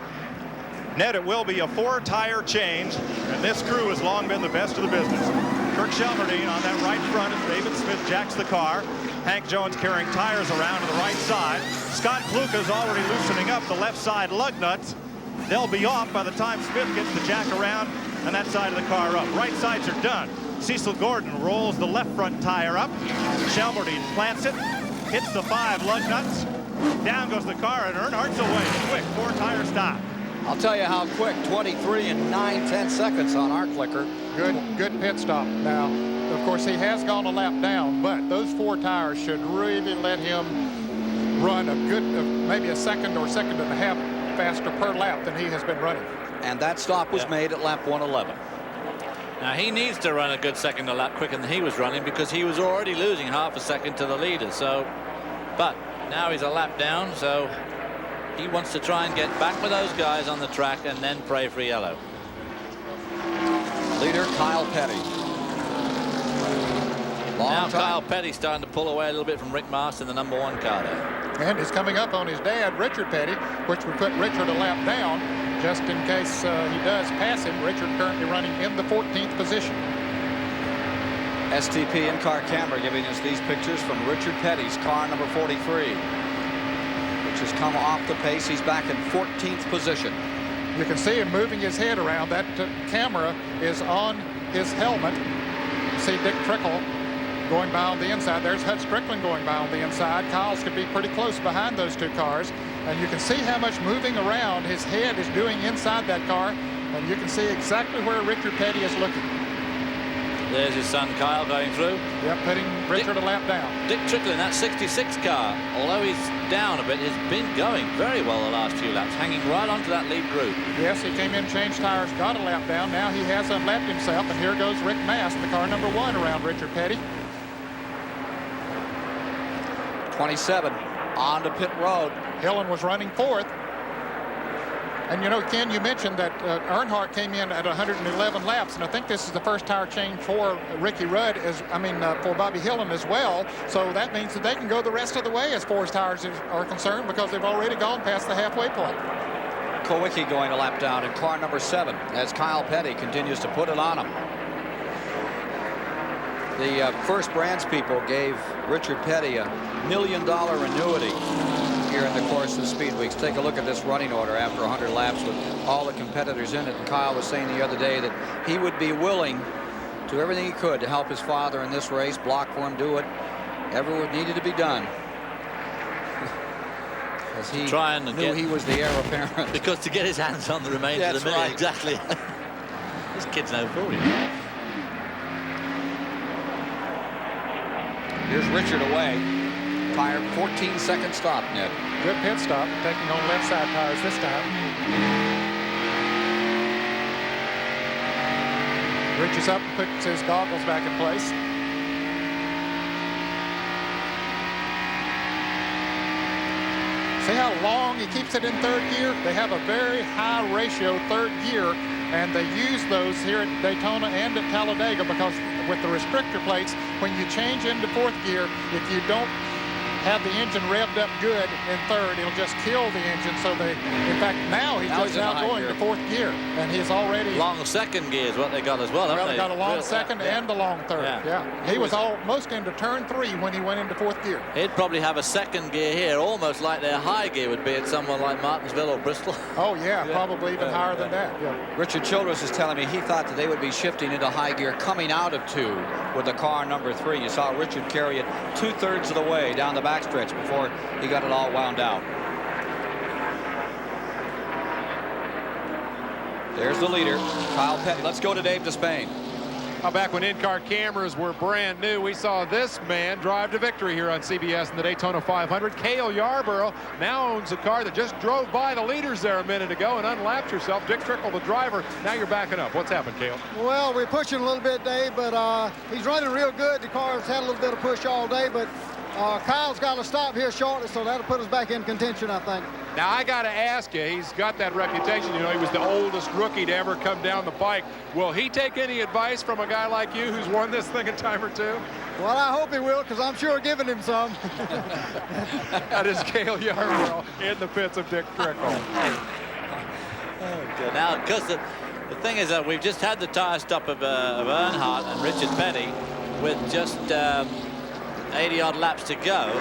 Ned, it will be a 4-tire change, and this crew has long been the best of the business. Kirk Shelmerdine on that right front as David Smith jacks the car. Hank Jones carrying tires around to the right side. Scott Kluka's already loosening up the left side lug nuts. They'll be off by the time Smith gets the jack around and that side of the car up. Right sides are done. Cecil Gordon rolls the left front tire up. Shelmerdine plants it, hits the 5 lug nuts. Down goes the car, and Earnhardt's away. Quick 4-tire stop. I'll tell you how quick, 23 and 9/10 seconds on our clicker. Good pit stop. Now, of course, he has gone a lap down, but those 4 tires should really let him run a good, maybe a second or second and a half faster per lap than he has been running. And that stop was made at lap 111. Now he needs to run a good second a lap quicker than he was running, because he was already losing half a second to the leader. So, but now he's a lap down, so he wants to try and get back with those guys on the track and then pray for yellow. Leader Kyle Petty. Now Kyle Petty starting to pull away a little bit from Rick Mast in the number 1 car there. And he's coming up on his dad, Richard Petty, which would put Richard a lap down. Just in case he does pass him, Richard currently running in the 14th position. STP in-car camera giving us these pictures from Richard Petty's car number 43, which has come off the pace. He's back in 14th position. You can see him moving his head around. That camera is on his helmet. See Dick Trickle going by on the inside. There's Hut Strickland going by on the inside. Kyle's could be pretty close behind those 2 cars. And you can see how much moving around his head is doing inside that car. And you can see exactly where Richard Petty is looking. There's his son Kyle going through. Yep, putting Richard a lap down. Dick Trickle in that 66 car, although he's down a bit, has been going very well the last few laps, hanging right onto that lead group. Yes, he came in, changed tires, got a lap down. Now he has unlapped himself, and here goes Rick Mast, the car number 1 around Richard Petty. 27 on to pit road. Hillen was running 4th. And you know, Ken, you mentioned that Earnhardt came in at 111 laps, and I think this is the first tire change for Ricky Rudd, for Bobby Hillen as well. So that means that they can go the rest of the way as far as tires are concerned, because they've already gone past the halfway point. Kowicki going a lap down in car number 7 as Kyle Petty continues to put it on him. The First Brands people gave Richard Petty a $1 million annuity here in the course of Speed Weeks. Take a look at this running order after 100 laps with all the competitors in it. And Kyle was saying the other day that he would be willing to do everything he could to help his father in this race, block for him, do whatever needed to be done. As he knew he was the heir apparent. Because to get his hands on the remainder of the million. Right. Exactly. This kid's no fool. Here's Richard away. Tire 14-second stop, Ned. Good pit stop, taking on left side tires this time. Reaches up, puts his goggles back in place. See how long he keeps it in third gear? They have a very high ratio third gear, and they use those here at Daytona and at Talladega because with the restrictor plates, when you change into fourth gear, if you don't have the engine revved up good in third, it'll just kill the engine. So they, in fact, now he's just now going to fourth gear, and he's already long second gear is what they got as well. Well, they got a long second and a long third. Yeah. He was almost into turn 3 when he went into fourth gear. He'd probably have a second gear here, almost like their high gear would be at someone like Martinsville or Bristol. Oh yeah, probably even higher than that. Yeah. Richard Childress is telling me he thought that they would be shifting into high gear coming out of 2 with the car number 3. You saw Richard carry it 2/3 of the way down the backstretch before he got it all wound out. There's the leader, Kyle Petty. Let's go to Dave Despain. Back when in-car cameras were brand new, we saw this man drive to victory here on CBS in the Daytona 500. Cale Yarborough now owns a car that just drove by the leaders there a minute ago and unlapped herself. Dick Trickle, the driver. Now you're backing up. What's happened, Cale? Well, we're pushing a little bit, Dave, but he's running real good. The car's had a little bit of push all day, but Kyle's got to stop here shortly, so that'll put us back in contention, I think. Now, I got to ask you, he's got that reputation. You know, he was the oldest rookie to ever come down the bike. Will he take any advice from a guy like you who's won this thing a time or two? Well, I hope he will, because I'm sure giving him some. That is Cale Yarborough in the pits of Dick Trickle. Oh, good. Now, because the thing is that we've just had the tire stop of Earnhardt and Richard Petty with just 80-odd laps to go.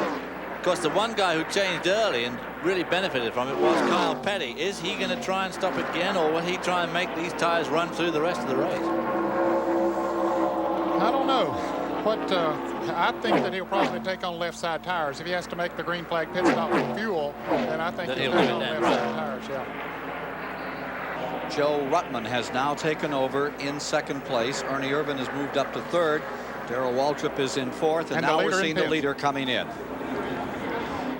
Of course, the one guy who changed early and really benefited from it was Kyle Petty. Is he going to try and stop again, or will he try and make these tires run through the rest of the race? I don't know. I think that he'll probably take on left side tires. If he has to make the green flag pit stop for fuel, then I think he'll take on left side tires, yeah. Joe Ruttman has now taken over in second place. Ernie Irvan has moved up to third. Darrell Waltrip is in fourth, and now we're seeing the leader coming in.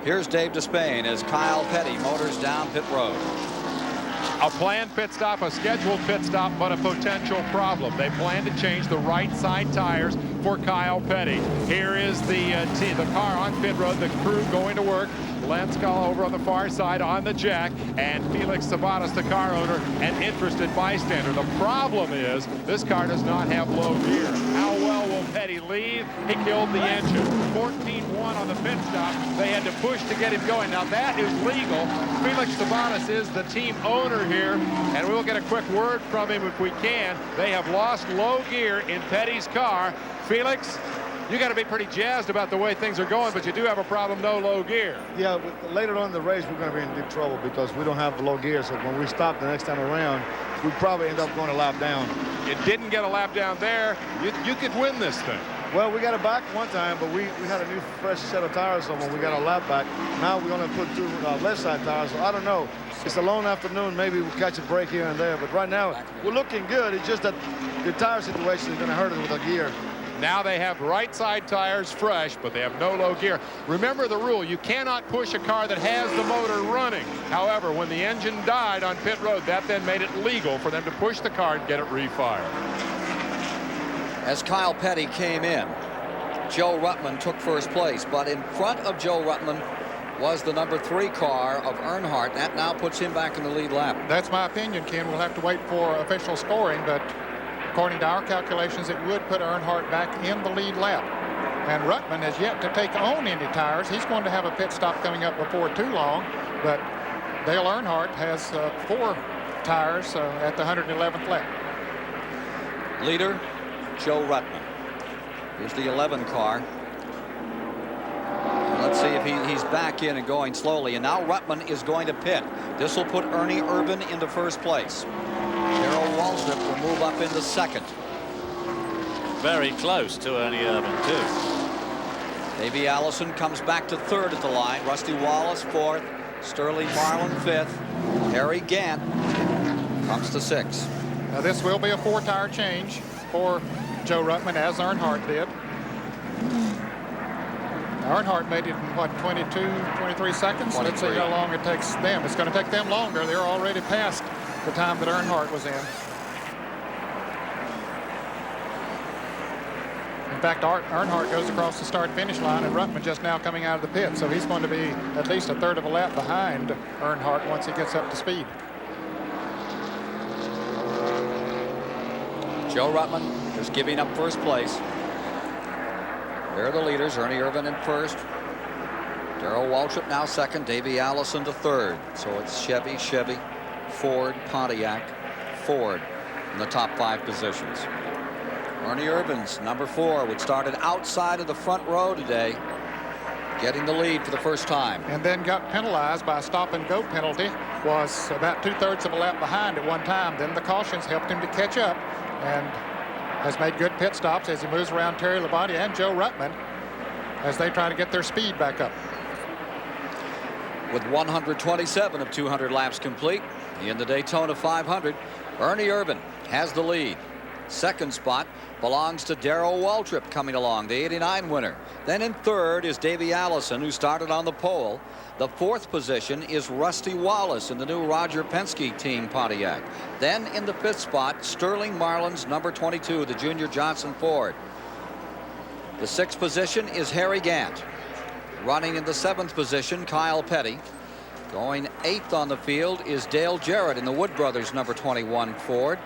Here's Dave Despain as Kyle Petty motors down pit road. A planned pit stop, a scheduled pit stop, but a potential problem. They plan to change the right side tires for Kyle Petty. Here is the car on pit road, the crew going to work. Len Scala over on the far side on the jack, and Felix Sabates, the car owner, an interested bystander. The problem is this car does not have low gear. How well will Petty leave? He killed the engine. 14-1 on the pit stop. They had to push to get him going. Now that is legal. Felix Sabates is the team owner here, and we will get a quick word from him if we can. They have lost low gear in Petty's car. Felix, you got to be pretty jazzed about the way things are going, but you do have a problem, no low gear. Yeah, later on in the race, we're going to be in deep trouble because we don't have low gear. So when we stop the next time around, we probably end up going a lap down. You didn't get a lap down there. You could win this thing. Well, we got it back one time, but we had a new fresh set of tires on when we got our lap back. Now we're going to put 2 left side tires. So I don't know. It's a long afternoon. Maybe we'll catch a break here and there. But right now, we're looking good. It's just that the tire situation is going to hurt us with the gear. Now they have right side tires fresh, but they have no low gear. Remember the rule, you cannot push a car that has the motor running. However, when the engine died on pit road, that then made it legal for them to push the car and get it refired. As Kyle Petty came in, Joe Ruttman took first place, but in front of Joe Ruttman was the number 3 car of Earnhardt. That now puts him back in the lead lap. That's my opinion, Ken. We'll have to wait for official scoring, but according to our calculations, it would put Earnhardt back in the lead lap. And Ruttman has yet to take on any tires. He's going to have a pit stop coming up before too long, but Dale Earnhardt has 4 tires at the 111th lap. Leader, Joe Ruttman. Here's the 11 car. Let's see if he's back in and going slowly. And now Ruttman is going to pit. This will put Ernie Irvan into first place. Darrell Waltrip will move up into second. Very close to Ernie Irvan, too. Davey Allison comes back to third at the line. Rusty Wallace fourth. Sterling Marlin fifth. Harry Gant comes to sixth. Now this will be a 4-tire change for Joe Ruttman, as Earnhardt did. Earnhardt made it in, what, 22, 23 seconds? 23. Let's see how long it takes them. It's going to take them longer. They're already past the time that Earnhardt was in. And fact, Earnhardt goes across the start-finish line, and Ruttman just now coming out of the pit, so he's going to be at least a third of a lap behind Earnhardt once he gets up to speed. Joe Ruttman is giving up first place. They're the leaders. Ernie Irvan in first. Darrell Waltrip now second. Davey Allison to third. So it's Chevy, Ford, Pontiac, Ford in the top 5 positions. Ernie Irvan's number 4, which started outside of the front row today, getting the lead for the first time. And then got penalized by a stop-and-go penalty. Was about 2/3 of a lap behind at one time. Then the cautions helped him to catch up, and has made good pit stops as he moves around Terry Labonte and Joe Ruttman as they try to get their speed back up. With 127 of 200 laps complete in the Daytona 500, Ernie Irvan has the lead. Second spot belongs to Darrell Waltrip coming along, the '89 winner. Then in third is Davey Allison, who started on the pole. The 4th position is Rusty Wallace in the new Roger Penske team Pontiac. Then in the 5th spot, Sterling Marlin's number 22, the Junior Johnson Ford. The 6th position is Harry Gant. Running in the 7th position, Kyle Petty. Going 8th on the field is Dale Jarrett in the Wood Brothers number 21 Ford.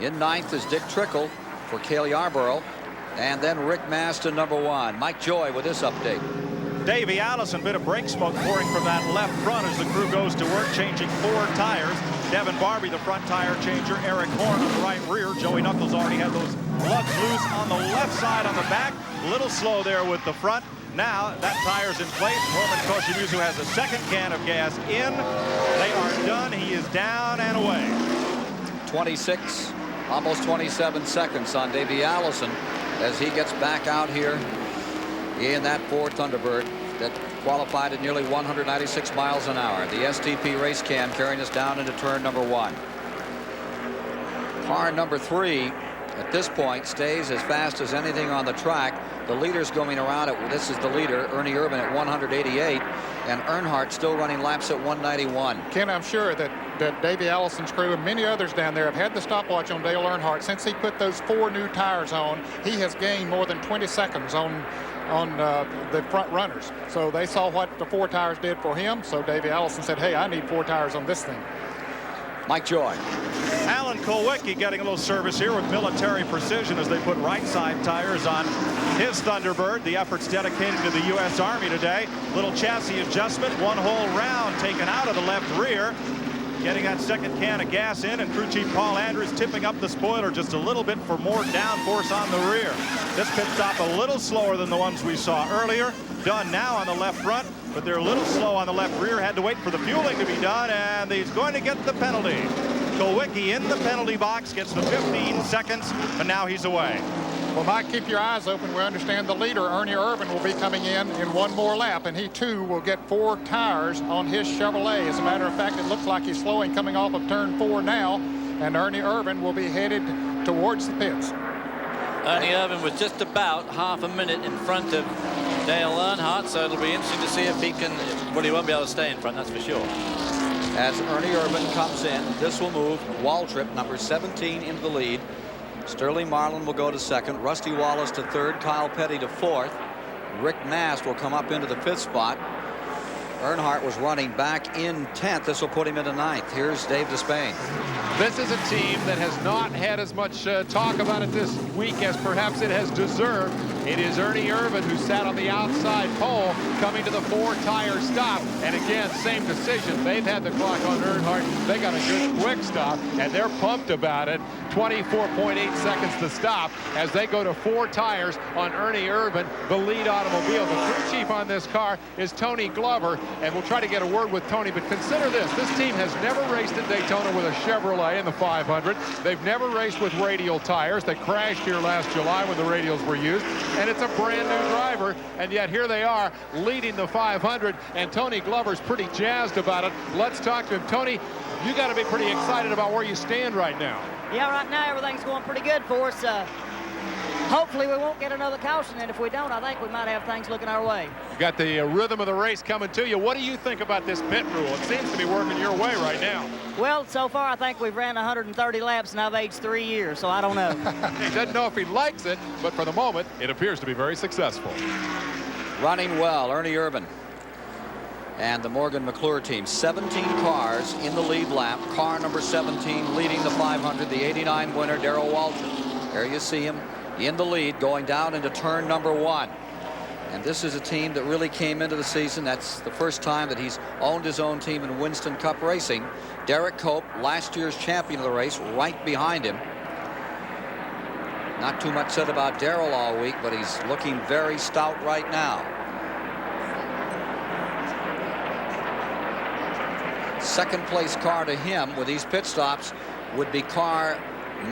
In 9th is Dick Trickle for Cale Yarborough. And then Rick Maston number 1. Mike Joy with this update. Davey Allison, bit of brake smoke pouring from that left front as the crew goes to work changing 4 tires. Devin Barbie, the front tire changer. Eric Horn on the right rear. Joey Knuckles already had those lugs loose on the left side on the back. A little slow there with the front. Now that tire's in place. Roman Koshimuzu has a second can of gas in. They are done. He is down and away. 26, almost 27 seconds on Davey Allison as he gets back out here in that Ford Thunderbird that qualified at nearly 196 miles an hour. The STP race cam carrying us down into turn number 1. Car number 3 at this point stays as fast as anything on the track. The leader's going around at, this is the leader, Ernie Irvan at 188, and Earnhardt still running laps at 191. Ken, I'm sure that Davey Allison's crew and many others down there have had the stopwatch on Dale Earnhardt. Since he put those 4 new tires on, he has gained more than 20 seconds on the front runners. So they saw what the 4 tires did for him. So Davey Allison said, hey, I need 4 tires on this thing. Mike Joy. Alan Kulwicki getting a little service here with military precision as they put right side tires on his Thunderbird. The effort's dedicated to the U.S. Army today. Little chassis adjustment, 1 whole round taken out of the left rear. Getting that second can of gas in, and crew chief Paul Andrews tipping up the spoiler just a little bit for more downforce on the rear. This pit stop a little slower than the ones we saw earlier. Done now on the left front, but they're a little slow on the left rear. Had to wait for the fueling to be done, and he's going to get the penalty. Kulwicki in the penalty box, gets the 15 seconds, and now he's away. Well, Mike, keep your eyes open. We understand the leader, Ernie Irvan, will be coming in 1 more lap, and he too will get 4 tires on his Chevrolet. As a matter of fact, it looks like he's slowing coming off of turn 4 now, and Ernie Irvan will be headed towards the pits. Ernie Irvan was just about half a minute in front of Dale Earnhardt, so it'll be interesting to see if he can, well, he won't be able to stay in front, that's for sure. As Ernie Irvan comes in, this will move Waltrip, number 17, into the lead. Sterling Marlin will go to second. Rusty Wallace to third. Kyle Petty to fourth. Rick Mast will come up into the 5th spot. Earnhardt was running back in 10th. This will put him into 9th. Here's Dave Despain. This is a team that has not had as much talk about it this week as perhaps it has deserved. It is Ernie Irvan who sat on the outside pole coming to the 4-tire stop. And again, same decision. They've had the clock on Earnhardt. They got a good quick stop, and they're pumped about it. 24.8 seconds to stop as they go to 4 tires on Ernie Irvan, the lead automobile. The crew chief on this car is Tony Glover, and we'll try to get a word with Tony. But consider this team has never raced at Daytona with a Chevrolet in the 500. They've never raced with radial tires. They crashed here last July when the radials were used, and it's a brand new driver, and yet here they are leading the 500, and Tony Glover's pretty jazzed about it. Let's talk to him. Tony, you got to be pretty excited about where you stand right now. Yeah, right now everything's going pretty good for us. hopefully we won't get another caution, and if we don't, I think we might have things looking our way. You got the rhythm of the race coming to you. What do you think about this pit rule? It seems to be working your way right now. Well, so far I think we've ran 130 laps, and I've aged 3 years, so I don't know. He doesn't know if he likes it, but for the moment, it appears to be very successful. Running well, Ernie Irvin and the Morgan McClure team. 17 cars in the lead lap. Car number 17 leading the 500, the 89 winner, Darrell Waltrip. There you see him in the lead going down into turn number 1. And this is a team that really came into the season. That's the first time that he's owned his own team in Winston Cup racing. Derek Cope, last year's champion of the race, right behind him. Not too much said about Darrell all week, but he's looking very stout right now. Second place car to him with these pit stops would be car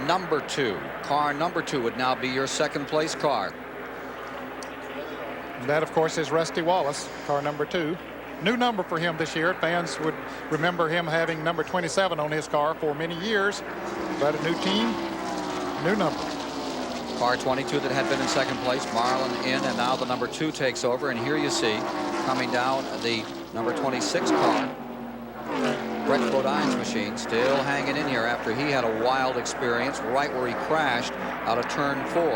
number 2. Car number 2 would now be your second place car. And that, of course, is Rusty Wallace, car number 2. New number for him this year. Fans would remember him having number 27 on his car for many years. But a new team, new number. Car 22 that had been in second place, Marlin in, and now the number 2 takes over. And here you see coming down the number 26 car. Brett Bodine's machine still hanging in here after he had a wild experience right where he crashed out of turn 4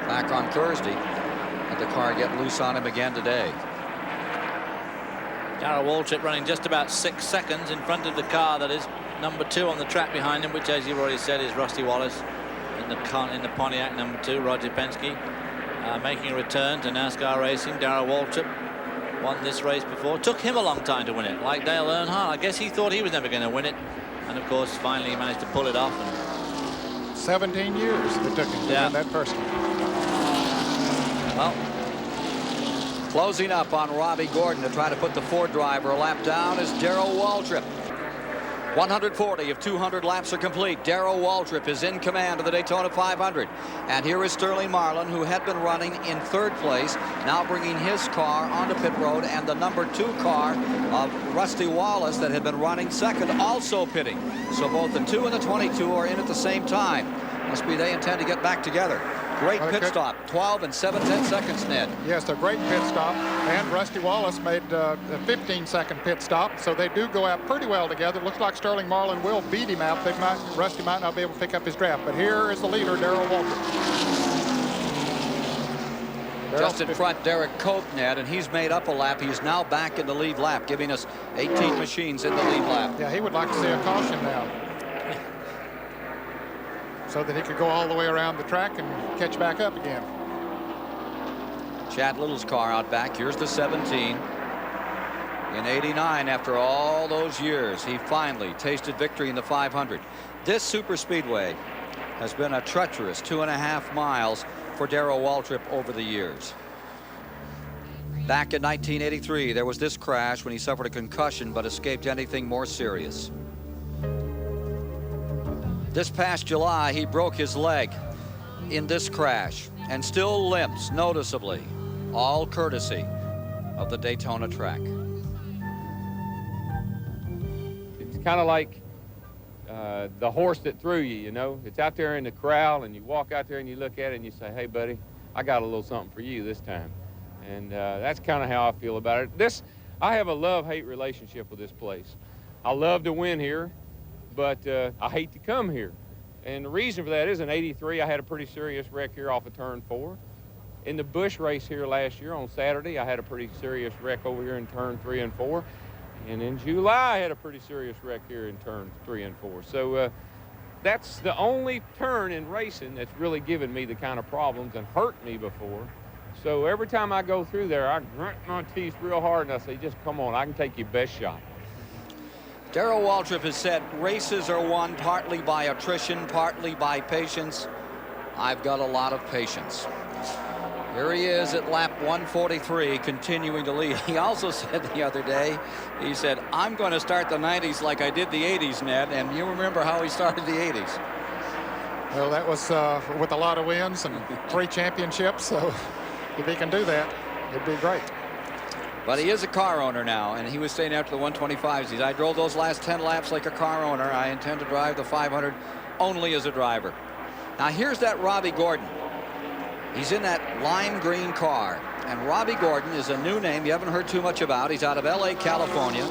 back on Thursday. And the car get loose on him again today. Darrell Waltrip running just about 6 seconds in front of the car that is number 2 on the track behind him, which, as you've already said, is Rusty Wallace in the Pontiac number 2. Roger Penske making a return to NASCAR racing. Darrell Waltrip won this race before. Took him a long time to win it, like Dale Earnhardt. I guess he thought he was never going to win it, and of course finally he managed to pull it off. And 17 years it took him to win that first one. Well, closing up on Robbie Gordon to try to put the Ford driver a lap down is Darrell Waltrip. 140 of 200 laps are complete. Darrell Waltrip is in command of the Daytona 500. And here is Sterling Marlin, who had been running in third place, now bringing his car onto pit road, and the number 2 car of Rusty Wallace that had been running second also pitting. So both the 2 and the 22 are in at the same time. Must be they intend to get back together. Great pit stop, 12 and 7/10 seconds, Ned. Yes, a great pit stop, and Rusty Wallace made a 15-second pit stop, so they do go out pretty well together. Looks like Sterling Marlin will beat him out. Rusty might not be able to pick up his draft, but here is the leader, Darrell Waltrip. Just in front, Derek Cope, Ned, and he's made up a lap. He's now back in the lead lap, giving us 18 machines in the lead lap. Yeah, he would like to see a caution now, so that he could go all the way around the track and catch back up again. Chad Little's car out back. Here's the 17. In 89, after all those years, he finally tasted victory in the 500. This super speedway has been a treacherous 2.5 miles for Darrell Waltrip over the years. Back in 1983, there was this crash when he suffered a concussion but escaped anything more serious. This past July, he broke his leg in this crash and still limps noticeably, all courtesy of the Daytona track. It's kind of like the horse that threw you, you know. It's out there in the corral, and you walk out there and you look at it and you say, hey, buddy, I got a little something for you this time. And that's kind of how I feel about it. I have a love-hate relationship with this place. I love to win here, but I hate to come here. And the reason for that is in '83, I had a pretty serious wreck here off of turn 4. In the Busch race here last year on Saturday, I had a pretty serious wreck over here in turn 3 and 4. And in July, I had a pretty serious wreck here in turn 3 and 4. So that's the only turn in racing that's really given me the kind of problems and hurt me before. So every time I go through there, I grunt my teeth real hard and I say, just come on, I can take your best shot. Darrell Waltrip has said races are won partly by attrition, partly by patience. I've got a lot of patience. Here he is at lap 143, continuing to lead. He also said the other day, he said, I'm going to start the 90s like I did the 80s, Ned, and you remember how he started the 80s. Well, that was with a lot of wins and 3 championships, so if he can do that, it'd be great. But he is a car owner now, and he was saying after the 125s, he said, I drove those last 10 laps like a car owner. I intend to drive the 500 only as a driver. Now here's that Robbie Gordon. He's in that lime green car. And Robbie Gordon is a new name you haven't heard too much about. He's out of L.A., California,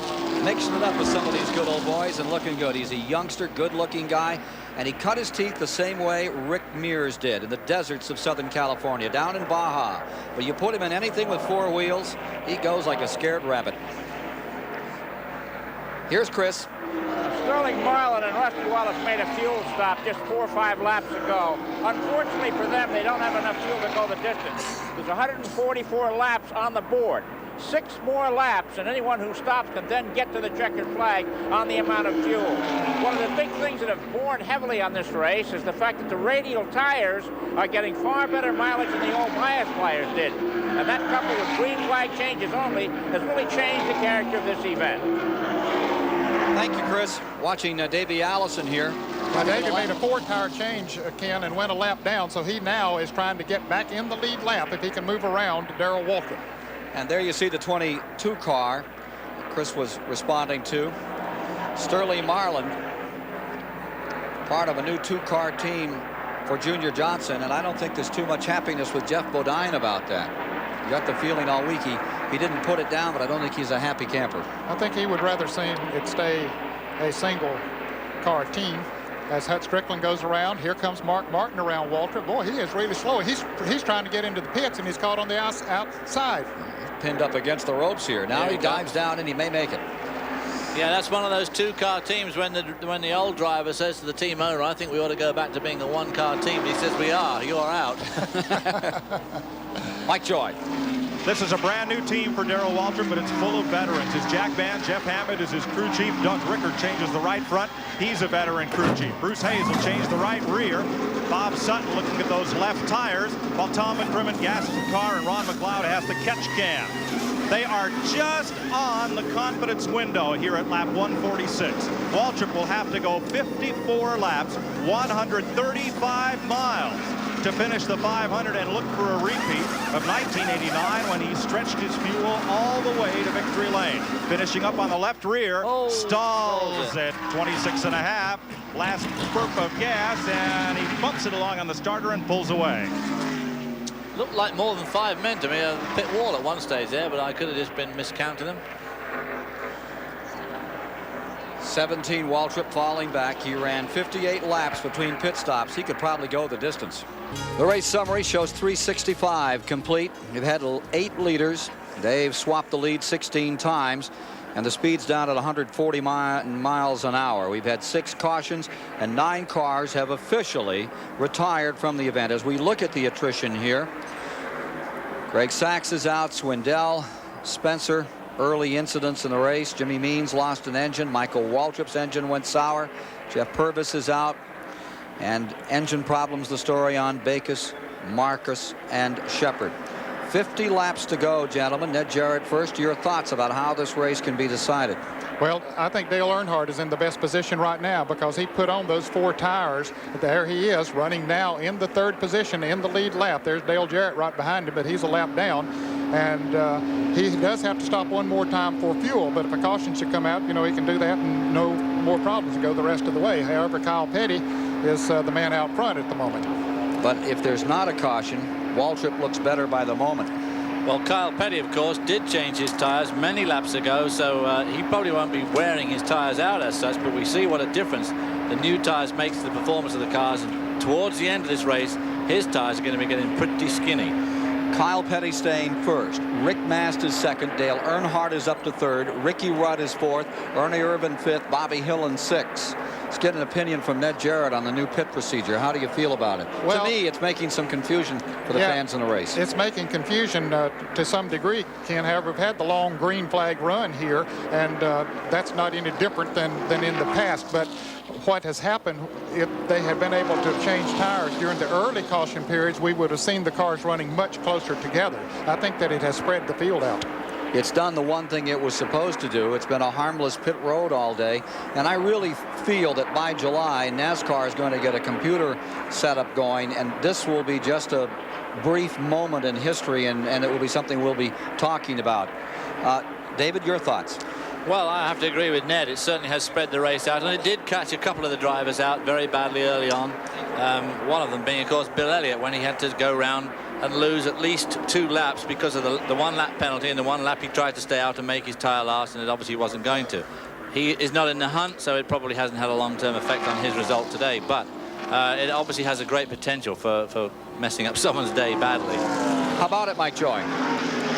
mixing it up with some of these good old boys and looking good. He's a youngster, good-looking guy, and he cut his teeth the same way Rick Mears did in the deserts of Southern California, down in Baja. But you put him in anything with 4 wheels, he goes like a scared rabbit. Here's Chris. Sterling Marlin and Rusty Wallace made a fuel stop just 4 or 5 laps ago. Unfortunately for them, they don't have enough fuel to go the distance. There's 144 laps on the board. 6 more laps, and anyone who stops can then get to the checkered flag on the amount of fuel. One of the big things that have borne heavily on this race is the fact that the radial tires are getting far better mileage than the old bias tires did. And that, coupled with green flag changes only, has really changed the character of this event. Thank you, Chris. Watching Davey Allison here. Now, Davey made a 4-tire change, Ken, and went a lap down, so he now is trying to get back in the lead lap if he can move around Darrell Waltrip. And there you see the 22 car Chris was responding to. Sterling Marlin, part of a new 2-car team for Junior Johnson, and I don't think there's too much happiness with Jeff Bodine about that. You got the feeling all week he didn't put it down, but I don't think he's a happy camper. I think he would rather see it stay a single-car team. As Hut Strickland goes around, here comes Mark Martin around Waltrip. Boy, he is really slow. He's trying to get into the pits, and he's caught on the outside. He's pinned up against the ropes here. Now he dives down, and he may make it. Yeah, that's one of those 2-car teams when the old driver says to the team owner, I think we ought to go back to being a 1-car team. He says, we are. You're out. Mike Joy. This is a brand new team for Darrell Waltrip, but it's full of veterans. His Jack Band, Jeff Hammond is his crew chief. Doug Rickard changes the right front. He's a veteran crew chief. Bruce Hayes will change the right rear. Bob Sutton looking at those left tires, while Tom McCrimmon gasses the car and Ron McLeod has the catch can. They are just on the confidence window here at lap 146. Waltrip will have to go 54 laps, 135 miles to finish the 500 and look for a repeat of 1989 when he stretched his fuel all the way to victory lane. Finishing up on the left rear, stalls at 26.5. Last burp of gas, and he bumps it along on the starter and pulls away. Looked like more than 5 men to me. A pit wall at one stage there, but I could have just been miscounting them. 17 Waltrip falling back. He ran 58 laps between pit stops. He could probably go the distance. The race summary shows 365 complete. We've had 8 leaders. Dave swapped the lead 16 times, and the speed's down at 140 miles an hour. We've had 6 cautions, and 9 cars have officially retired from the event. As we look at the attrition here, Greg Sachs is out, Swindell, Spencer, early incidents in the race. Jimmy Means lost an engine. Michael Waltrip's engine went sour. Jeff Purvis is out. And engine problems, the story on Backus, Marcus, and Shepard. 50 laps to go, gentlemen. Ned Jarrett first. Your thoughts about how this race can be decided? Well, I think Dale Earnhardt is in the best position right now because he put on those 4 tires. There he is running now in the 3rd position in the lead lap. There's Dale Jarrett right behind him, but he's a lap down. And he does have to stop one more time for fuel, but if a caution should come out, you know, he can do that and no more problems to go the rest of the way. However, Kyle Petty is the man out front at the moment. But if there's not a caution, Waltrip looks better by the moment. Well, Kyle Petty, of course, did change his tires many laps ago, so he probably won't be wearing his tires out as such, but we see what a difference the new tires makes to the performance of the cars. And towards the end of this race, his tires are going to be getting pretty skinny. Kyle Petty staying first. Rick Mast is second. Dale Earnhardt is up to third. Ricky Rudd is fourth. Ernie Irvin fifth. Bobby Hillin sixth. Let's get an opinion from Ned Jarrett on the new pit procedure. How do you feel about it? Well, to me, it's making some confusion for the fans in the race. It's making confusion to some degree, Ken. However, we've had the long green flag run here, and that's not any different than in the past. But what has happened, if they had been able to change tires during the early caution periods, we would have seen the cars running much closer together. I think that it has spread the field out. It's done the one thing it was supposed to do. It's been a harmless pit road all day. And I really feel that by July, NASCAR is going to get a computer setup going, and this will be just a brief moment in history, and it will be something we'll be talking about. David, your thoughts? Well, I have to agree with Ned. It certainly has spread the race out, and it did catch a couple of the drivers out very badly early on. One of them being, of course, Bill Elliott, when he had to go round and lose at least 2 laps because of the 1 lap penalty, and the 1 lap he tried to stay out and make his tire last, and it obviously wasn't going to. He is not in the hunt, so it probably hasn't had a long-term effect on his result today, but it obviously has a great potential for messing up someone's day badly. How about it, Mike Joy?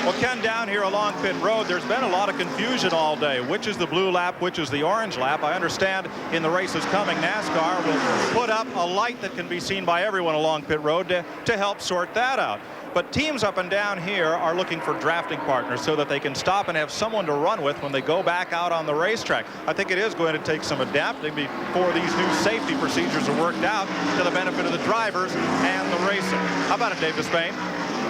Well, Ken, down here along pit road, there's been a lot of confusion all day. Which is the blue lap, which is the orange lap? I understand in the races coming, NASCAR will put up a light that can be seen by everyone along pit road to help sort that out. But teams up and down here are looking for drafting partners so that they can stop and have someone to run with when they go back out on the racetrack. I think it is going to take some adapting before these new safety procedures are worked out to the benefit of the drivers and the racing. How about it, Dave Despain?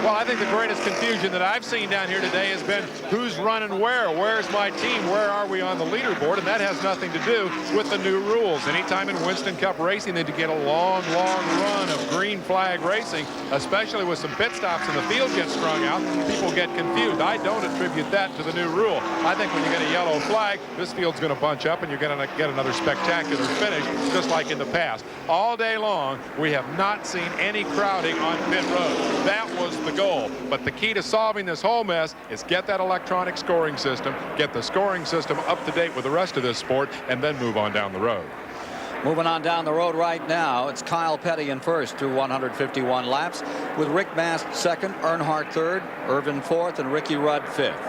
Well, I think the greatest confusion that I've seen down here today has been who's running where. Where's my team? Where are we on the leaderboard? And that has nothing to do with the new rules. Anytime in Winston Cup racing they get a long run of green flag racing, especially with some pit stops and the field gets strung out, people get confused. I don't attribute that to the new rule. I think when you get a yellow flag, this field's going to bunch up and you're going to get another spectacular finish, just like in the past. All day long, we have not seen any crowding on pit road. That was the goal. But the key to solving this whole mess is get that electronic scoring system, get the scoring system up to date with the rest of this sport, and then move on down the road. Moving on down the road right now, it's Kyle Petty in first through 151 laps, with Rick Mast second, Earnhardt third, Irvin fourth, and Ricky Rudd fifth.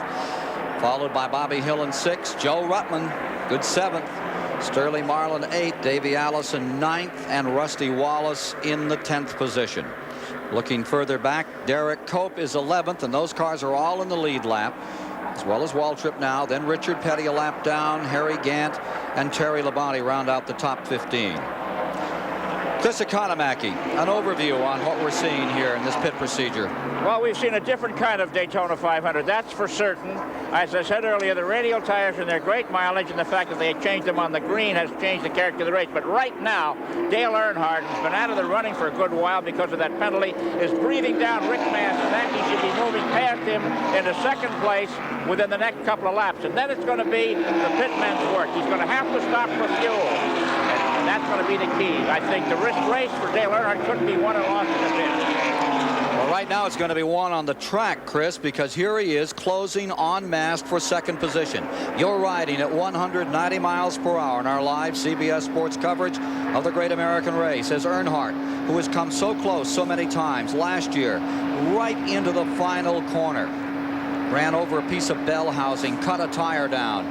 Followed by Bobby Hill in sixth, Joe Ruttman, good seventh, Sterling Marlin eighth, Davey Allison ninth, and Rusty Wallace in the 10th position. Looking further back, Derek Cope is 11th, and those cars are all in the lead lap, as well as Waltrip now. Then Richard Petty a lap down, Harry Gant and Terry Labonte round out the top 15. Chris Economaki, an overview on what we're seeing here in this pit procedure. Well, we've seen a different kind of Daytona 500, that's for certain. As I said earlier, the radial tires and their great mileage and the fact that they changed them on the green has changed the character of the race. But right now, Dale Earnhardt, who's been out of the running for a good while because of that penalty, is breathing down Rick Mast, and that he should be moving past him into second place within the next couple of laps. And then it's going to be the pitman's work. He's going to have to stop for fuel. And that's going to be the key. I think the race for Dale Earnhardt couldn't be won or lost in the pit. Well, right now it's going to be won on the track, Chris, because here he is closing on Mast for second position. You're riding at 190 miles per hour in our live CBS Sports coverage of the Great American Race as Earnhardt, who has come so close so many times last year, right into the final corner, ran over a piece of bell housing, cut a tire down,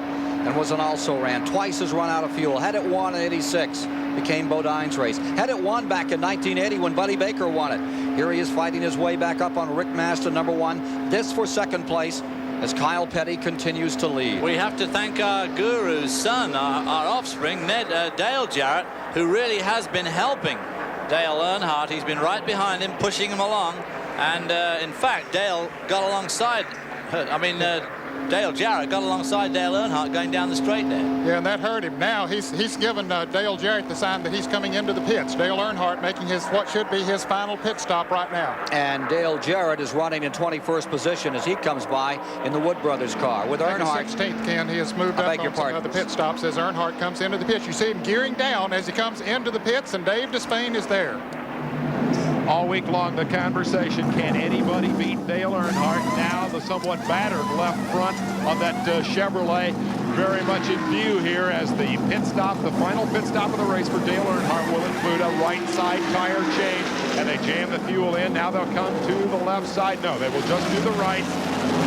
and was an also-ran. Twice has run out of fuel. Had it won in '86. Became Bodine's race. Had it won back in 1980 when Buddy Baker won it. Here he is fighting his way back up on Rick Mast to #1. This for second place as Kyle Petty continues to lead. We have to thank our guru's son, our offspring, Dale Jarrett, who really has been helping Dale Earnhardt. He's been right behind him, pushing him along. And in fact, Dale got alongside, Dale Jarrett got alongside Dale Earnhardt going down the straight there. Yeah, and that hurt him. Now he's given Dale Jarrett the sign that he's coming into the pits. Dale Earnhardt making what should be his final pit stop right now. And Dale Jarrett is running in 21st position as he comes by in the Wood Brothers car. With Earnhardt 16th, Ken, he has moved up on the pit stops as Earnhardt comes into the pits. You see him gearing down as he comes into the pits, and Dave Despain is there. All week long, the conversation, can anybody beat Dale Earnhardt? Now the somewhat battered left front of that Chevrolet very much in view here as the pit stop, the final pit stop of the race for Dale Earnhardt will include a right side tire change, and they jam the fuel in. Now they'll come to the left side. No, they will just do the right.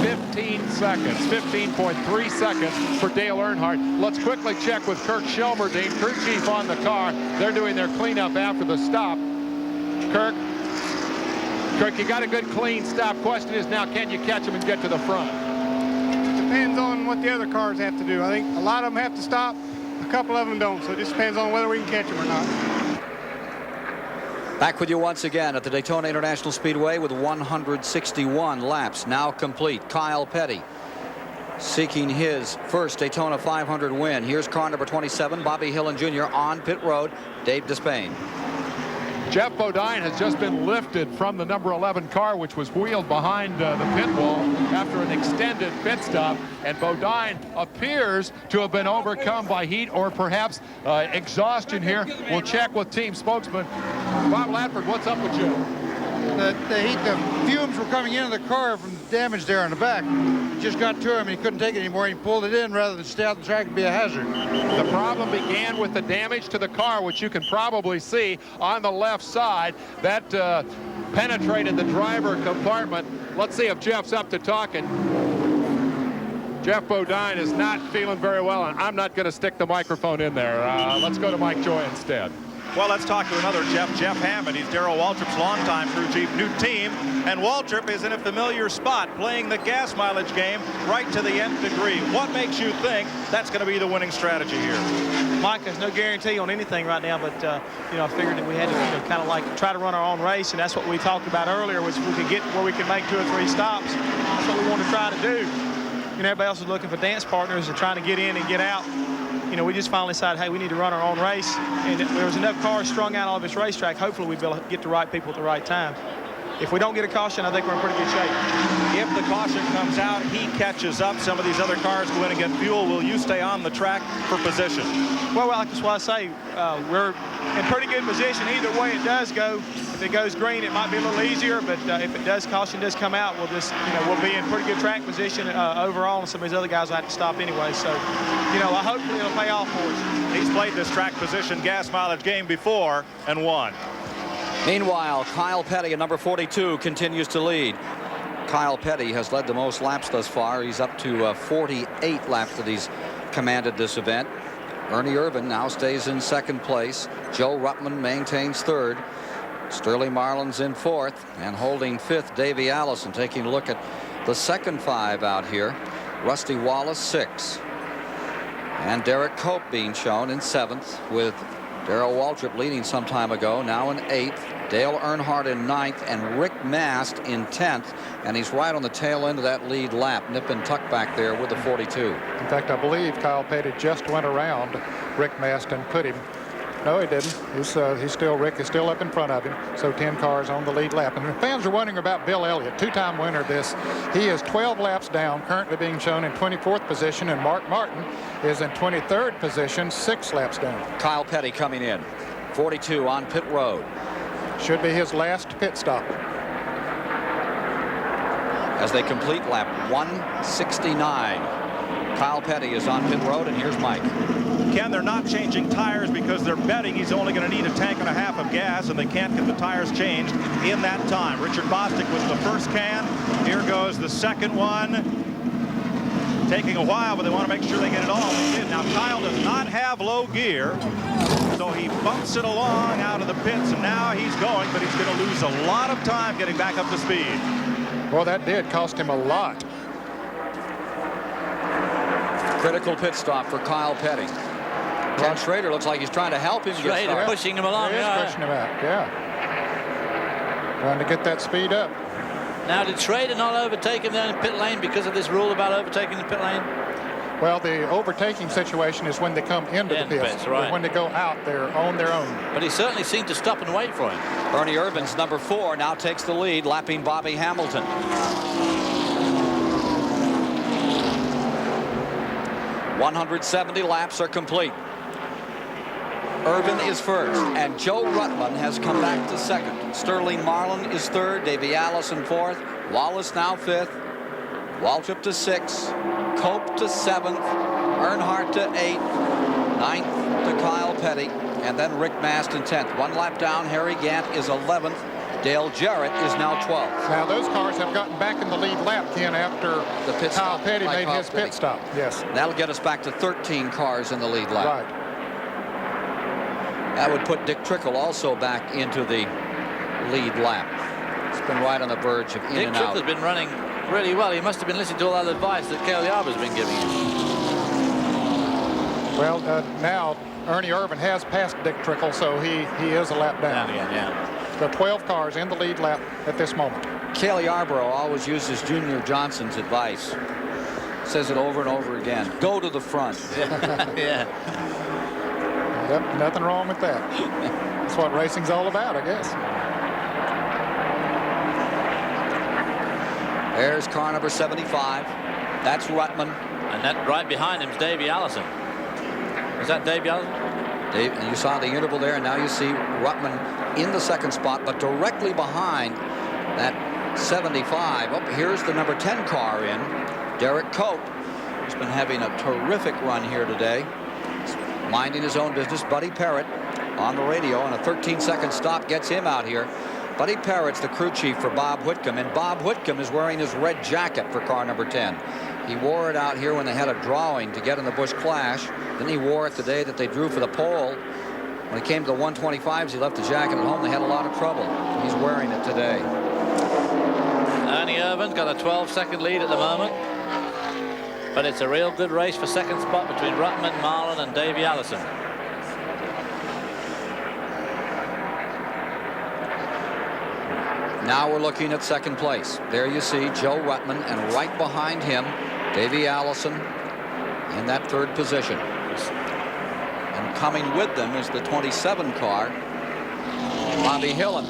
15 seconds, 15.3 seconds for Dale Earnhardt. Let's quickly check with Kirk Shelmerdine, crew chief on the car. They're doing their cleanup after the stop. Kirk, you got a good clean stop. Question is now, can you catch him and get to the front? Depends on what the other cars have to do. I think a lot of them have to stop. A couple of them don't. So it just depends on whether we can catch them or not. Back with you once again at the Daytona International Speedway with 161 laps now complete. Kyle Petty seeking his first Daytona 500 win. Here's car number 27, Bobby Hillin Jr. on pit road. Dave Despain. Jeff Bodine has just been lifted from the number 11 car, which was wheeled behind the pit wall after an extended pit stop. And Bodine appears to have been overcome by heat or perhaps exhaustion here. We'll check with team spokesman Bob Latford. What's up with you? The fumes were coming into the car from the damage there on the back. It just got to him and he couldn't take it anymore. He pulled it in rather than stay out the track and be a hazard. The problem began with the damage to the car, which you can probably see on the left side. That penetrated the driver compartment. Let's see if Jeff's up to talking. Jeff Bodine is not feeling very well, and I'm not going to stick the microphone in there. Let's go to Mike Joy instead. Well, let's talk to another Jeff Hammond. He's Darrell Waltrip's longtime crew chief, new team, and Waltrip is in a familiar spot, playing the gas mileage game right to the nth degree. What makes you think that's going to be the winning strategy here? Mike, there's no guarantee on anything right now, but I figured that we had to kind of like try to run our own race, and that's what we talked about earlier, was if we could get where we could make 2 or 3 stops. That's what we want to try to do. Everybody else is looking for dance partners and trying to get in and get out. We just finally decided, hey, we need to run our own race. And there was enough cars strung out all of this racetrack. Hopefully we'll be able to get the right people at the right time. If we don't get a caution, I think we're in pretty good shape. If the caution comes out, he catches up. Some of these other cars go in and get fuel. Will you stay on the track for position? Well, that's why I say we're in pretty good position. Either way it does go. If it goes green, it might be a little easier. But if it does, caution does come out, we'll just, we'll be in pretty good track position overall. And some of these other guys will have to stop anyway. So, hopefully it'll pay off for us. He's played this track position gas mileage game before and won. Meanwhile, Kyle Petty at number 42 continues to lead. Kyle Petty has led the most laps thus far. He's up to 48 laps that he's commanded this event. Ernie Irvan now stays in second place. Joe Ruttman maintains third. Sterling Marlin's in fourth, and holding fifth, Davey Allison. Taking a look at the second 5 out here. Rusty Wallace 6. And Derek Cope being shown in 7th, with Darrell Waltrip leading some time ago, now in 8th. Dale Earnhardt in 9th, and Rick Mast in 10th. And he's right on the tail end of that lead lap, nip and tuck back there with the 42. In fact, I believe Kyle Petty just went around Rick Mast and put him. No, he didn't. Rick is still up in front of him. So 10 cars on the lead lap. And the fans are wondering about Bill Elliott, 2-time winner of this. He is 12 laps down, currently being shown in 24th position, and Mark Martin is in 23rd position, 6 laps down. Kyle Petty coming in, 42 on pit road. Should be his last pit stop. As they complete lap 169. Kyle Petty is on pit road, and here's Mike. Ken, they're not changing tires because they're betting he's only going to need a tank and a half of gas, and they can't get the tires changed in that time. Richard Bostic was the first can. Here goes the second one. Taking a while, but they want to make sure they get it all. They did. Now, Kyle does not have low gear, so he bumps it along out of the pits, and now he's going, but he's going to lose a lot of time getting back up to speed. Well, that did cost him a lot. Critical pit stop for Kyle Petty. Ken Schrader looks like he's trying to help him. Schrader pushing him along. He is pushing him out, yeah. Trying to get that speed up. Now, did Schrader not overtake him there in the pit lane because of this rule about overtaking the pit lane? Well, the overtaking situation is when they come into the pits. Right. When they go out, they're on their own. But he certainly seemed to stop and wait for him. Ernie Irvan's number 4 now takes the lead, lapping Bobby Hamilton. 170 laps are complete. Irvan is first, and Joe Ruttman has come back to second. Sterling Marlin is third, Davey Allison fourth, Wallace now fifth, Waltrip to 6th, Cope to 7th, Earnhardt to 8th, 9th to Kyle Petty, and then Rick Mast in 10th. 1 lap down, Harry Gant is 11th. Dale Jarrett is now 12th. Now those cars have gotten back in the lead lap, Ken, after the pit Kyle stop, Petty made his pit stop. Yes. That'll get us back to 13 cars in the lead lap. Right. That would put Dick Trickle also back into the lead lap. It's been right on the verge of in Dick and out. Trickle's been running really well. He must have been listening to all that advice that Cale Yarber's been giving him. Well, now Ernie Irvan has passed Dick Trickle, so he is a lap down. Again, yeah. There are 12 cars in the lead lap at this moment. Cale Yarborough always uses Junior Johnson's advice. Says it over and over again. Go to the front. Yeah. Yep, nothing wrong with that. That's what racing's all about, I guess. There's car number 75. That's Ruttman. And that right behind him is Davey Allison. Is that Davey Allison? Dave, you saw the interval there, and now you see Ruttman in the second spot, but directly behind that 75. Oh, here's the number 10 car in. Derek Cope, who's been having a terrific run here today. He's minding his own business. Buddy Parrott on the radio, and a 13-second stop gets him out here. Buddy Parrott's the crew chief for Bob Whitcomb, and Bob Whitcomb is wearing his red jacket for car number 10. He wore it out here when they had a drawing to get in the Busch Clash. Then he wore it the day that they drew for the pole. When it came to the 125s, he left the jacket at home. They had a lot of trouble. He's wearing it today. Ernie Irvin's got a 12-second lead at the moment. But it's a real good race for second spot between Ruttman, Marlin, and Davey Allison. Now we're looking at second place. There you see Joe Ruttman, and right behind him, Davey Allison in that third position. And coming with them is the 27 car, Bobby Hillen.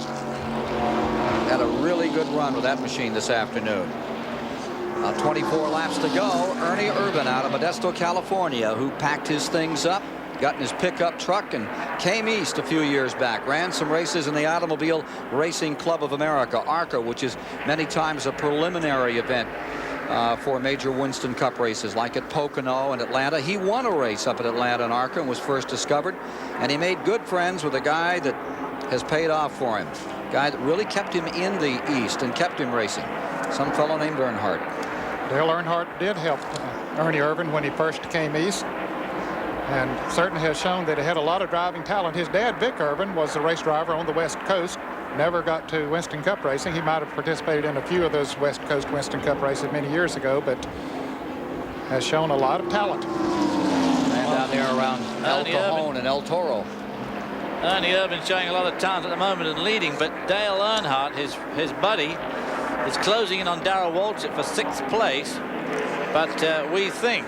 Had a really good run with that machine this afternoon. 24 laps to go. Ernie Irvin out of Modesto, California, who packed his things up, got in his pickup truck, and came east a few years back. Ran some races in the Automobile Racing Club of America, ARCA, which is many times a preliminary event for major Winston Cup races, like at Pocono and Atlanta. He won a race up at Atlanta in ARCA and was first discovered. And he made good friends with a guy that has paid off for him. A guy that really kept him in the East and kept him racing. Some fellow named Earnhardt. Dale Earnhardt did help Ernie Irvin when he first came east, and certainly has shown that he had a lot of driving talent. His dad, Vic Irvin, was a race driver on the West Coast. Never got to Winston Cup racing. He might have participated in a few of those West Coast Winston Cup races many years ago, but has shown a lot of talent. And down there around El Ernie Cajon Irvin. and El Toro. Ernie Irvin showing a lot of talent at the moment and leading, but Dale Earnhardt, his buddy, is closing in on Darrell Waltrip for 6th place. But we think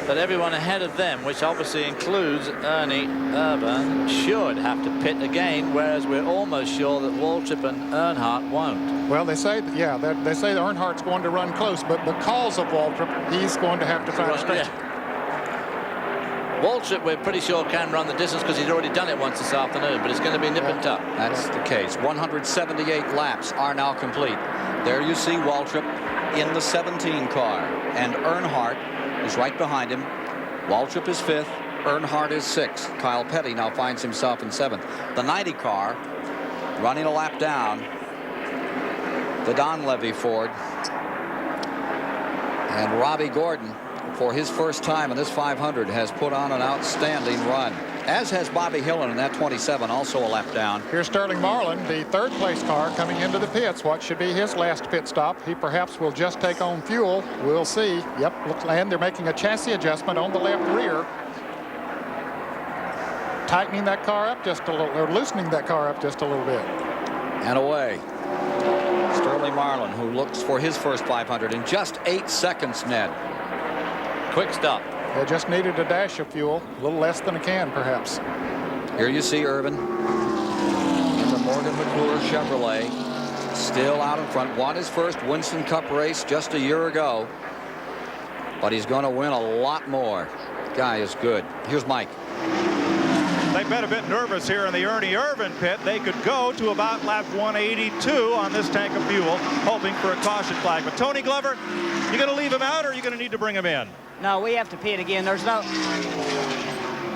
that everyone ahead of them, which obviously includes Ernie Irvin, should have to pit again, whereas we're almost sure that Waltrip and Earnhardt won't. Well, they say, yeah, they say that Earnhardt's going to run close, but because of Waltrip, he's going to have to try to stretch it. Waltrip, we're pretty sure, can run the distance because he's already done it once this afternoon, but it's going to be nip and tuck. That's the case. 178 laps are now complete. There you see Waltrip in the 17 car, and Earnhardt is right behind him. Waltrip is 5th. Earnhardt is 6th. Kyle Petty now finds himself in 7th. The 90 car running a lap down. The Don Levy Ford. And Robbie Gordon, for his first time in this 500, has put on an outstanding run, as has Bobby Hillen in that 27, also a lap down. Here's Sterling Marlin, the 3rd place car, coming into the pits. What should be his last pit stop? He perhaps will just take on fuel. We'll see. Yep, and they're making a chassis adjustment on the left rear, tightening that car up just a little, or loosening that car up just a little bit. And away. Sterling Marlin, who looks for his first 500 in just 8 seconds, Ned. Quick stop. They just needed a dash of fuel, a little less than a can, perhaps. Here you see Irvin in the Morgan McClure Chevrolet, still out in front. Won his first Winston Cup race just a year ago, but he's going to win a lot more. Guy is good. Here's Mike. They've been a bit nervous here in the Ernie Irvin pit. They could go to about lap 182 on this tank of fuel, hoping for a caution flag. But Tony Glover, you going to leave him out, or are you going to need to bring him in? No, we have to pit again. There's no...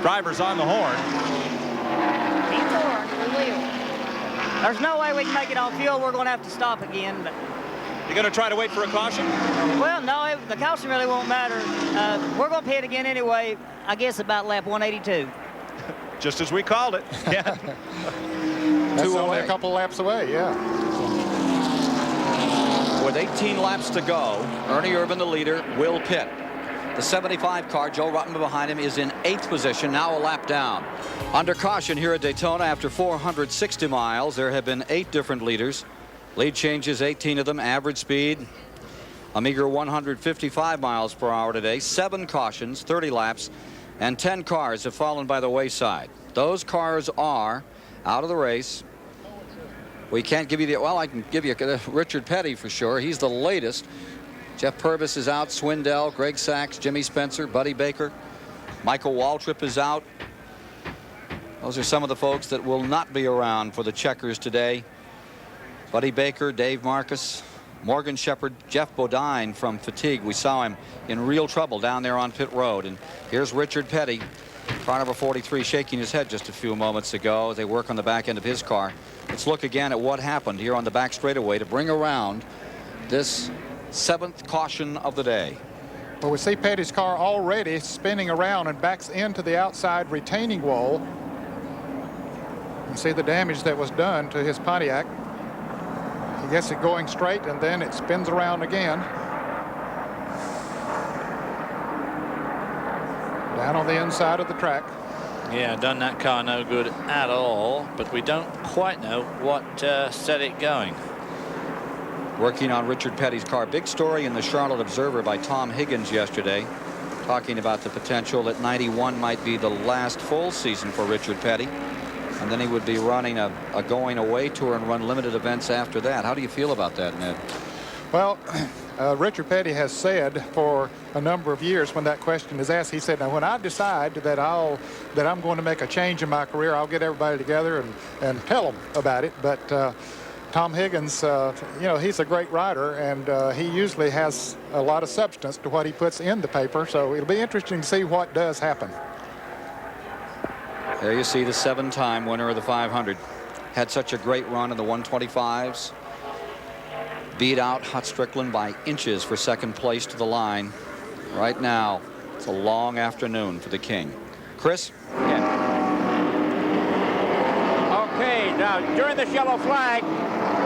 Driver's on the horn. There's no way we can make it on fuel. We're going to have to stop again. But... You going to try to wait for a caution? Well, no, the caution really won't matter. We're going to pit again anyway, I guess about lap 182. Just as we called it. Yeah. That's only a couple laps away, yeah. With 18 laps to go, Ernie Irvin, the leader, will pit. The 75 car, Joe Ruttman behind him, is in 8th position, now a lap down. Under caution here at Daytona after 460 miles. There have been 8 different leaders. Lead changes, 18 of them. Average speed, a meager 155 miles per hour today. 7 cautions, 30 laps. And 10 cars have fallen by the wayside. Those cars are out of the race. We can't give you the, well, I can give you Richard Petty for sure. He's the latest. Jeff Purvis is out. Swindell, Greg Sachs, Jimmy Spencer, Buddy Baker. Michael Waltrip is out. Those are some of the folks that will not be around for the checkers today. Buddy Baker, Dave Marcus, Morgan Shepherd, Jeff Bodine from fatigue. We saw him in real trouble down there on pit road. And here's Richard Petty, car number 43, shaking his head just a few moments ago as they work on the back end of his car. Let's look again at what happened here on the back straightaway to bring around this 7th caution of the day. Well, we see Petty's car already spinning around and backs into the outside retaining wall. You see the damage that was done to his Pontiac. He gets it going straight and then it spins around again. Down on the inside of the track. Yeah, done that car no good at all, but we don't quite know what set it going. Working on Richard Petty's car. Big story in the Charlotte Observer by Tom Higgins yesterday, talking about the potential that 91 might be the last full season for Richard Petty, and then he would be running a going away tour and run limited events after that. How do you feel about that, Ned? Well, Richard Petty has said for a number of years when that question is asked, he said, now when I decide that I'm going to make a change in my career, I'll get everybody together and tell them about it. But Tom Higgins, you know, he's a great writer, and he usually has a lot of substance to what he puts in the paper, so it'll be interesting to see what does happen. There you see the 7-time winner of the 500. Had such a great run in the 125s. Beat out Hut Strickland by inches for 2nd place to the line. Right now, it's a long afternoon for the King. Chris? Yeah. Okay, now during this yellow flag,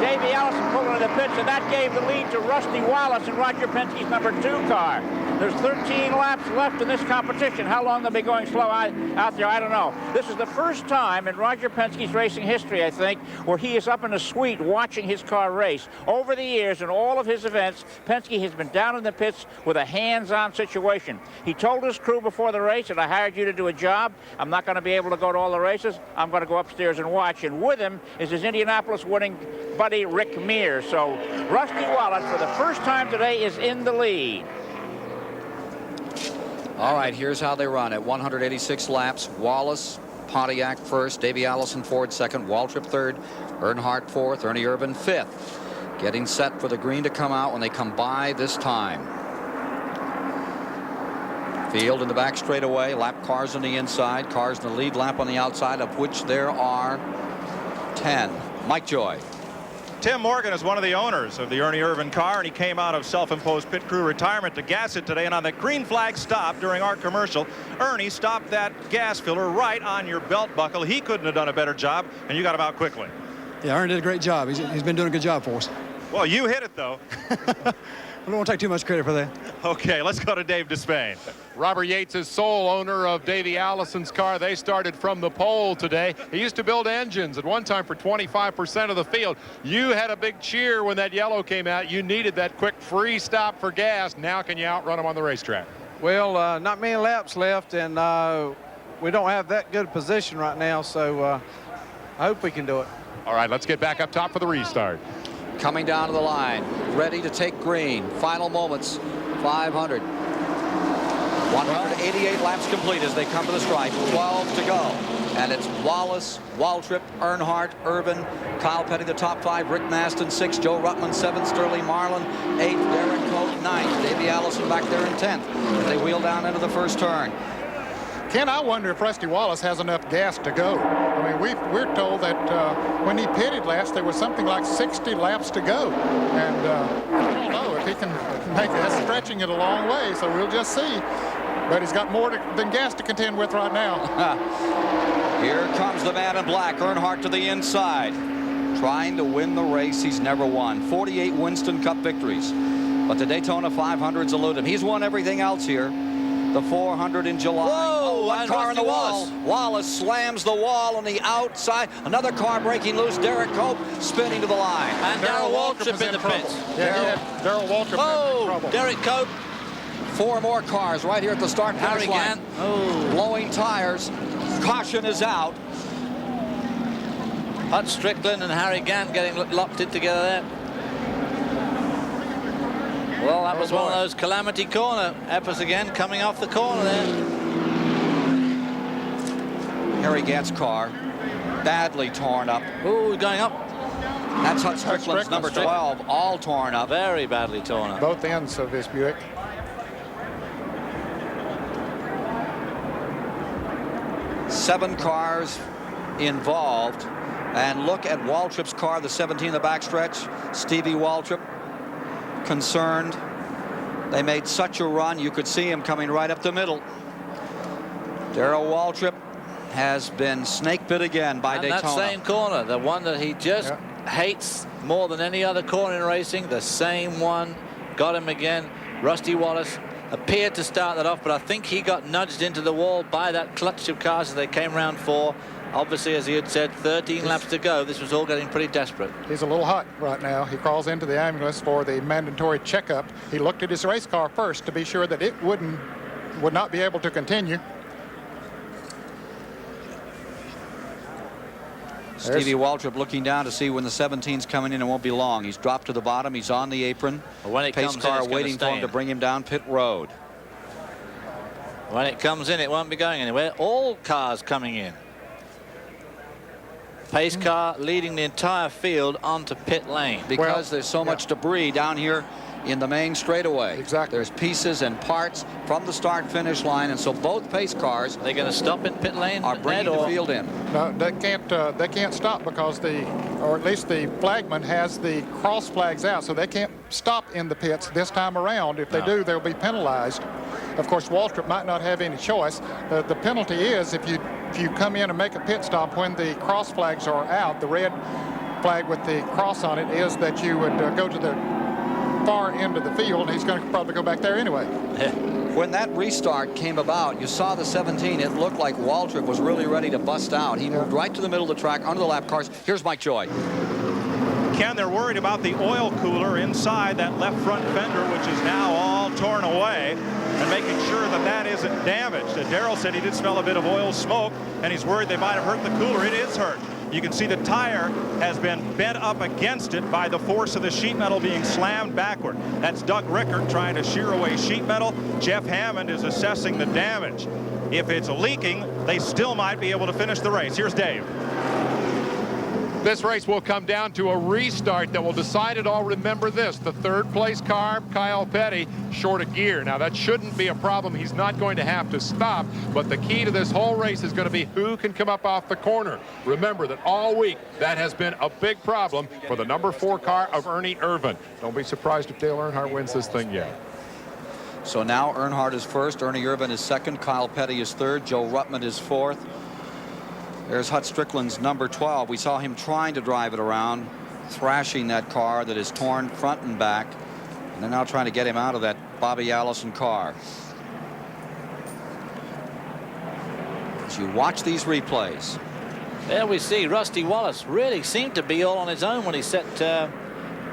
Davey Allison pulled into the pits, and that gave the lead to Rusty Wallace in Roger Penske's number 2 car. There's 13 laps left in this competition. How long they'll be going slow out there, I don't know. This is the first time in Roger Penske's racing history, I think, where he is up in a suite watching his car race. Over the years, in all of his events, Penske has been down in the pits with a hands-on situation. He told his crew before the race that I hired you to do a job. I'm not going to be able to go to all the races. I'm going to go upstairs and watch. And with him is his Indianapolis winning buddy Rick Mears. So Rusty Wallace, for the first time today, is in the lead. All right, here's how they run. At 186 laps, Wallace, Pontiac first, Davey Allison Ford second, Waltrip third, Earnhardt fourth, Ernie Irvan fifth. Getting set for the green to come out when they come by this time. Field in the back straightaway, lap cars on the inside, cars in the lead lap on the outside, of which there are 10. Mike Joy. Tim Morgan is one of the owners of the Ernie Irvan car, and he came out of self-imposed pit crew retirement to gas it today. And on the green flag stop during our commercial, Ernie stopped that gas filler right on your belt buckle. He couldn't have done a better job, and you got him out quickly. Yeah, Ernie did a great job. He's been doing a good job for us. Well, you hit it, though. I don't want to take too much credit for that. Okay, let's go to Dave Despain. Robert Yates is sole owner of Davey Allison's car. They started from the pole today. He used to build engines at one time for 25% of the field. You had a big cheer when that yellow came out. You needed that quick free stop for gas. Now can you outrun him on the racetrack? Well, not many laps left, and we don't have that good position right now, so I hope we can do it. All right, let's get back up top for the restart. Coming down to the line, ready to take green. Final moments, 500. 188 laps complete as they come to the stripe. 12 to go. And it's Wallace, Waltrip, Earnhardt, Irvan, Kyle Petty, the top 5, Rick Maston, 6, Joe Ruttman, 7, Sterling Marlin, 8, Derek Cope, 9, Davey Allison back there in 10th as they wheel down into the first turn. Ken, I wonder if Rusty Wallace has enough gas to go. I mean, we're told that when he pitted last, there was something like 60 laps to go. And I don't know if he can make that, stretching it a long way, so we'll just see. But he's got more than gas to contend with right now. Here comes the man in black, Earnhardt to the inside, trying to win the race he's never won. 48 Winston Cup victories, but the Daytona 500s elude him. He's won everything else here. The 400 in July. Whoa, one car in the wall. Wallace. Wallace slams the wall on the outside. Another car breaking loose. Derek Cope spinning to the line. And Darrell Waltrip in the pits. Yeah, Darrell Waltrip in trouble. Derek Cope. 4 more cars right here at the start finish line. Blowing tires. Caution is out. Hut Strickland and Harry Gant getting locked in together there. Well, that was one of those calamity corner. Eppes again coming off the corner there. Harry Gant's car badly torn up. Ooh, going up. That's Hut Strickland's number 12, all torn up. Very badly torn up. Both ends of his Buick. Seven cars involved. And look at Waltrip's car, the 17 in the backstretch. Stevie Waltrip, concerned. They made such a run, you could see him coming right up the middle. Darrell Waltrip has been snake bit again by Daytona. That same corner, the one that he just hates more than any other corner in racing, the same one got him again. Rusty Wallace appeared to start that off, but I think he got nudged into the wall by that clutch of cars as they came round 4. Obviously, as he had said, 13 laps to go. This was all getting pretty desperate. He's a little hot right now. He crawls into the ambulance for the mandatory checkup. He looked at his race car first to be sure that it would not be able to continue. Stevie Waltrip looking down to see when the 17's coming in. It won't be long. He's dropped to the bottom. He's on the apron. When it Pace comes car in, it's waiting for him to bring him down pit road. When it comes in, it won't be going anywhere. All cars coming in. Pace car leading the entire field onto pit lane. Because there's so much debris down here in the main straightaway. Exactly. There's pieces and parts from the start-finish line, and so both pace cars. They're going to stop in pit lane. Are bringing the field in. No, they can't stop because or at least the flagman has the cross flags out, so they can't stop in the pits this time around. If they do, they'll be penalized. Of course, Waltrip might not have any choice. The penalty is if you come in and make a pit stop when the cross flags are out, the red flag with the cross on it is that you would go to the far end of the field, and he's going to probably go back there anyway. When that restart came about, you saw the 17. It looked like Waltrip was really ready to bust out. He moved right to the middle of the track, under the lap cars. Here's Mike Joy. Ken, they're worried about the oil cooler inside that left front fender, which is now all torn away, and making sure that that isn't damaged. Darrell said he did smell a bit of oil smoke, and he's worried they might have hurt the cooler. It is hurt. You can see the tire has been bent up against it by the force of the sheet metal being slammed backward. That's Doug Rickert trying to shear away sheet metal. Jeff Hammond is assessing the damage. If it's leaking, they still might be able to finish the race. Here's Dave. This race will come down to a restart that will decide it all. Remember this, the third place car, Kyle Petty, short of gear. Now that shouldn't be a problem. He's not going to have to stop, but the key to this whole race is going to be who can come up off the corner. Remember that all week that has been a big problem for the number 4 car of Ernie Irvan. Don't be surprised if Dale Earnhardt wins this thing yet. So now Earnhardt is first, Ernie Irvan is second, Kyle Petty is third, Joe Ruttman is fourth. There's Hut Strickland's number 12. We saw him trying to drive it around, thrashing that car that is torn front and back. And they're now trying to get him out of that Bobby Allison car. As you watch these replays. There we see Rusty Wallace really seemed to be all on his own when he set.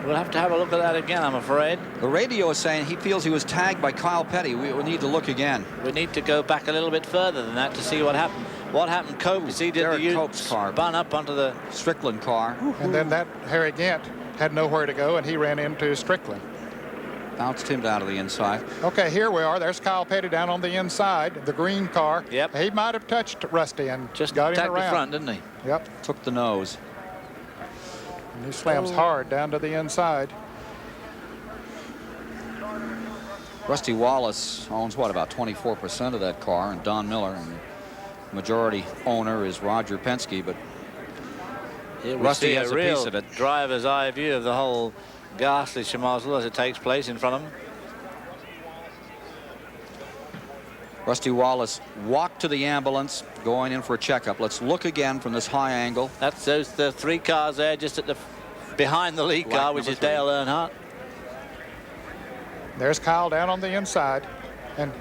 We'll have to have a look at that again, I'm afraid. The radio is saying he feels he was tagged by Kyle Petty. We need to look again. We need to go back a little bit further than that to see what happened. What happened? Cope, you see, did the Cope's car spun up onto the Strickland car. And then that Harry Gant had nowhere to go, and he ran into Strickland. Bounced him down to the inside. Okay, here we are. There's Kyle Petty down on the inside, the green car. Yep. He might have touched Rusty and just got him attacked around. the front, didn't he? Yep. Took the nose. And he slams hard down to the inside. Rusty Wallace owns what, about 24% of that car, and Don Miller, and majority owner is Roger Penske, but Rusty has a piece of it. Driver's eye view of the whole ghastly schmozzle as it takes place in front of him. Rusty Wallace walked to the ambulance, going in for a checkup. Let's look again from this high angle. That's the 3 cars there, just at the behind the lead car, which is Dale Earnhardt. There's Kyle down on the inside, and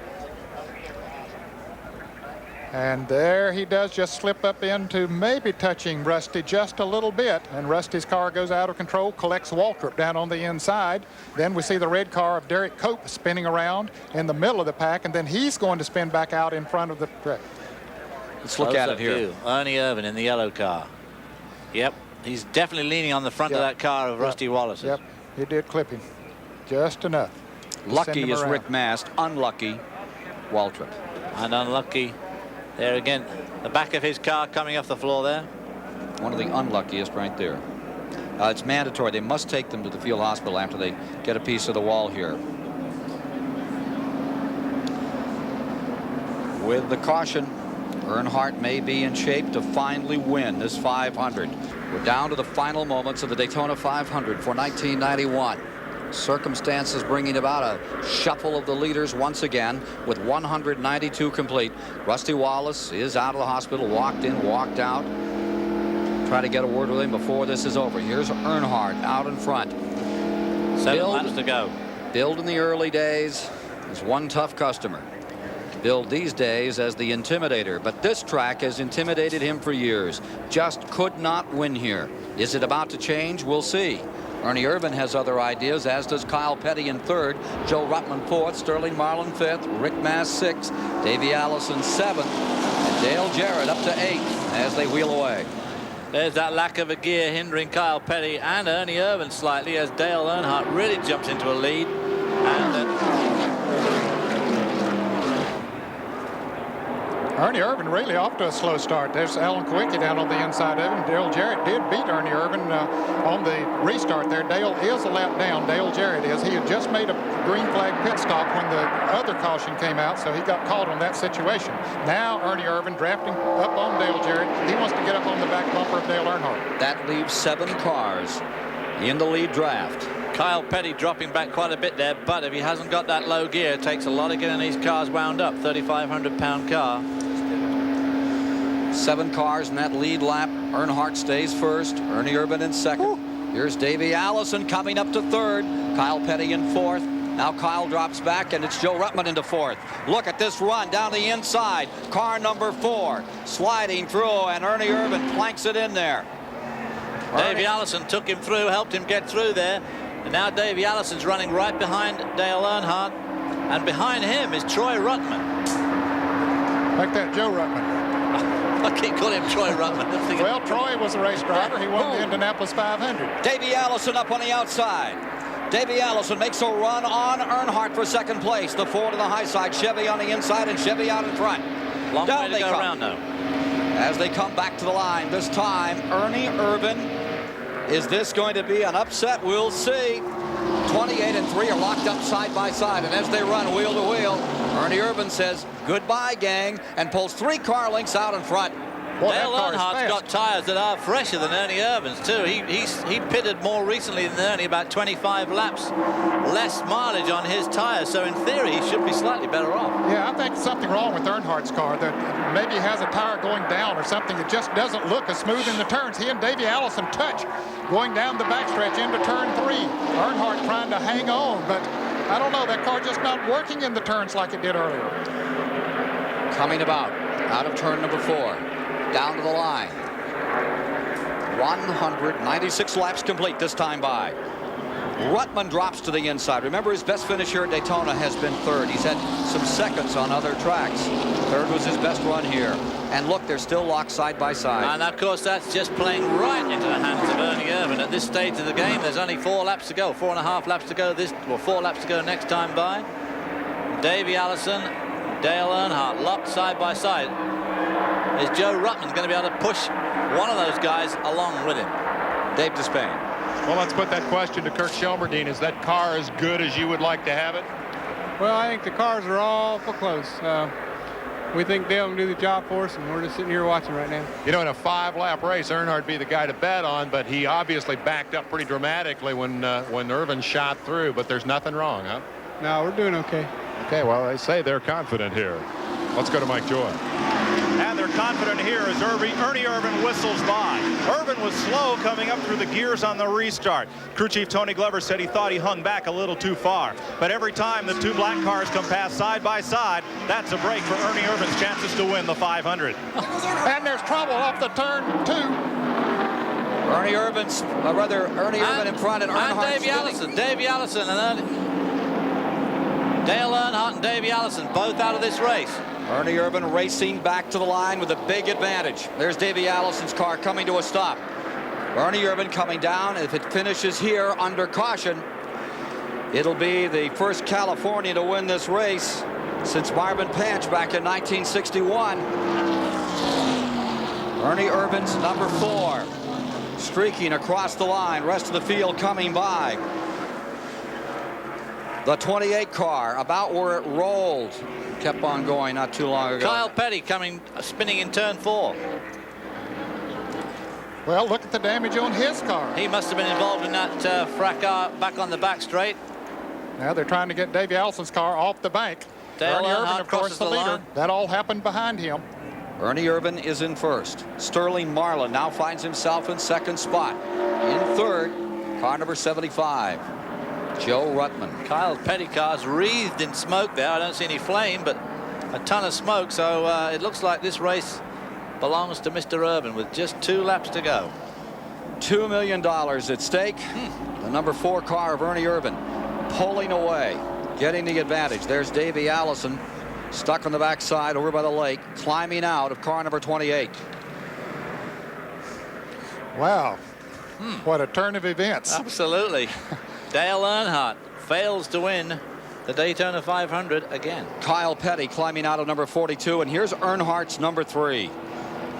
there he does just slip up into maybe touching Rusty just a little bit, and Rusty's car goes out of control, collects Waltrip down on the inside. Then we see the red car of Derek Cope spinning around in the middle of the pack, and then he's going to spin back out in front of the track. Let's look at it here. View. Ernie Irvan in the yellow car. Yep, he's definitely leaning on the front of that car of Rusty Wallace. Yep, he did clip him just enough. Lucky is Rick Mast, unlucky Waltrip. And unlucky there again, the back of his car coming off the floor there. One of the unluckiest right there. It's mandatory. They must take them to the field hospital after they get a piece of the wall here. With the caution, Earnhardt may be in shape to finally win this 500. We're down to the final moments of the Daytona 500 for 1991. Circumstances bringing about a shuffle of the leaders once again with 192 complete. Rusty Wallace is out of the hospital, walked in, walked out. Try to get a word with him before this is over. Here's Earnhardt out in front. 7 laps to go. Billed in the early days is one tough customer. Billed these days as the Intimidator, but this track has intimidated him for years. Just could not win here. Is it about to change? We'll see. Ernie Irvan has other ideas, as does Kyle Petty in third, Joe Ruttman fourth, Sterling Marlin fifth, Rick Mass sixth, Davey Allison seventh, and Dale Jarrett up to eighth as they wheel away. There's that lack of a gear hindering Kyle Petty and Ernie Irvan slightly as Dale Earnhardt really jumps into a lead. And Ernie Irvan really off to a slow start. There's Alan Kawicki down on the inside of him. Dale Jarrett did beat Ernie Irvan on the restart there. Dale is a lap down. Dale Jarrett is. He had just made a green flag pit stop when the other caution came out, so he got caught on that situation. Now Ernie Irvan drafting up on Dale Jarrett. He wants to get up on the back bumper of Dale Earnhardt. That leaves 7 cars in the lead draft. Kyle Petty dropping back quite a bit there, but if he hasn't got that low gear, it takes a lot of getting these cars wound up. 3,500-pound car. 7 cars in that lead lap. Earnhardt stays first. Ernie Irvan in second. Ooh. Here's Davey Allison coming up to third. Kyle Petty in fourth. Now Kyle drops back, and it's Joe Ruttman into fourth. Look at this run down the inside. Car number 4 sliding through, and Ernie Irvan planks it in there. Davey Allison took him through, helped him get through there. And now Davey Allison's running right behind Dale Earnhardt. And behind him is Troy Ruttman. Like that, Joe Ruttman. I keep calling him Troy Ruttman. Well, Troy was a race driver. He won the Indianapolis 500. Davey Allison up on the outside. Davey Allison makes a run on Earnhardt for second place. The Ford on the high side, Chevy on the inside, and Chevy out in front. Long way to go around though. As they come back to the line, this time Ernie Irvan. Is this going to be an upset? We'll see. 28 and 3 are locked up side by side, and as they run wheel to wheel, Ernie Irvan says goodbye, gang, and pulls 3 car lengths out in front. Boy, Dale Earnhardt's got tires that are fresher than Ernie Irvan's too. He pitted more recently than Ernie, about 25 laps less mileage on his tires, so in theory he should be slightly better off. Yeah, I think something wrong with Earnhardt's car, that maybe he has a tire going down or something. It just doesn't look as smooth in the turns. He and Davey Allison touch going down the backstretch into turn 3. Earnhardt trying to hang on, but I don't know, that car just not working in the turns like it did earlier. Coming about out of turn number 4. Down to the line. 196 laps complete this time by. Ruttman drops to the inside. Remember, his best finish here at Daytona has been third. He's had some seconds on other tracks. Third was his best run here. And look, they're still locked side by side. And of course, that's just playing right into the hands of Ernie Irvan. At this stage of the game, there's only 4 laps to go. 4.5 laps to go. 4 laps to go next time by. Davey Allison, Dale Earnhardt locked side by side. Is Joe Ruttman going to be able to push one of those guys along with him? Dave Despain. Well, let's put that question to Kirk Shelmerdine. Is that car as good as you would like to have it? Well, I think the cars are awful close. We think Dale can do the job for us, and we're just sitting here watching right now. You know, in a 5-lap race, Earnhardt would be the guy to bet on, but he obviously backed up pretty dramatically when Irvan shot through, but there's nothing wrong, huh? No, we're doing okay. Okay, well, they say they're confident here. Let's go to Mike Joy. And they're confident here as Ernie Irvan whistles by. Irvan was slow coming up through the gears on the restart. Crew Chief Tony Glover said he thought he hung back a little too far. But every time the 2 black cars come past side by side, that's a break for Ernie Irvan's chances to win the 500. And there's trouble off the turn 2. Ernie Irvan in front, and Earnhardt. Davey Allison and Dale Earnhardt and Davey Allison both out of this race. Ernie Irvan racing back to the line with a big advantage. There's Davey Allison's car coming to a stop. Ernie Irvan coming down. If it finishes here under caution, it'll be the first Californian to win this race since Marvin Panch back in 1961. Ernie Irvan's number 4. streaking across the line. Rest of the field coming by. The 28 car, about where it rolled. Kept on going not too long ago. Kyle Petty spinning in turn 4. Well, look at the damage on his car. He must have been involved in that fracas back on the back straight. Now they're trying to get Davey Allison's car off the bank. Dale Ernie Irvin, Earnhardt of course, the leader. line. That all happened behind him. Ernie Irvin is in first. Sterling Marlin now finds himself in second spot. In third, car number 75, Joe Ruttman. Kyle Petty car's wreathed in smoke there. I don't see any flame, but a ton of smoke. So it looks like this race belongs to Mr. Irvin with just 2 laps to go. $2 million at stake. The number 4 car of Ernie Irvin pulling away, getting the advantage. There's Davey Allison stuck on the backside over by the lake, climbing out of car number 28. Wow. What a turn of events. Absolutely. Dale Earnhardt fails to win the Daytona 500 again. Kyle Petty climbing out of number 42, and here's Earnhardt's number 3.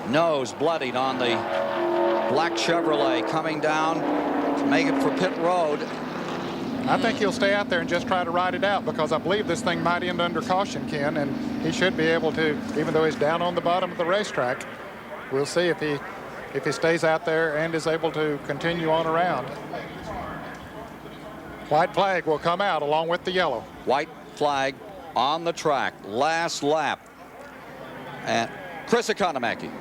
Nose bloodied on the black Chevrolet, coming down to make it for pit road. I think he'll stay out there and just try to ride it out, because I believe this thing might end under caution, Ken, and he should be able to, even though he's down on the bottom of the racetrack. We'll see if he stays out there and is able to continue on around. White flag will come out along with the yellow. White flag on the track. Last lap. And Chris Economaki.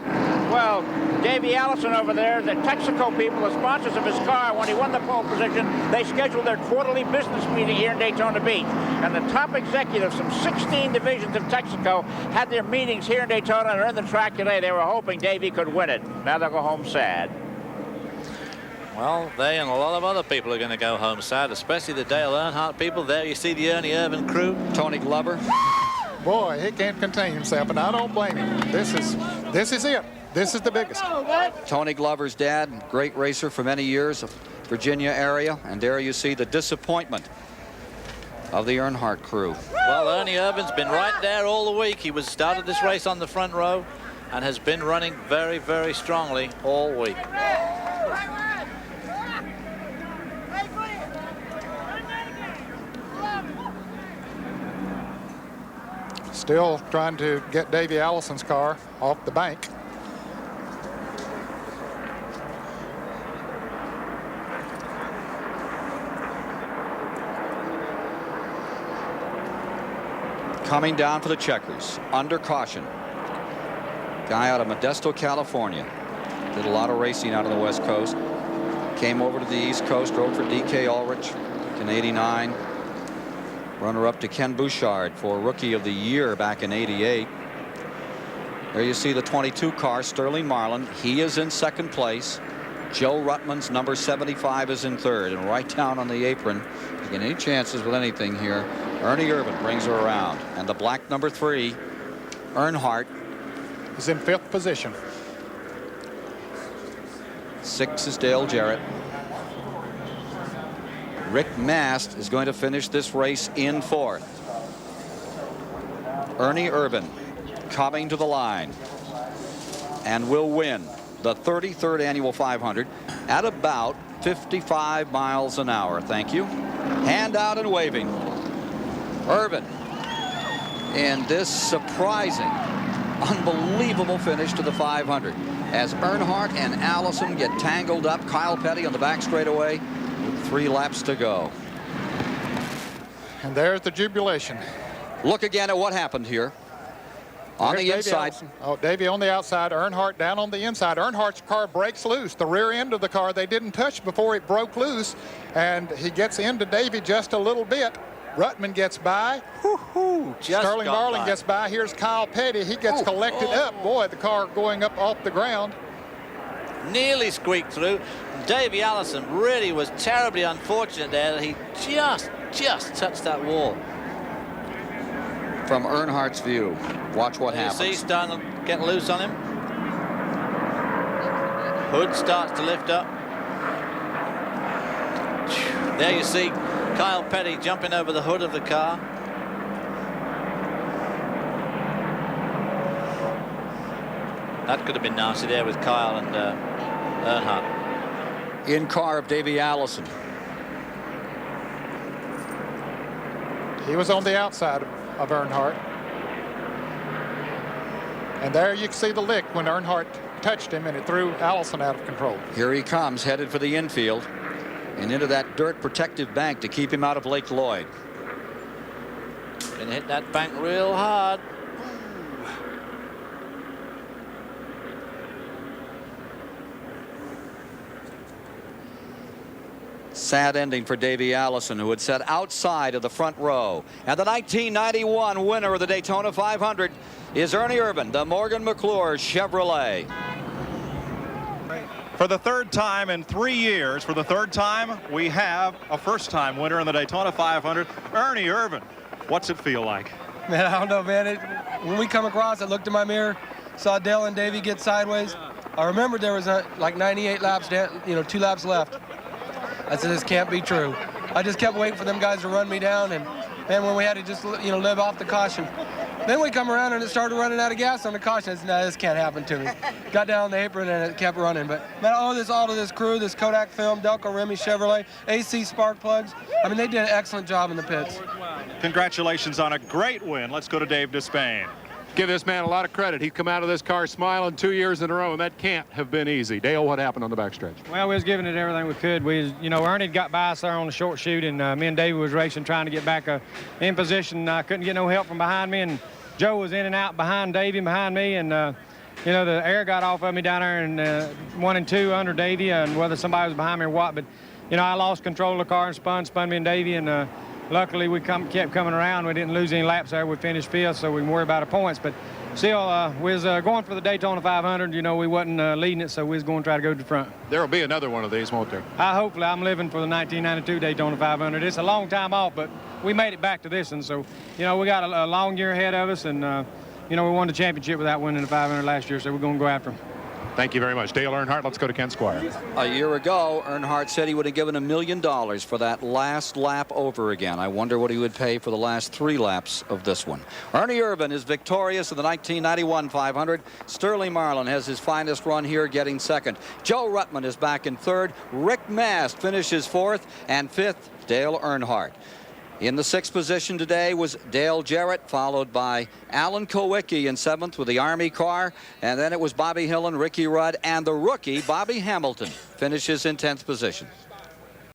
Well, Davey Allison over there, the Texaco people, the sponsors of his car, when he won the pole position, they scheduled their quarterly business meeting here in Daytona Beach. And the top executives from 16 divisions of Texaco had their meetings here in Daytona and are in the track today. They were hoping Davey could win it. Now they'll go home sad. Well, they and a lot of other people are going to go home sad, especially the Dale Earnhardt people. There you see the Ernie Irvin crew. Tony Glover. Boy, he can't contain himself, and I don't blame him. This is it. This is the biggest. Tony Glover's dad, great racer for many years, Virginia area, and there you see the disappointment of the Earnhardt crew. Well, Ernie Irvin's been right there all the week. He started this race on the front row and has been running very, very strongly all week. Still trying to get Davey Allison's car off the bank. Coming down for the checkers, under caution. Guy out of Modesto, California. Did a lot of racing out on the West Coast. Came over to the East Coast, rode for D.K. Ulrich in '89. Runner-up to Ken Bouchard for Rookie of the Year back in '88. There you see the 22 car, Sterling Marlin. He is in second place. Joe Ruttman's number 75 is in third. And right down on the apron, if you get any chances with anything here, Ernie Irvin brings her around. And the black number 3, Earnhardt, is in 5th position. 6 is Dale Jarrett. Rick Mast is going to finish this race in 4th. Ernie Irvin coming to the line and will win the 33rd annual 500 at about 55 miles an hour. Thank you. Hand out and waving. Irvin in this surprising, unbelievable finish to the 500 as Earnhardt and Allison get tangled up. Kyle Petty on the back straightaway with 3 laps to go. And there's the jubilation. Look again at what happened here. On the inside. Oh, Davey on the outside, Earnhardt down on the inside. Earnhardt's car breaks loose. The rear end of the car they didn't touch before it broke loose, and he gets into Davey just a little bit. Ruttman gets by. Sterling Marlin gets by. Here's Kyle Petty. He gets collected up. Boy, the car going up off the ground. Nearly squeaked through. Davey Allison really was terribly unfortunate there. He just touched that wall. From Earnhardt's view, watch what happens. You see, starting to get loose on him. Hood starts to lift up. There you see Kyle Petty jumping over the hood of the car. That could have been nasty there with Kyle and Earnhardt. in car of Davey Allison. He was on the outside of Earnhardt. And there you can see the lick when Earnhardt touched him, and it threw Allison out of control. Here he comes, headed for the infield and into that dirt protective bank to keep him out of Lake Lloyd. And hit that bank real hard. Sad ending for Davey Allison, who had sat outside of the front row. And the 1991 winner of the Daytona 500 is Ernie Irvan, the Morgan McClure Chevrolet. For the third time in 3 years, for the third time, we have a first-time winner in the Daytona 500, Ernie Irvan. What's it feel like? Man, I don't know, man. When we come across, I looked in my mirror, saw Dale and Davey get sideways. I remembered there was like 98 laps, 2 laps left. I said, this can't be true. I just kept waiting for them guys to run me down, and man, when we had to just live off the caution. Then we come around and it started running out of gas on the caution. I said, no, this can't happen to me. Got down on the apron and it kept running. But man, I owe this all to this crew, this Kodak Film, Delco Remy Chevrolet, AC Spark Plugs. I mean, they did an excellent job in the pits. Congratulations on a great win. Let's go to Dave Despain. Give this man a lot of credit. He's come out of this car smiling 2 years in a row, and that can't have been easy. Dale, what happened on the backstretch? Well, we was giving it everything we could. Ernie got by us there on the short shoot, and me and Davey was racing, trying to get back in position. I couldn't get no help from behind me, and Joe was in and out behind Davey and behind me, and the air got off of me down there in 1 and 2 under Davey, and whether somebody was behind me or what, but I lost control of the car and spun me and Davey, and luckily we kept coming around. We didn't lose any laps there. We finished 5th, so we didn't worry about our points. But still, we was going for the Daytona 500. We wasn't leading it, so we was going to try to go to the front. There will be another one of these, won't there? Hopefully. I'm living for the 1992 Daytona 500. It's a long time off, but we made it back to this one. So, we got a long year ahead of us, and, we won the championship without winning the 500 last year, so we're going to go after them. Thank you very much. Dale Earnhardt, let's go to Ken Squire. A year ago, Earnhardt said he would have given $1 million for that last lap over again. I wonder what he would pay for the last 3 laps of this one. Ernie Irvan is victorious in the 1991 500. Sterling Marlin has his finest run here, getting 2nd. Joe Ruttman is back in 3rd. Rick Mast finishes 4th, and 5th, Dale Earnhardt. In the 6th position today was Dale Jarrett, followed by Alan Kowicki in 7th with the Army car. And then it was Bobby Hill and Ricky Rudd, and the rookie, Bobby Hamilton, finishes in 10th position.